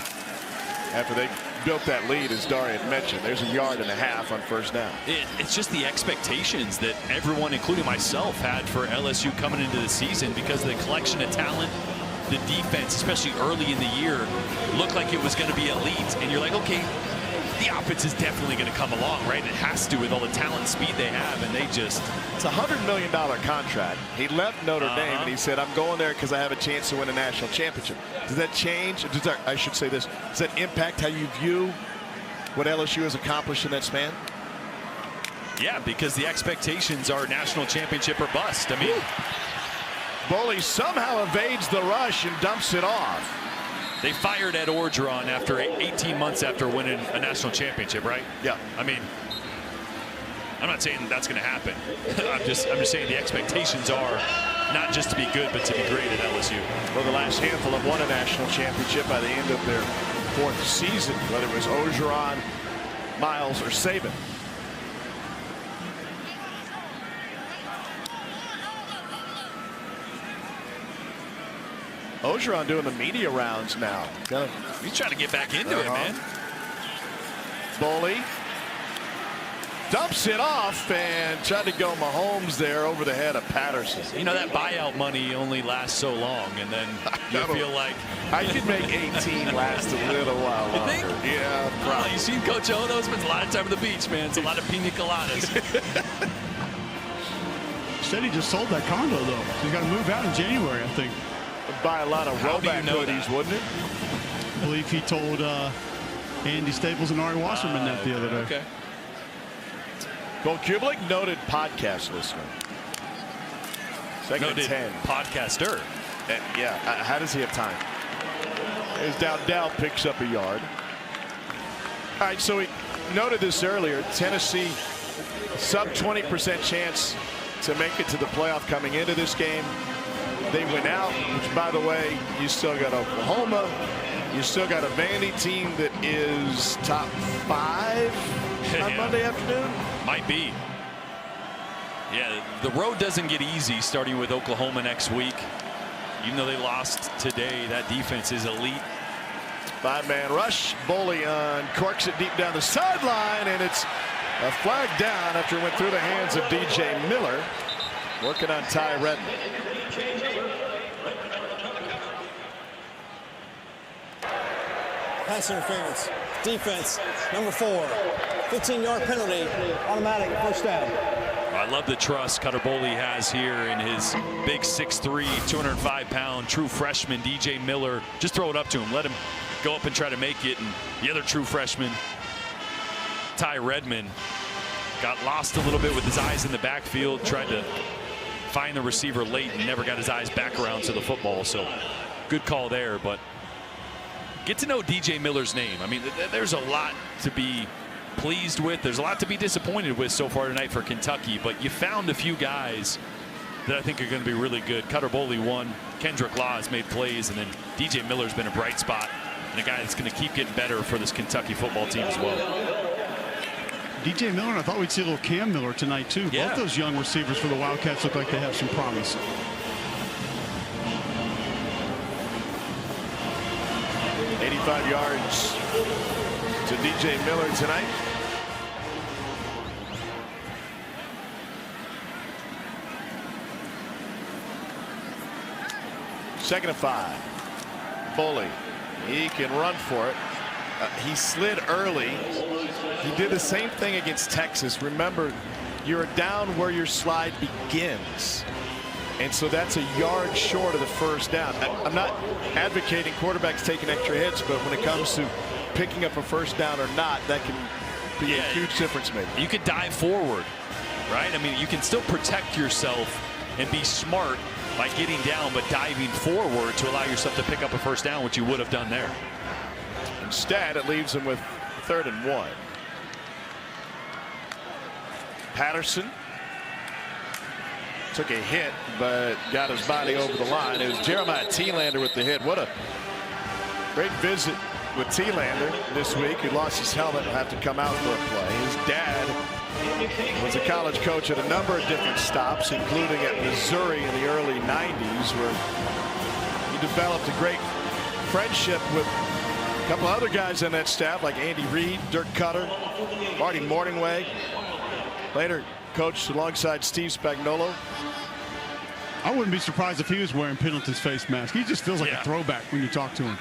[SPEAKER 1] After they built that lead, as Dari had mentioned, there's a 1.5 yards on first down.
[SPEAKER 4] It's just the expectations that everyone, including myself, had for LSU coming into the season because of the collection of talent. The defense, especially early in the year, looked like it was going to be elite. And you're like, okay, the offense is definitely going to come along, right? It has to with all the talent and speed they have, and they just...
[SPEAKER 1] It's a $100 million contract. He left Notre Dame, and he said, I'm going there because I have a chance to win a national championship. Does that change? I should say this. Does that impact how you view what LSU has accomplished in that span?
[SPEAKER 4] Yeah, because the expectations are national championship or bust. I mean...
[SPEAKER 1] Boley somehow evades the rush and dumps it off.
[SPEAKER 4] They fired Ed Orgeron after 18 months after winning a national championship, right?
[SPEAKER 1] Yeah.
[SPEAKER 4] I mean, I'm not saying that's going to happen. I'm just saying the expectations are not just to be good, but to be great at LSU.
[SPEAKER 1] Well, the last handful have won a national championship by the end of their 4th season, whether it was Orgeron, Miles, or Saban. Orgeron doing the media rounds now.
[SPEAKER 4] He's trying to get back into it, man.
[SPEAKER 1] Boley dumps it off and tried to go Mahomes there over the head of Patterson.
[SPEAKER 4] You know, that buyout money only lasts so long, and then you feel like...
[SPEAKER 1] I could make 18 last a little while longer.
[SPEAKER 4] You think?
[SPEAKER 1] Yeah, probably.
[SPEAKER 4] You seen Coach Ono spends a lot of time at the beach, man. It's a lot of pina coladas.
[SPEAKER 2] Said he just sold that condo, though. So he's got to move out in January, I think.
[SPEAKER 1] Buy a lot of Roback hoodies, wouldn't it?
[SPEAKER 2] I believe he told Andy Staples and Ari Wasserman that the other day.
[SPEAKER 4] Okay.
[SPEAKER 1] Bo Kublik, noted podcast listener. Second
[SPEAKER 4] Noted
[SPEAKER 1] 10.
[SPEAKER 4] podcaster.
[SPEAKER 1] Yeah, how does he have time? As Dowdell picks up a yard. All right, so we noted this earlier. Tennessee, sub 20% chance to make it to the playoff coming into this game. They went out, which, by the way, you still got Oklahoma. You still got a Vandy team that is top 5 on Monday afternoon.
[SPEAKER 4] Might be. Yeah, the road doesn't get easy starting with Oklahoma next week. Even though they lost today, that defense is elite.
[SPEAKER 1] 5-man rush. Boley corks it deep down the sideline, and it's a flag down after it went through the hands of DJ Miller. Working on Ty Redmond.
[SPEAKER 5] Pass interference. Defense, number 4. 15-yard penalty. Automatic first down.
[SPEAKER 4] I love the trust Cutter Boley has here in his big 6'3", 205-pound true freshman DJ Miller. Just throw it up to him. Let him go up and try to make it. And the other true freshman, Ty Redmond, got lost a little bit with his eyes in the backfield. Tried to find the receiver late and never got his eyes back around to the football. So good call there. But get to know DJ Miller's name. I mean, there's a lot to be pleased with. There's a lot to be disappointed with so far tonight for Kentucky, but you found a few guys that I think are going to be really good. Cutter Boley won. Kendrick Law has made plays, and then DJ Miller's been a bright spot and a guy that's going to keep getting better for this Kentucky football team as well.
[SPEAKER 2] DJ Miller, and I thought we'd see a little Cam Miller tonight too.
[SPEAKER 4] Yeah.
[SPEAKER 2] Both those young receivers for the Wildcats look like they have some promise.
[SPEAKER 1] $85 yards to DJ Miller tonight. Second and 5. Boley, he can run for it. He slid early. He did the same thing against Texas. Remember, you're down where your slide begins. And so that's a yard short of the first down. I'm not advocating quarterbacks taking extra hits, but when it comes to picking up a first down or not, that can be a huge difference maker.
[SPEAKER 4] You could dive forward, right? I mean, you can still protect yourself and be smart by getting down, but diving forward to allow yourself to pick up a first down, which you would have done there.
[SPEAKER 1] Instead, it leaves him with 3rd and 1. Patterson took a hit, but got his body over the line. It was Jeremiah Thielander with the hit. What a great visit with Thielander this week. He lost his helmet and had to come out for a play. His dad was a college coach at a number of different stops, including at Missouri in the early 90s, where he developed a great friendship with a couple other guys on that staff, like Andy Reid, Dirk Cutter, Marty Morningweg. Later coached alongside Steve Spagnuolo.
[SPEAKER 2] I wouldn't be surprised if he was wearing Pendleton's face mask. He just feels like a throwback when you talk to him.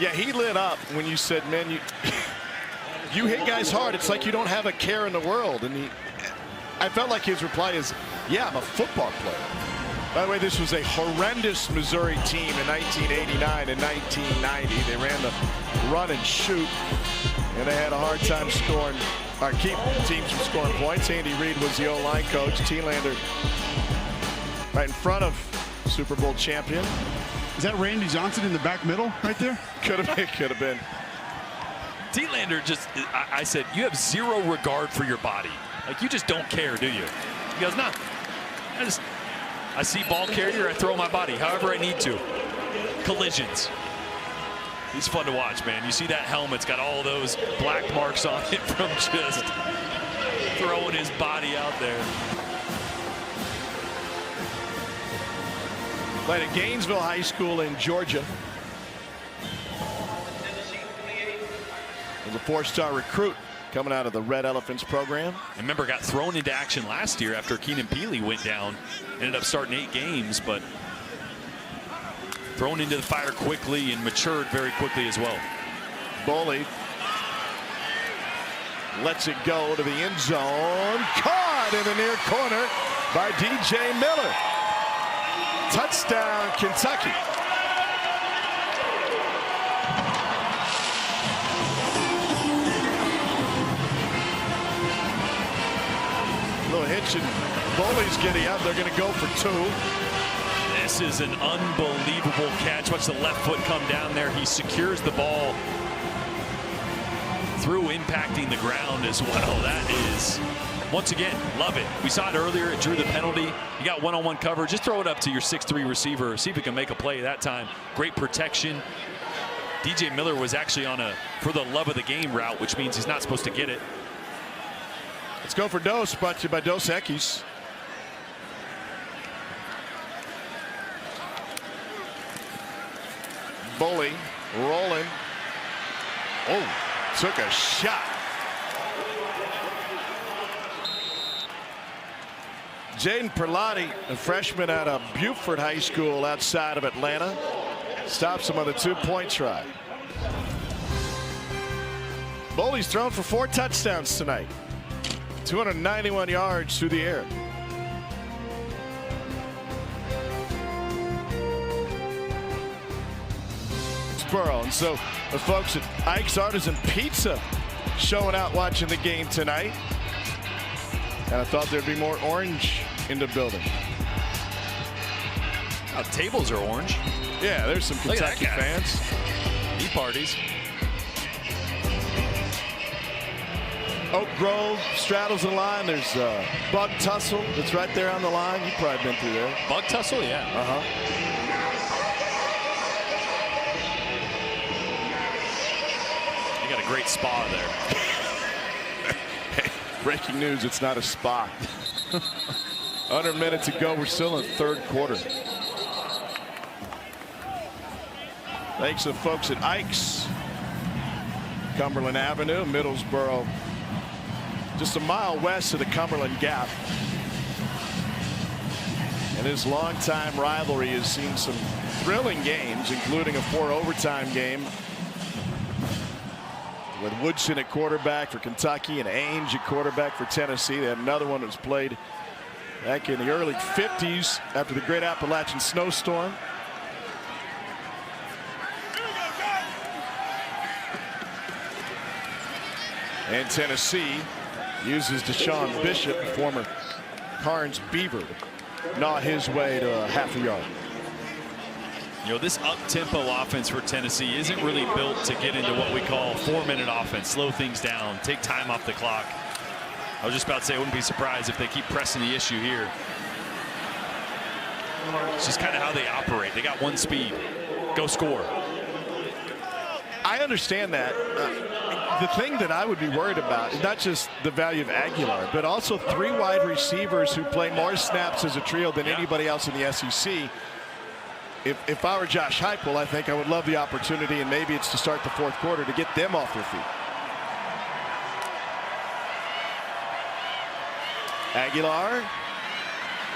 [SPEAKER 1] Yeah, he lit up when you said, man, you hit guys hard. It's like you don't have a care in the world. And I felt like his reply is, yeah, I'm a football player. By the way, this was a horrendous Missouri team in 1989 and 1990. They ran the run and shoot, and they had a hard time scoring, or keep teams from scoring points. Andy Reid was the O-line coach. Thielander right in front of Super Bowl champion.
[SPEAKER 2] Is that Randy Johnson in the back middle right there?
[SPEAKER 1] Could have been, could have been.
[SPEAKER 4] Thielander just, I said, you have zero regard for your body. Like, you just don't care, do you? He goes, no. I see ball carrier, I throw my body however I need to. Collisions. He's fun to watch, man. You see that helmet's got all those black marks on it from just throwing his body out there.
[SPEAKER 1] Played at Gainesville High School in Georgia. Was a four-star recruit coming out of the Red Elephants program.
[SPEAKER 4] I remember got thrown into action last year after Keenan Peely went down. Ended up starting 8 games, but thrown into the fire quickly and matured very quickly as well.
[SPEAKER 1] Boley lets it go to the end zone. Caught in the near corner by DJ Miller. Touchdown, Kentucky. Little hitch and Boley's getting up. They're going to go for 2.
[SPEAKER 4] This is an unbelievable catch. Watch the left foot come down there. He secures the ball through impacting the ground as well. That is, once again, love it. We saw it earlier. It drew the penalty. You got one-on-one coverage. Just throw it up to your 6'3" receiver. See if he can make a play that time. Great protection. DJ Miller was actually on a for the love of the game route, which means he's not supposed to get it.
[SPEAKER 1] Let's go for Dos, brought to you by Dos Equis. Boley rolling. Oh, took a shot. Jaden Perlotti, a freshman out of Buford High School outside of Atlanta, stops him on the 2-point try. Boley's thrown for 4 touchdowns tonight. 291 yards through the air. Burrow. And so the folks at Ike's Artisan Pizza showing out watching the game tonight. And I thought there'd be more orange in the building.
[SPEAKER 4] Oh, tables are orange.
[SPEAKER 1] Yeah, there's some Kentucky fans.
[SPEAKER 4] Tea parties.
[SPEAKER 1] Oak Grove straddles the line. There's Bug Tussle that's right there on the line. You've probably been through there.
[SPEAKER 4] Bug Tussle, yeah. You got a great spa there.
[SPEAKER 1] Hey, breaking news, it's not a spa. Under a minute to go. We're still in the 3rd quarter. Thanks to the folks at Ike's. Cumberland Avenue, Middlesboro. Just a mile west of the Cumberland Gap. And his longtime rivalry has seen some thrilling games, including a 4-overtime game with Woodson at quarterback for Kentucky and Ainge at quarterback for Tennessee. They had another one that was played back in the early 50s after the Great Appalachian Snowstorm. And Tennessee uses Deshaun Bishop, former Carnes Beaver, to gnaw his way to a half a yard.
[SPEAKER 4] You know, this up-tempo offense for Tennessee isn't really built to get into what we call 4-minute offense, slow things down, take time off the clock. I was just about to say I wouldn't be surprised if they keep pressing the issue here. It's just kind of how they operate. They got one speed. Go score.
[SPEAKER 1] I understand that. The thing that I would be worried about is not just the value of Aguilar, but also 3 wide receivers who play more snaps as a trio than anybody else in the SEC. If I were Josh Heupel, I think I would love the opportunity, and maybe it's to start the 4th quarter to get them off their feet. Aguilar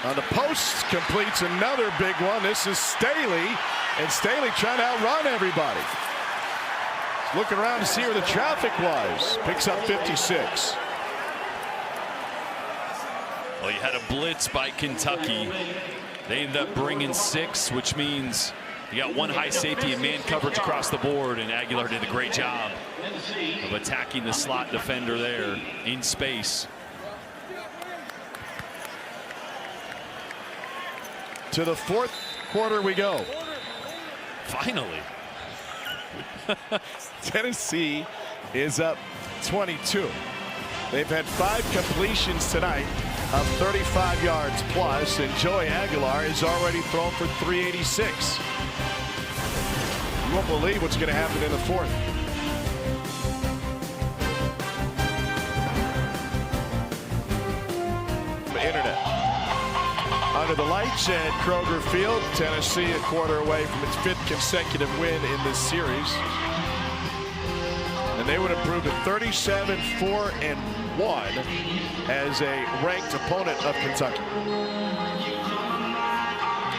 [SPEAKER 1] on the post completes another big one. This is Staley, and Staley trying to outrun everybody. Looking around to see where the traffic was. Picks up 56.
[SPEAKER 4] Well, you had a blitz by Kentucky. They ended up bringing 6, which means you got one high safety and man coverage across the board, and Aguilar did a great job of attacking the slot defender there in space.
[SPEAKER 1] To the fourth quarter we go.
[SPEAKER 4] Finally.
[SPEAKER 1] Tennessee is up 22. They've had 5 completions tonight of 35 yards plus, and Joey Aguilar is already thrown for 386. You won't believe what's going to happen in the fourth. Internet. Under the lights at Kroger Field, Tennessee a quarter away from its 5th consecutive win in this series. And they would improve to 37-4-1 as a ranked opponent of Kentucky.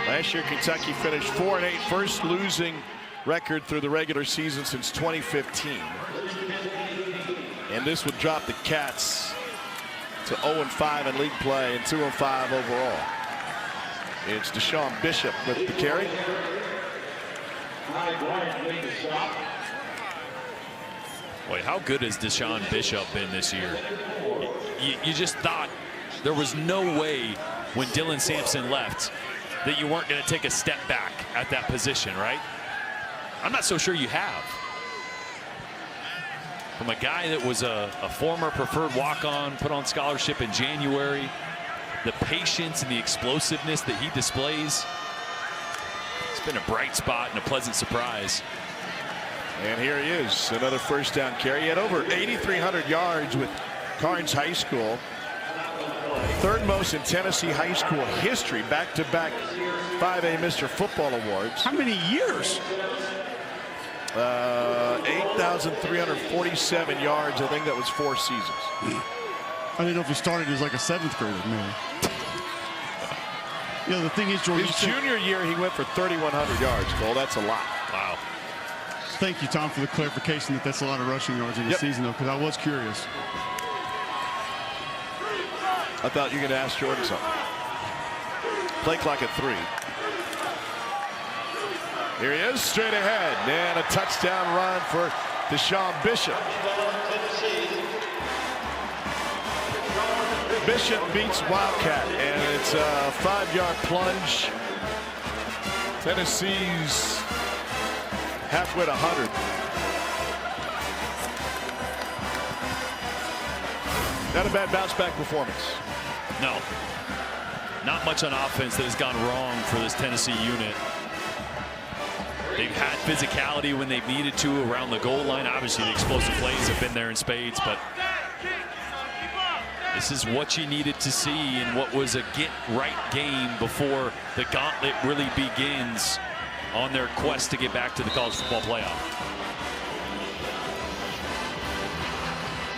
[SPEAKER 1] Last year, Kentucky finished 4-8, first losing record through the regular season since 2015. And this would drop the Cats to 0-5 in league play and 2-5 overall. It's Deshaun Bishop with the carry.
[SPEAKER 4] Boy, how good has Deshaun Bishop been this year? You just thought there was no way when Dylan Sampson left that you weren't going to take a step back at that position, right? I'm not so sure you have. From a guy that was a former preferred walk-on, put on scholarship in January, the patience and the explosiveness that he displays, it's been a bright spot and a pleasant surprise.
[SPEAKER 1] And here he is, another first down carry. He had over 8,300 yards with Carnes High School. 3rd most in Tennessee high school history. Back-to-back 5A Mr. Football Awards.
[SPEAKER 2] How many years?
[SPEAKER 1] 8,347 yards. I think that was 4 seasons.
[SPEAKER 2] I didn't know if he started as like a 7th grader, maybe. You know, the thing is, George,
[SPEAKER 1] his junior year, he went for 3,100 yards, Cole. That's a lot.
[SPEAKER 4] Wow.
[SPEAKER 2] Thank you, Tom, for the clarification that that's a lot of rushing yards in the season, though, because I was curious.
[SPEAKER 1] I thought you were going to ask Jordan something. Play clock at 3. Here he is, straight ahead, and a touchdown run for Deshaun Bishop. Bishop beats Wildcat, and it's a 5-yard plunge. Tennessee's halfway to 100. Not a bad bounce-back performance.
[SPEAKER 4] No. Not much on offense that has gone wrong for this Tennessee unit. They've had physicality when they've needed to around the goal line. Obviously, the explosive plays have been there in spades, but this is what you needed to see in what was a get-right game before the gauntlet really begins on their quest to get back to the college football playoff.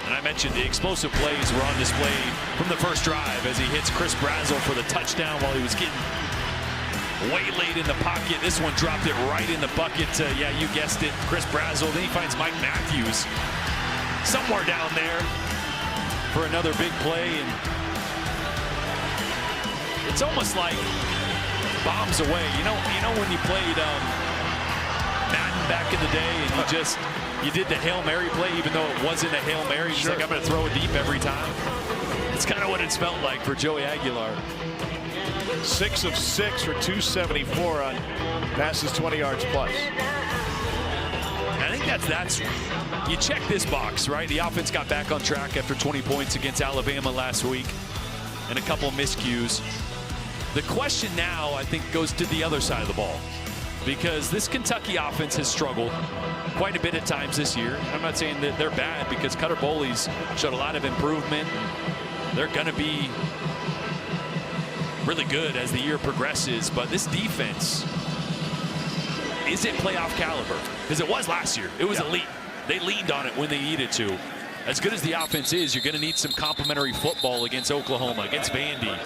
[SPEAKER 4] And I mentioned the explosive plays were on display from the first drive as he hits Chris Brazzell for the touchdown while he was getting waylaid in the pocket. This one dropped it right in the bucket to, yeah, you guessed it, Chris Brazzell. Then he finds Mike Matthews somewhere down there for another big play. And it's almost like bombs away. You know when you played Madden back in the day and you did the Hail Mary play even though it wasn't a Hail Mary. Just like, I'm going to throw it deep every time. It's kind of what it's felt like for Joey Aguilar.
[SPEAKER 1] 6 of 6 for 274 on passes 20 yards plus.
[SPEAKER 4] I think that's you check this box, right? The offense got back on track after 20 points against Alabama last week and a couple miscues. The question now, I think, goes to the other side of the ball, because this Kentucky offense has struggled quite a bit at times this year. I'm not saying that they're bad, because Cutter Boley's showed a lot of improvement. They're going to be really good as the year progresses, but this defense, is it playoff caliber? Because it was last year. It was elite. They leaned on it when they needed to. As good as the offense is, you're going to need some complementary football against Oklahoma, against Vandy.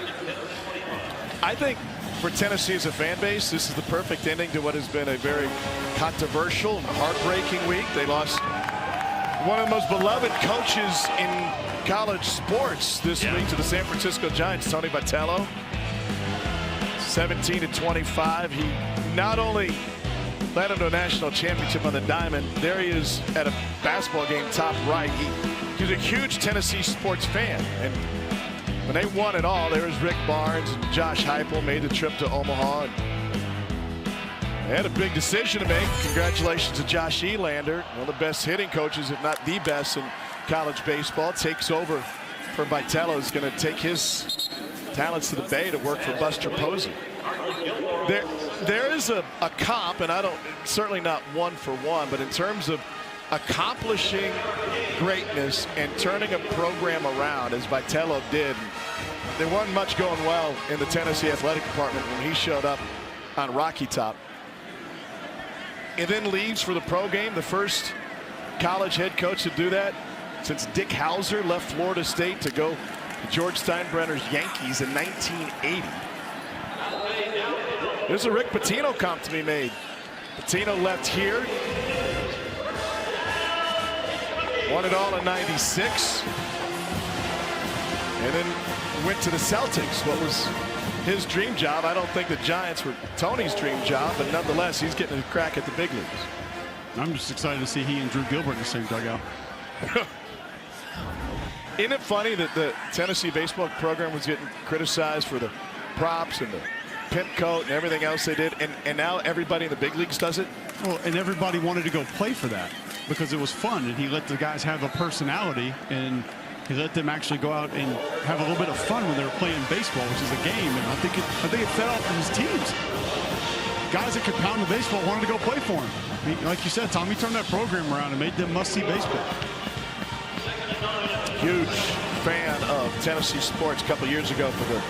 [SPEAKER 1] I think for Tennessee as a fan base, this is the perfect ending to what has been a very controversial and heartbreaking week. They lost one of the most beloved coaches in college sports this week to the San Francisco Giants, Tony Vitello. 17-25. He not only led him to a national championship on the diamond, there he is at a basketball game top right. He's a huge Tennessee sports fan. And when they won it all, there was Rick Barnes and Josh Heupel made the trip to Omaha. They had a big decision to make. Congratulations to Josh Elander, one of the best hitting coaches, if not the best in college baseball. Takes over for Vitello. Is going to take his talents to the Bay to work for Buster Posey. There is a comp, and I don't, certainly not one for one, but in terms of accomplishing greatness and turning a program around as Vitello did, there wasn't much going well in the Tennessee athletic department when he showed up on Rocky Top. And then leaves for the pro game, the first college head coach to do that since Dick Hauser left Florida State to go to George Steinbrenner's Yankees in 1980. There's a Rick Pitino comp to be made. Pitino left here, won it all in '96, and then went to the Celtics. What was his dream job? I don't think the Giants were Tony's dream job, but nonetheless, he's getting a crack at the big leagues.
[SPEAKER 2] I'm just excited to see he and Drew Gilbert in the same dugout.
[SPEAKER 1] Isn't it funny that the Tennessee baseball program was getting criticized for the props and the pimp coat and everything else they did, and now everybody in the big leagues does it?
[SPEAKER 2] Well, and everybody wanted to go play for that because it was fun, and he let the guys have a personality, and he let them actually go out and have a little bit of fun when they were playing baseball, which is a game. And I think it fed off of his teams. Guys that could pound the baseball wanted to go play for him. Like you said, Tommy turned that program around and made them must-see baseball.
[SPEAKER 1] Huge fan of Tennessee sports. A couple years ago for the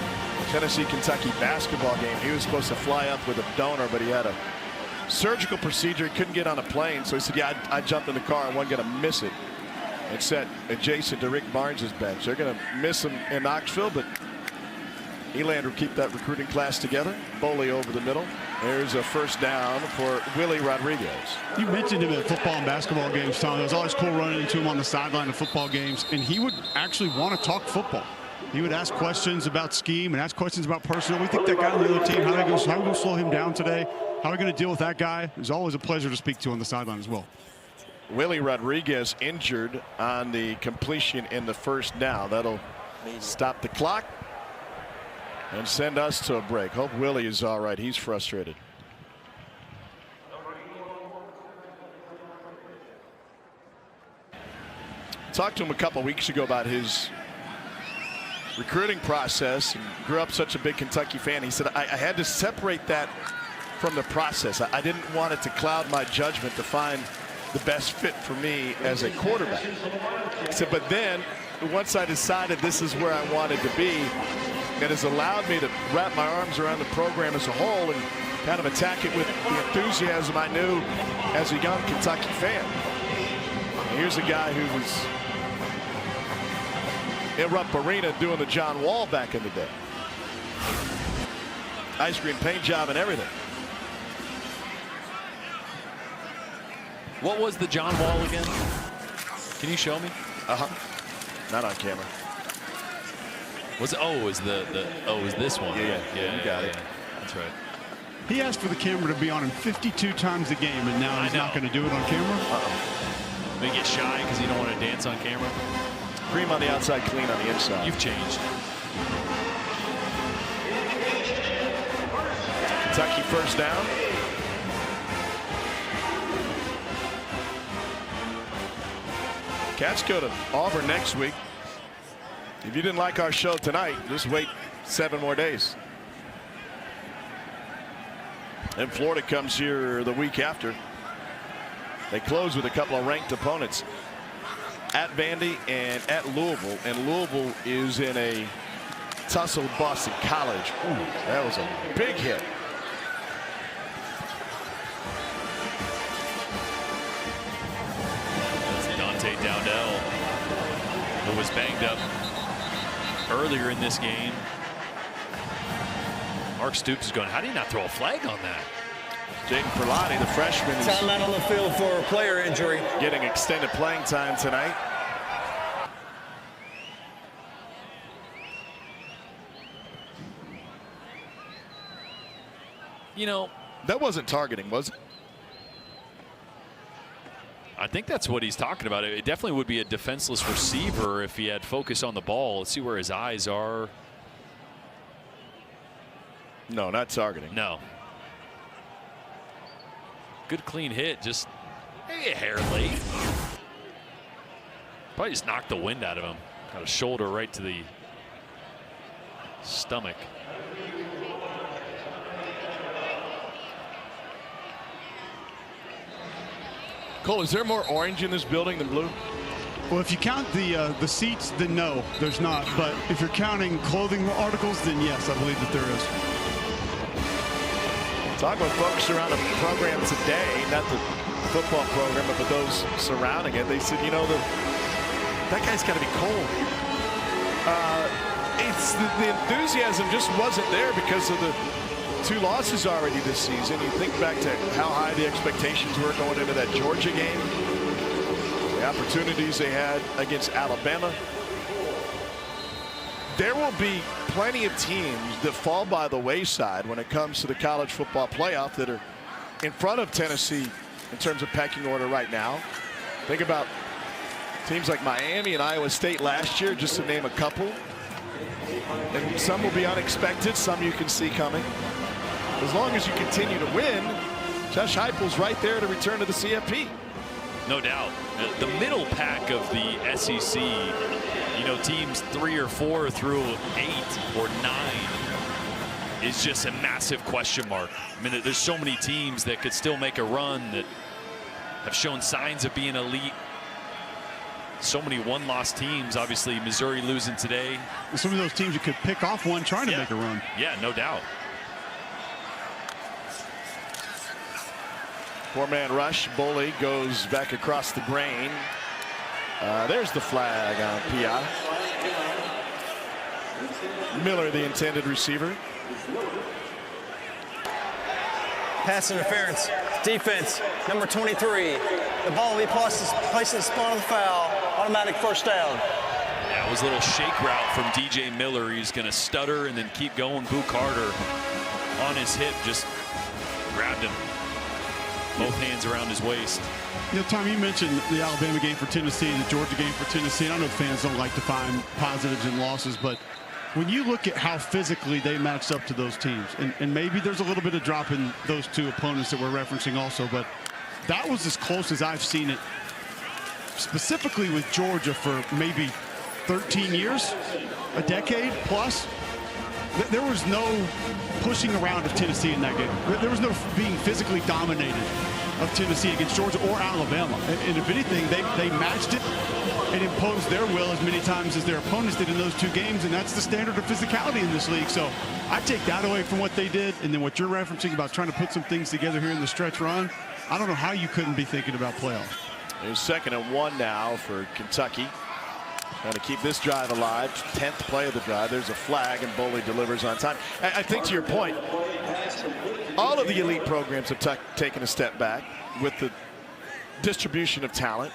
[SPEAKER 1] Tennessee-Kentucky basketball game, he was supposed to fly up with a donor, but he had a surgical procedure. He couldn't get on a plane, so he said, yeah, I jumped in the car and wasn't going to miss it. It's set adjacent to Rick Barnes' bench. They're going to miss him in Knoxville, but Elander will keep that recruiting class together. Boley over the middle. There's a first down for Willie Rodriguez.
[SPEAKER 2] You mentioned him at football and basketball games, Tom. It was always cool running into him on the sideline of football games, and he would actually want to talk football. He would ask questions about scheme and ask questions about personnel. We think that guy on the other team, how are we going to slow him down today? How are we going to deal with that guy? It was always a pleasure to speak to on the sideline as well.
[SPEAKER 1] Willie Rodriguez injured on the completion in the first down. That'll stop the clock and send us to a break. Hope Willie is all right. He's frustrated. Talked to him a couple weeks ago about his recruiting process, and grew up such a big Kentucky fan. He said, I had to separate that from the process. I didn't want it to cloud my judgment to find the best fit for me as a quarterback. He said, but then once I decided this is where I wanted to be, it has allowed me to wrap my arms around the program as a whole and kind of attack it with the enthusiasm I knew as a young Kentucky fan. And here's a guy who was in Rupp Arena doing the John Wall back in the day. Ice cream paint job and everything.
[SPEAKER 4] What was the John Wall again? Can you show me?
[SPEAKER 1] Not on camera.
[SPEAKER 4] Was it? Oh, it was it was this one.
[SPEAKER 1] Yeah, you got it.
[SPEAKER 4] That's right.
[SPEAKER 2] He asked for the camera to be on him 52 times a game, and now he's not going to do it on camera.
[SPEAKER 4] May get shy because you don't want to dance on camera.
[SPEAKER 1] Cream on the outside, clean on the inside.
[SPEAKER 4] You've changed.
[SPEAKER 1] Kentucky first down. Cats go to Auburn next week. If you didn't like our show tonight, just wait 7 more days. And Florida comes here the week after. They close with a couple of ranked opponents at Vandy and at Louisville. And Louisville is in a tussle with Boston College. Ooh, that was a big hit.
[SPEAKER 4] Dante Dowdell, who was banged up earlier in this game. Mark Stoops is going, how do you not throw a flag on that?
[SPEAKER 1] Jaden Perlotti, the freshman, is
[SPEAKER 5] Timeout on the field for a player injury.
[SPEAKER 1] getting extended playing time tonight.
[SPEAKER 4] You know,
[SPEAKER 1] that wasn't targeting, was it?
[SPEAKER 4] I think that's what he's talking about. It definitely would be a defenseless receiver if he had focus on the ball. Let's see where his eyes are.
[SPEAKER 1] No, not targeting.
[SPEAKER 4] No. Good clean hit, just a hair late. Probably just knocked the wind out of him. Got a shoulder right to the stomach.
[SPEAKER 1] Cole, is there more orange in this building than blue?
[SPEAKER 2] Well, if you count the seats, then no, there's not. But if you're counting clothing articles, then yes, I believe that there is.
[SPEAKER 1] Talk with folks around the program today, not the football program, but those surrounding it. They said, you know, that guy's got to be cold. It's the enthusiasm just wasn't there because of the 2 losses already this season. You think back to how high the expectations were going into that Georgia game, the opportunities they had against Alabama. There will be plenty of teams that fall by the wayside when it comes to the college football playoff that are in front of Tennessee in terms of pecking order right now. Think about teams like Miami and Iowa State last year, just to name a couple. And some will be unexpected, some you can see coming. As long as you continue to win, Josh Heupel's right there to return to the CFP.
[SPEAKER 4] No doubt. The middle pack of the SEC, you know, teams 3 or 4 through 8 or 9 is just a massive question mark. I mean, there's so many teams that could still make a run that have shown signs of being elite. So many one-loss teams. Obviously, Missouri losing today.
[SPEAKER 2] Some of those teams you could pick off one trying to make a run.
[SPEAKER 4] Yeah, no doubt.
[SPEAKER 1] 4-man rush. Boley goes back across the grain. There's the flag on P.I. Miller, the intended receiver.
[SPEAKER 5] Pass interference. Defense, number 23. The ball will be placed in the spot of the foul. Automatic first down.
[SPEAKER 4] Yeah, it was a little shake route from DJ Miller. He's going to stutter and then keep going. Boo Carter on his hip just grabbed him. Both hands around his waist.
[SPEAKER 2] You know, Tom, you mentioned the Alabama game for Tennessee and the Georgia game for Tennessee. I know fans don't like to find positives and losses, but when you look at how physically they matched up to those teams, and maybe there's a little bit of drop in those 2 opponents that we're referencing also, but that was as close as I've seen it, specifically with Georgia for maybe 13 years, a decade plus. There was no pushing around of Tennessee in that game. There was no being physically dominated of Tennessee against Georgia or Alabama. And if anything, they matched it and imposed their will as many times as their opponents did in those 2 games. And that's the standard of physicality in this league. So I take that away from what they did. And then what you're referencing about trying to put some things together here in the stretch run, I don't know how you couldn't be thinking about playoffs.
[SPEAKER 1] There's 2nd and 1 now for Kentucky. Trying to keep this drive alive. 10th play of the drive. There's a flag, and Boley delivers on time. I think to your point, all of the elite programs have taken a step back with the distribution of talent.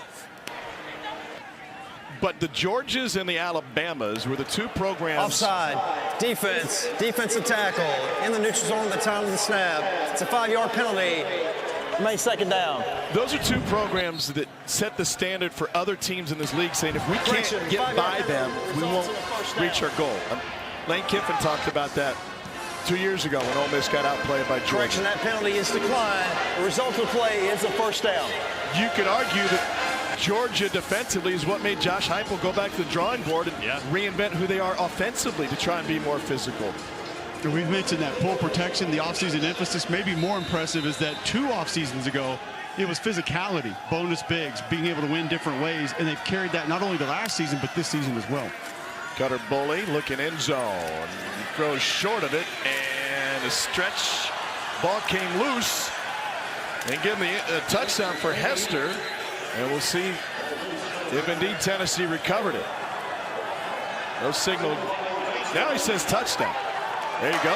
[SPEAKER 1] But the Georgias and the Alabamas were the 2 programs.
[SPEAKER 5] Offside. Defense. Defensive tackle. In the neutral zone at the time of the snap. It's a 5-yard penalty. Made 2nd down.
[SPEAKER 1] Those are 2 programs that set the standard for other teams in this league, saying if we can't get by them, we won't reach our goal. Lane Kiffin talked about that 2 years ago when Ole Miss got outplayed by Georgia.
[SPEAKER 5] Correction, that penalty is declined. The result of the play is a first down.
[SPEAKER 1] You could argue that Georgia defensively is what made Josh Heupel go back to the drawing board and reinvent who they are offensively to try and be more physical.
[SPEAKER 2] We've mentioned that pull protection, the offseason emphasis. Maybe more impressive is that 2 off seasons ago, it was physicality, bonus bigs, being able to win different ways, and they've carried that not only the last season, but this season as well.
[SPEAKER 1] Cutter Boley looking end zone. He throws short of it, and a stretch. Ball came loose. And give me a touchdown for Hester, and we'll see if indeed Tennessee recovered it. No signal. Now he says touchdown. There you go.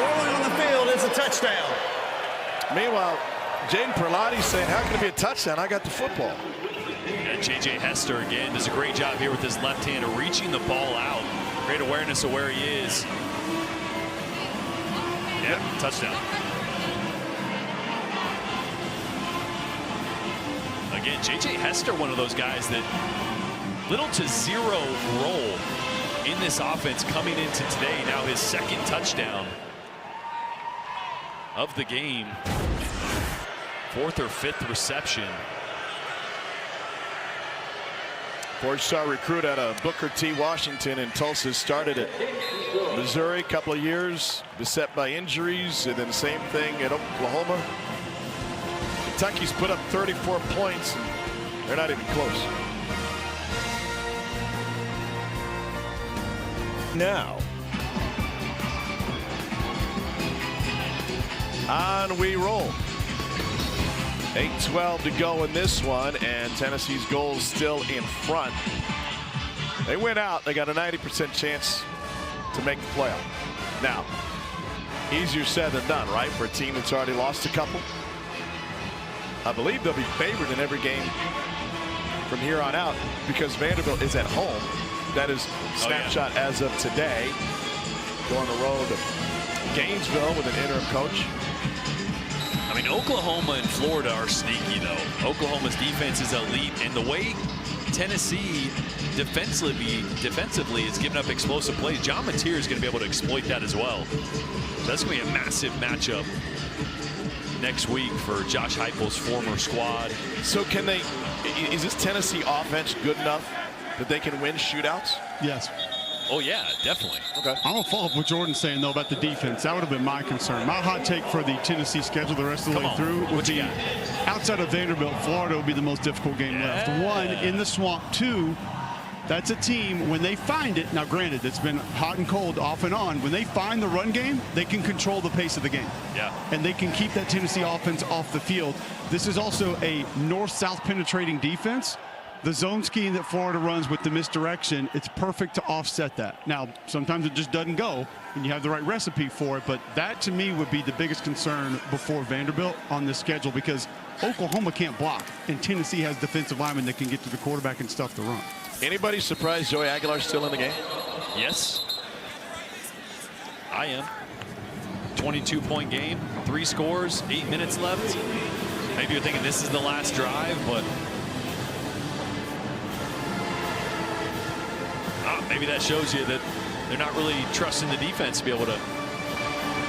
[SPEAKER 5] Rolling on the field, it's a touchdown.
[SPEAKER 1] Meanwhile, Jaden Perlotti saying, how can it be a touchdown? I got the football.
[SPEAKER 4] And J.J. Hester again does a great job here with his left hand of reaching the ball out. Great awareness of where he is. Yep, touchdown. Again, J.J. Hester, one of those guys that little to zero role in this offense coming into today. Now his second touchdown of the game. Fourth or fifth reception.
[SPEAKER 1] Four-star recruit out of Booker T. Washington in Tulsa, started at Missouri a couple of years, beset by injuries, and then same thing at Oklahoma. Kentucky's put up 34 points, and they're not even close. Now, on we roll. 8:12 to go in this one, and Tennessee's goals still in front. They went out. They got a 90% chance to make the playoff. Now, easier said than done, right, for a team that's already lost a couple. I believe they'll be favored in every game from here on out because Vanderbilt is at home. That is snapshot as of today. Go on the road to Gainesville with an interim coach.
[SPEAKER 4] I mean, Oklahoma and Florida are sneaky, though. Oklahoma's defense is elite, and the way Tennessee defensively is giving up explosive plays, John Mateer is going to be able to exploit that as well. So that's going to be a massive matchup next week for Josh Heupel's former squad.
[SPEAKER 1] So can they, is this Tennessee offense good enough that they can win shootouts?
[SPEAKER 2] Yes.
[SPEAKER 4] Oh, yeah, definitely.
[SPEAKER 1] Okay.
[SPEAKER 2] I'm going to follow up what Jordan's saying, though, about the defense. That would have been my concern. My hot take for the Tennessee schedule the rest of the way through would be, outside of Vanderbilt, Florida would be the most difficult game left. One, in the swamp. Two, that's a team, when they find it, now granted, it's been hot and cold off and on, when they find the run game, they can control the pace of the game.
[SPEAKER 4] Yeah.
[SPEAKER 2] And they can keep that Tennessee offense off the field. This is also a north-south penetrating defense. The zone scheme that Florida runs with the misdirection, it's perfect to offset that. Now, sometimes it just doesn't go, and you have the right recipe for it, but that, to me, would be the biggest concern before Vanderbilt on this schedule because Oklahoma can't block, and Tennessee has defensive linemen that can get to the quarterback and stuff the run.
[SPEAKER 1] Anybody surprised Joey Aguilar's still in the game?
[SPEAKER 4] Yes. I am. 22-point game, 3 scores, 8 minutes left. Maybe you're thinking this is the last drive, but maybe that shows you that they're not really trusting the defense to be able to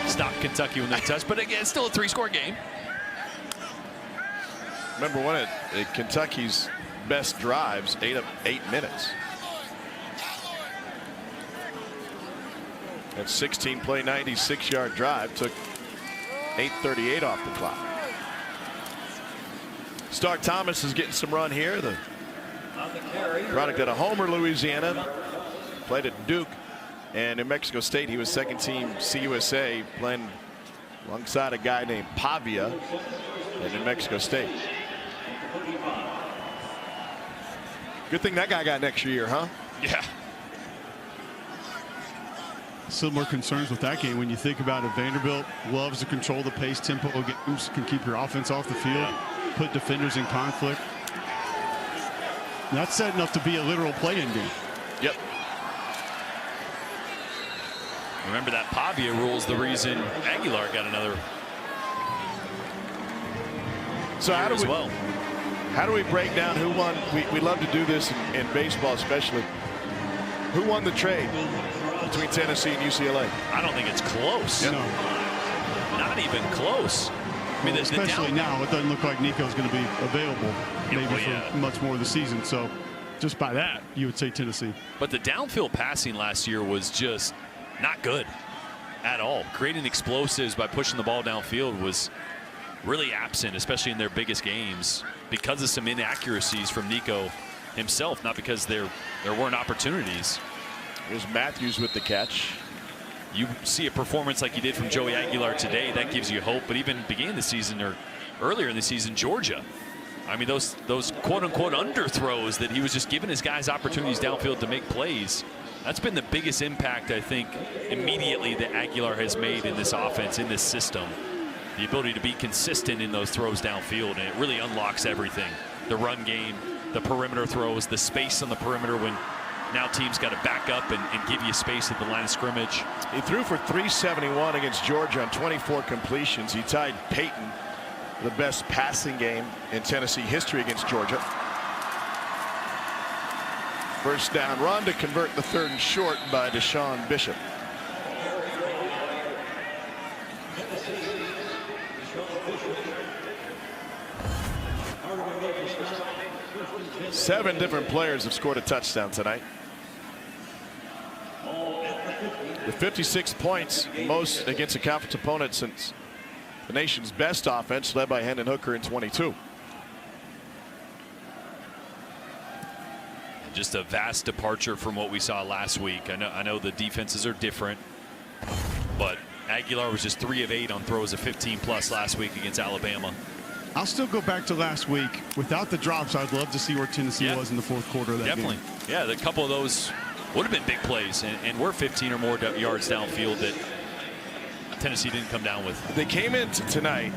[SPEAKER 4] stop Kentucky when they touch. But again, it's still a 3-score game.
[SPEAKER 1] Remember one of Kentucky's best drives, 8 minutes. That 16-play, 96-yard drive took 8:38 off the clock. Stark Thomas is getting some run here. The product out of Homer, Louisiana. Played at Duke and New Mexico State. He was second team CUSA, playing alongside a guy named Pavia at New Mexico State. Good thing that guy got an extra year, huh?
[SPEAKER 4] Yeah.
[SPEAKER 2] Similar concerns with that game when you think about it. Vanderbilt loves to control the pace, tempo of games, can keep your offense off the field, put defenders in conflict. That's setting up to be a literal play-in game.
[SPEAKER 1] Yep.
[SPEAKER 4] Remember that Pavia rule is the reason Aguilar got another.
[SPEAKER 1] So how do we break down who won? We love to do this in baseball, especially. Who won the trade between Tennessee and UCLA?
[SPEAKER 4] I don't think it's close.
[SPEAKER 2] No.
[SPEAKER 4] Not even close. I mean,
[SPEAKER 2] especially now, it doesn't look like Nico's going to be available maybe for much more of the season. So just by that, you would say Tennessee.
[SPEAKER 4] But the downfield passing last year was just not good at all. Creating explosives by pushing the ball downfield was really absent, especially in their biggest games, because of some inaccuracies from Nico himself, not because there weren't opportunities.
[SPEAKER 1] Here's Matthews with the catch.
[SPEAKER 4] You see a performance like you did from Joey Aguilar today, that gives you hope. But even beginning the season or earlier in the season, Georgia, I mean, those quote-unquote underthrows that he was just giving his guys opportunities downfield to make plays. That's been the biggest impact, I think, immediately that Aguilar has made in this offense, in this system. the ability to be consistent in those throws downfield, and it really unlocks everything. The run game, the perimeter throws, the space on the perimeter when now teams got to back up and give you space at the line of scrimmage.
[SPEAKER 1] He threw for 371 against Georgia on 24 completions. He tied Peyton the best passing game in Tennessee history against Georgia. First down run to convert the 3rd and short by Deshaun Bishop. Seven different players have scored a touchdown tonight. The 56 points, most against a conference opponent since the nation's best offense, led by Hendon Hooker in 22.
[SPEAKER 4] Just a vast departure from what we saw last week. I know the defenses are different, but Aguilar was just 3 of 8 on throws of 15+ last week against Alabama.
[SPEAKER 2] I'll still go back to last week. Without the drops, I'd love to see where Tennessee was in the 4th quarter of that game.
[SPEAKER 4] Yeah, a couple of those would have been big plays, and we're 15 or more yards downfield that Tennessee didn't come down with.
[SPEAKER 1] They came into tonight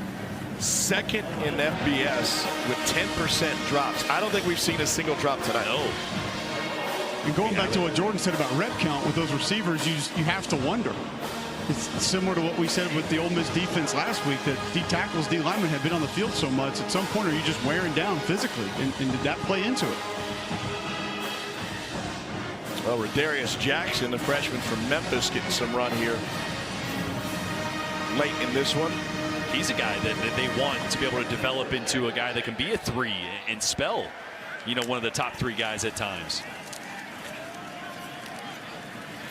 [SPEAKER 1] 2nd in FBS with 10% drops. I don't think we've seen a single drop tonight.
[SPEAKER 4] No.
[SPEAKER 2] And going back to what Jordan said about rep count with those receivers, you have to wonder. It's similar to what we said with the Ole Miss defense last week, that D tackles, D linemen have been on the field so much. At some point, are you just wearing down physically? And did that play into it?
[SPEAKER 1] Well, Rodarius Jackson, the freshman from Memphis, getting some run here late in this one.
[SPEAKER 4] He's a guy that they want to be able to develop into a guy that can be a 3 and spell, one of the top 3 guys at times.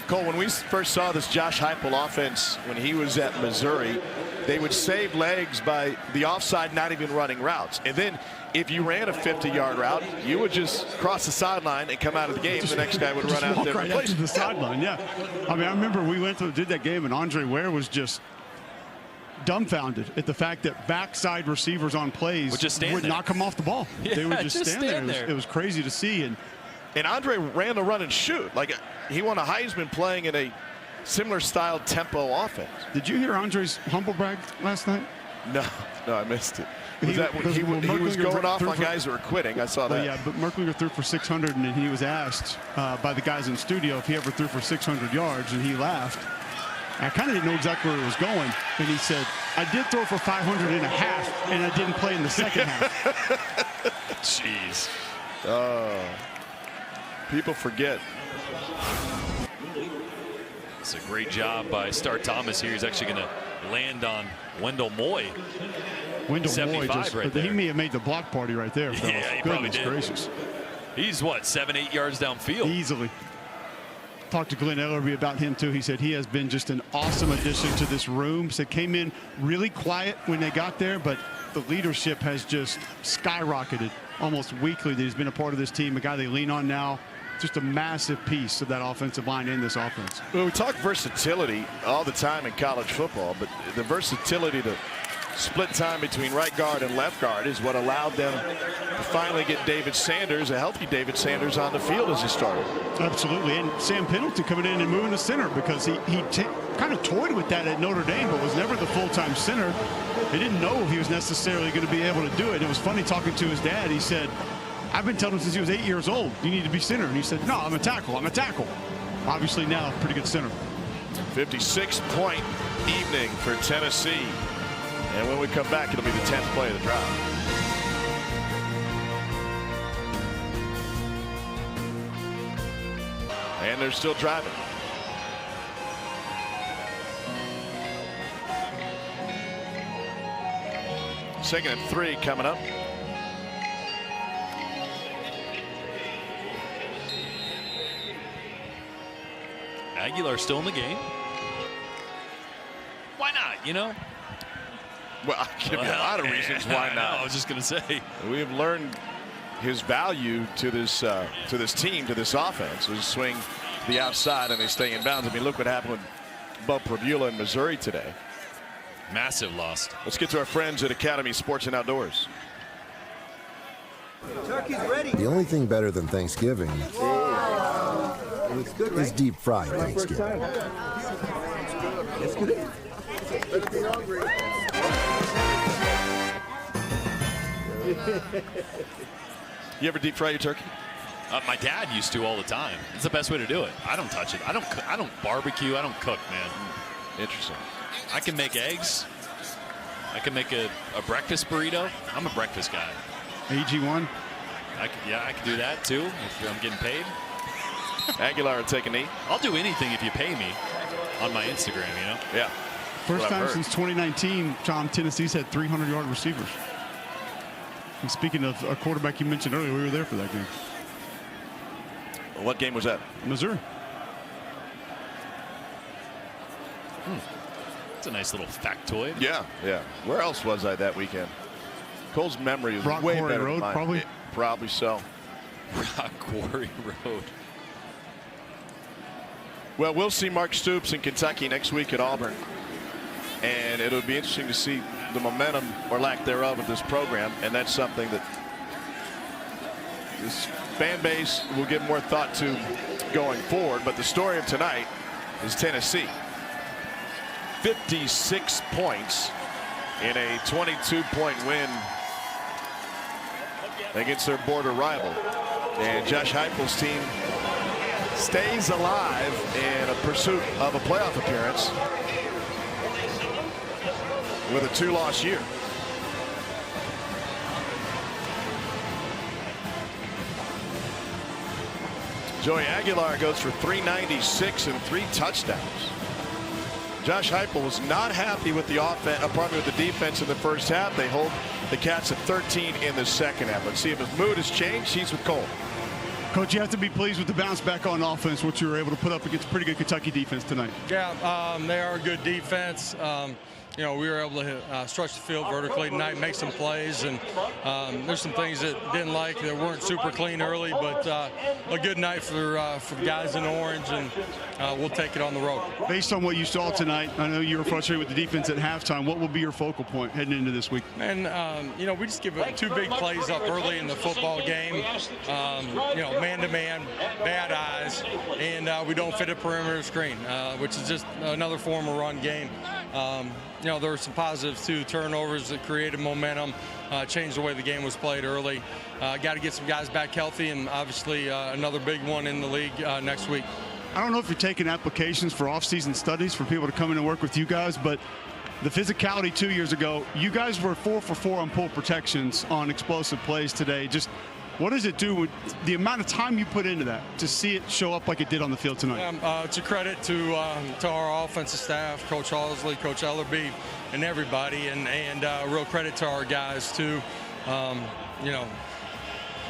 [SPEAKER 1] Cole, when we first saw this Josh Heupel offense when he was at Missouri, they would save legs by the offside not even running routes. And then if you ran a 50-yard route, you would just cross the sideline and come out of the game. The next guy would run out there and replace
[SPEAKER 2] the sideline. Yeah. I mean, I remember we did that game, and Andre Ware was just dumbfounded at the fact that backside receivers on plays would not come off the ball.
[SPEAKER 4] Yeah,
[SPEAKER 2] they would just stand there. It was crazy to see.
[SPEAKER 1] And Andre ran the run and shoot. Like, he won a Heisman playing in a similar style tempo offense.
[SPEAKER 2] Did you hear Andre's humble brag last night?
[SPEAKER 1] No, I missed it. He was going off on guys that were quitting. I saw that.
[SPEAKER 2] Yeah, but Merklinger threw for 600, and he was asked by the guys in the studio if he ever threw for 600 yards, and he laughed. I kind of didn't know exactly where it was going, and he said, I did throw for 500 and a half, and I didn't play in the second half.
[SPEAKER 4] Jeez.
[SPEAKER 1] People forget.
[SPEAKER 4] It's a great job by Star Thomas here. He's actually going to land on Wendell Moy.
[SPEAKER 2] Wendell Moy
[SPEAKER 4] right there.
[SPEAKER 2] He may have made the block party right there.
[SPEAKER 4] Yeah, he probably did.
[SPEAKER 2] Gracious.
[SPEAKER 4] He's what, 7-8 yards downfield?
[SPEAKER 2] Easily. Talked to Glenn Ellerby about him too. He said he has been just an awesome addition to this room. Said came in really quiet when they got there, but the leadership has just skyrocketed almost weekly that he's been a part of this team. A guy they lean on now. Just a massive piece of that offensive line in this offense.
[SPEAKER 1] Well, we talk versatility all the time in college football, but the versatility to split time between right guard and left guard is what allowed them to finally get David Sanders, a healthy David Sanders, on the field as he started.
[SPEAKER 2] Absolutely. And Sam Pendleton coming in and moving to center, because he kind of toyed with that at Notre Dame, but was never the full-time center. They didn't know if he was necessarily going to be able to do it. And it was funny talking to his dad. He said, I've been telling him since he was 8 years old, you need to be center. And he said, no, I'm a tackle. I'm a tackle. Obviously now pretty good center.
[SPEAKER 1] 56-point evening for Tennessee. And when we come back, it'll be the 10th play of the drive. And they're still driving. Second and 3 coming up.
[SPEAKER 4] Aguilar still in the game. Why not,
[SPEAKER 1] Well, I'll give you a lot of reasons why not.
[SPEAKER 4] I was just going to say.
[SPEAKER 1] We have learned his value to this team, to this offense. Is swing to the outside and they stay in bounds. I mean, look what happened with Bub Pravula in Missouri today.
[SPEAKER 4] Massive loss.
[SPEAKER 1] Let's get to our friends at Academy Sports and Outdoors.
[SPEAKER 9] The only thing better than Thanksgiving is deep fried Thanksgiving.
[SPEAKER 1] You ever deep fry your turkey?
[SPEAKER 4] My dad used to all the time. It's the best way to do it. I don't touch it. I don't barbecue. I don't cook, man.
[SPEAKER 1] Interesting.
[SPEAKER 4] I can make eggs. I can make a breakfast burrito. I'm a breakfast guy.
[SPEAKER 2] AG1.
[SPEAKER 4] I could do that too if I'm getting paid.
[SPEAKER 1] Aguilar will take a knee.
[SPEAKER 4] I'll do anything if you pay me on my Instagram, you know?
[SPEAKER 1] Yeah.
[SPEAKER 2] First time since 2019, Tom, Tennessee's had 300-yard receivers. And speaking of a quarterback you mentioned earlier, we were there for that game.
[SPEAKER 1] What game was that?
[SPEAKER 2] Missouri.
[SPEAKER 4] It's a nice little factoid.
[SPEAKER 1] Yeah, yeah. Where else was I that weekend? Cole's memory is
[SPEAKER 2] Rock
[SPEAKER 1] way
[SPEAKER 2] Quarry
[SPEAKER 1] better
[SPEAKER 2] Road,
[SPEAKER 1] than mine.
[SPEAKER 2] probably?
[SPEAKER 1] Probably so.
[SPEAKER 4] Rock Quarry Road.
[SPEAKER 1] Well, we'll see Mark Stoops in Kentucky next week at Auburn. And it'll be interesting to see the momentum or lack thereof of this program. And that's something that this fan base will give more thought to going forward. But the story of tonight is Tennessee. 56 points in a 22-point win against their border rival. And Josh Heupel's team stays alive in a pursuit of a playoff appearance with a 2-loss year. Joey Aguilar goes for 396 and 3 touchdowns. Josh Heupel was not happy with the offense, with the defense in the first half. They hold the Cats at 13 in the second half. Let's see if his mood has changed. He's with Cole.
[SPEAKER 2] Coach, you have to be pleased with the bounce back on offense, what you were able to put up against a pretty good Kentucky defense tonight.
[SPEAKER 3] Yeah, they are a good defense. You know, we were able to stretch the field vertically tonight, make some plays, and there's some things that didn't like that weren't super clean early, but a good night for the guys in orange, and we'll take it on the road.
[SPEAKER 2] Based on what you saw tonight, I know you were frustrated with the defense at halftime. What will be your focal point heading into this week?
[SPEAKER 3] And, you know, we just give 2 big plays up early in the football game. You know, man-to-man, bad eyes, and we don't fit a perimeter screen, which is just another form of run game. You know, there were some positives too, turnovers that created momentum, changed the way the game was played early. Got to get some guys back healthy, and obviously another big one in the league next week.
[SPEAKER 2] I don't know if you're taking applications for off-season studies for people to come in and work with you guys, but the physicality 2 years ago, you guys were 4 for 4 on pull protections on explosive plays today. Just what does it do with the amount of time you put into that to see it show up like it did on the field tonight?
[SPEAKER 3] It's a credit to our offensive staff, Coach Halsley, Coach Ellerby, and everybody, and real credit to our guys too. You know,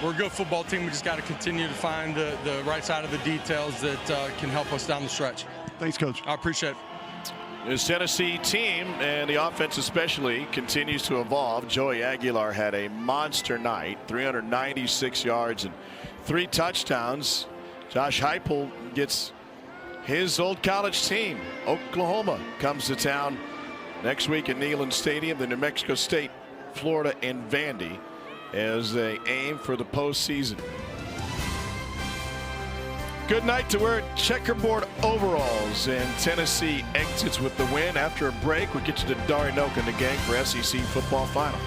[SPEAKER 3] we're a good football team. We just got to continue to find the right side of the details that can help us down the stretch.
[SPEAKER 2] Thanks, Coach.
[SPEAKER 3] I appreciate it.
[SPEAKER 1] This Tennessee team, and the offense especially, continues to evolve. Joey Aguilar had a monster night, 396 yards and 3 touchdowns. Josh Heupel gets his old college team, Oklahoma, comes to town next week at Neyland Stadium, the New Mexico State, Florida, and Vandy, as they aim for the postseason. Good night to wear checkerboard overalls, and Tennessee exits with the win. After a break, we'll get you to Dari Noka and the gang for SEC football final.